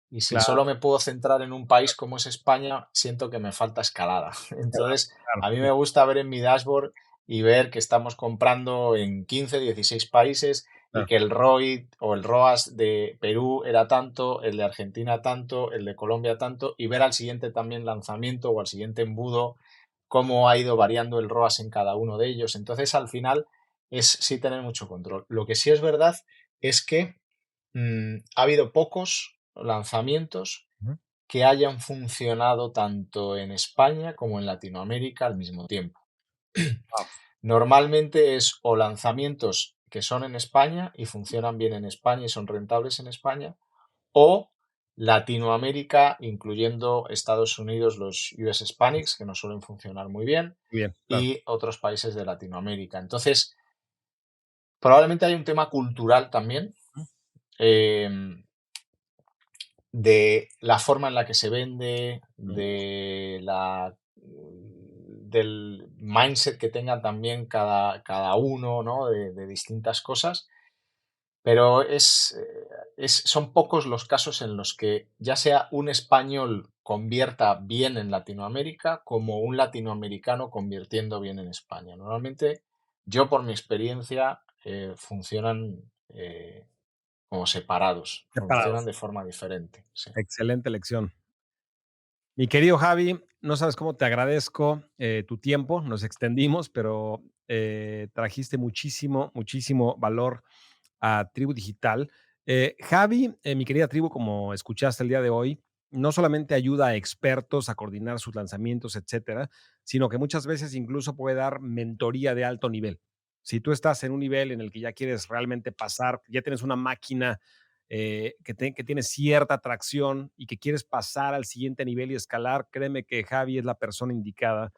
Y si claro, solo me puedo centrar en un país como es España, siento que me falta escalada. Entonces, claro, a mí sí, me gusta ver en mi dashboard y ver que estamos comprando en 15, 16 países y claro. que el ROI o el ROAS de Perú era tanto, el de Argentina tanto, el de Colombia tanto, y ver al siguiente también lanzamiento o al siguiente embudo cómo ha ido variando el ROAS en cada uno de ellos. Entonces, al final, es sí tener mucho control. Lo que sí es verdad es que ha habido pocos lanzamientos Ujú. que hayan funcionado tanto en España como en Latinoamérica al mismo tiempo. Wao. Normalmente es o lanzamientos que son en España y funcionan bien en España y son rentables en España, o Latinoamérica, incluyendo Estados Unidos, los US Hispanics, que no suelen funcionar muy bien, Bien, claro. y otros países de Latinoamérica. Entonces, probablemente hay un tema cultural también, Ujú. em, de la forma en la que se vende, Mm, del mindset que tengan también cada uno, ¿no? De distintas cosas. Pero son pocos los casos en los que ya sea un español convierta bien en Latinoamérica como un latinoamericano convirtiendo bien en España. Normalmente, yo por mi experiencia, funcionan como separados, funcionan separados. de forma diferente. Sí. Excelente lección. Mi querido Javi, no sabes cómo te agradezco tu tiempo. Nos extendimos, pero trajiste muchísimo, muchísimo valor a Tribu Digital. Javi, mi querida tribu, como escuchaste el día de hoy, no solamente ayuda a expertos a coordinar sus lanzamientos, etcétera, sino que muchas veces incluso puede dar mentoría de alto nivel. Si tú estás en un nivel en el que ya quieres realmente pasar, ya tienes una máquina que tiene cierta atracción y que quieres pasar al siguiente nivel y escalar, créeme que Javi es la persona indicada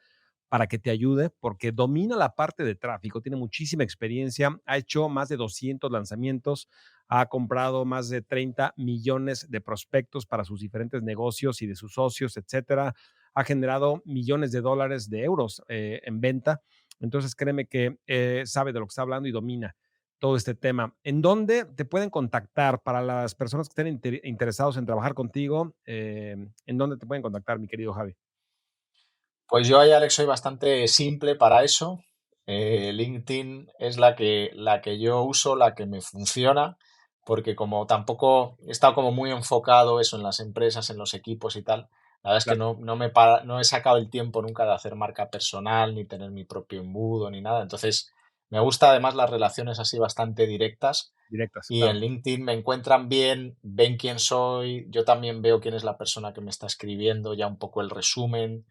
para que te ayude, porque domina la parte de tráfico, tiene muchísima experiencia, ha hecho más de 200 lanzamientos, ha comprado más de 30 millones de prospectos para sus diferentes negocios y de sus socios, etcétera. Ha generado millones de dólares, de euros en venta. Entonces, créeme que sabe de lo que está hablando y domina todo este tema. ¿En dónde te pueden contactar para las personas que estén interesados en trabajar contigo? ¿En dónde te pueden contactar, mi querido Javi? Pues yo ahí, Alex, soy bastante simple para eso. LinkedIn es la que yo uso, la que me funciona, porque como tampoco he estado como muy enfocado eso en las empresas, en los equipos y tal, la verdad es que Claro, no he sacado el tiempo nunca de hacer marca personal, ni tener mi propio embudo, ni nada. Entonces, me gusta además las relaciones así bastante directas directas, y claro. en LinkedIn me encuentran bien, ven quién soy, yo también veo quién es la persona que me está escribiendo, ya un poco el resumen.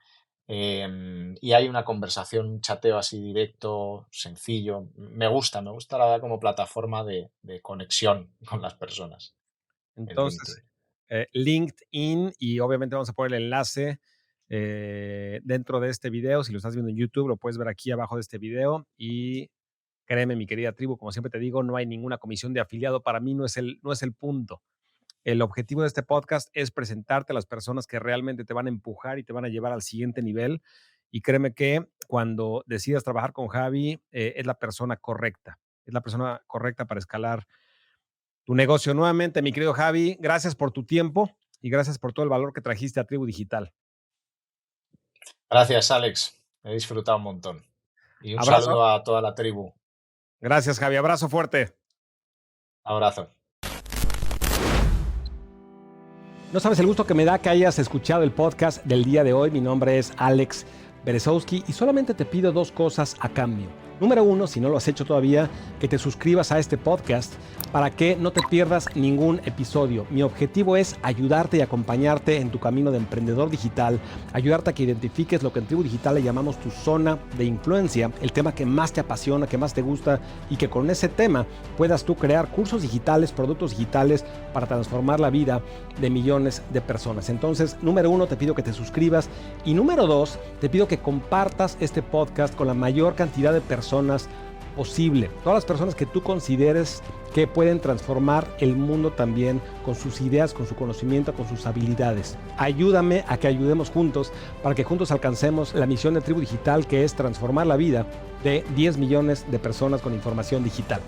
Y hay una conversación, un chateo así directo, sencillo. Me gusta la verdad como plataforma de conexión con las personas en Entonces, LinkedIn. LinkedIn, y obviamente vamos a poner el enlace dentro de este video. Si lo estás viendo en YouTube, lo puedes ver aquí abajo de este video. Y créeme, mi querida tribu, como siempre te digo, no hay ninguna comisión de afiliado. Para mí no es el punto. El objetivo de este podcast es presentarte a las personas que realmente te van a empujar y te van a llevar al siguiente nivel. Y créeme que cuando decidas trabajar con Javi, es la persona correcta. Es la persona correcta para escalar tu negocio. Nuevamente, mi querido Javi, gracias por tu tiempo y gracias por todo el valor que trajiste a Tribu Digital. Gracias, Alex. He disfrutado un montón. Y un Abrazo. saludo a toda la tribu. Gracias, Javi. Abrazo fuerte. Abrazo. No sabes el gusto que me da que hayas escuchado el podcast del día de hoy. Mi nombre es Alex Berezowski y solamente te pido dos cosas a cambio. Número 1, si no lo has hecho todavía, que te suscribas a este podcast para que no te pierdas ningún episodio. Mi objetivo es ayudarte y acompañarte en tu camino de emprendedor digital, ayudarte a que identifiques lo que en Tribu Digital le llamamos tu zona de influencia, el tema que más te apasiona, que más te gusta, y que con ese tema puedas tú crear cursos digitales, productos digitales para transformar la vida de millones de personas. Entonces, número 1, te pido que te suscribas, y número 2, te pido que compartas este podcast con la mayor cantidad de personas posible. Todas las personas que tú consideres que pueden transformar el mundo también con sus ideas, con su conocimiento, con sus habilidades. Ayúdame a que ayudemos juntos para que juntos alcancemos la misión de Tribu Digital, que es transformar la vida de 10 millones de personas con información digital.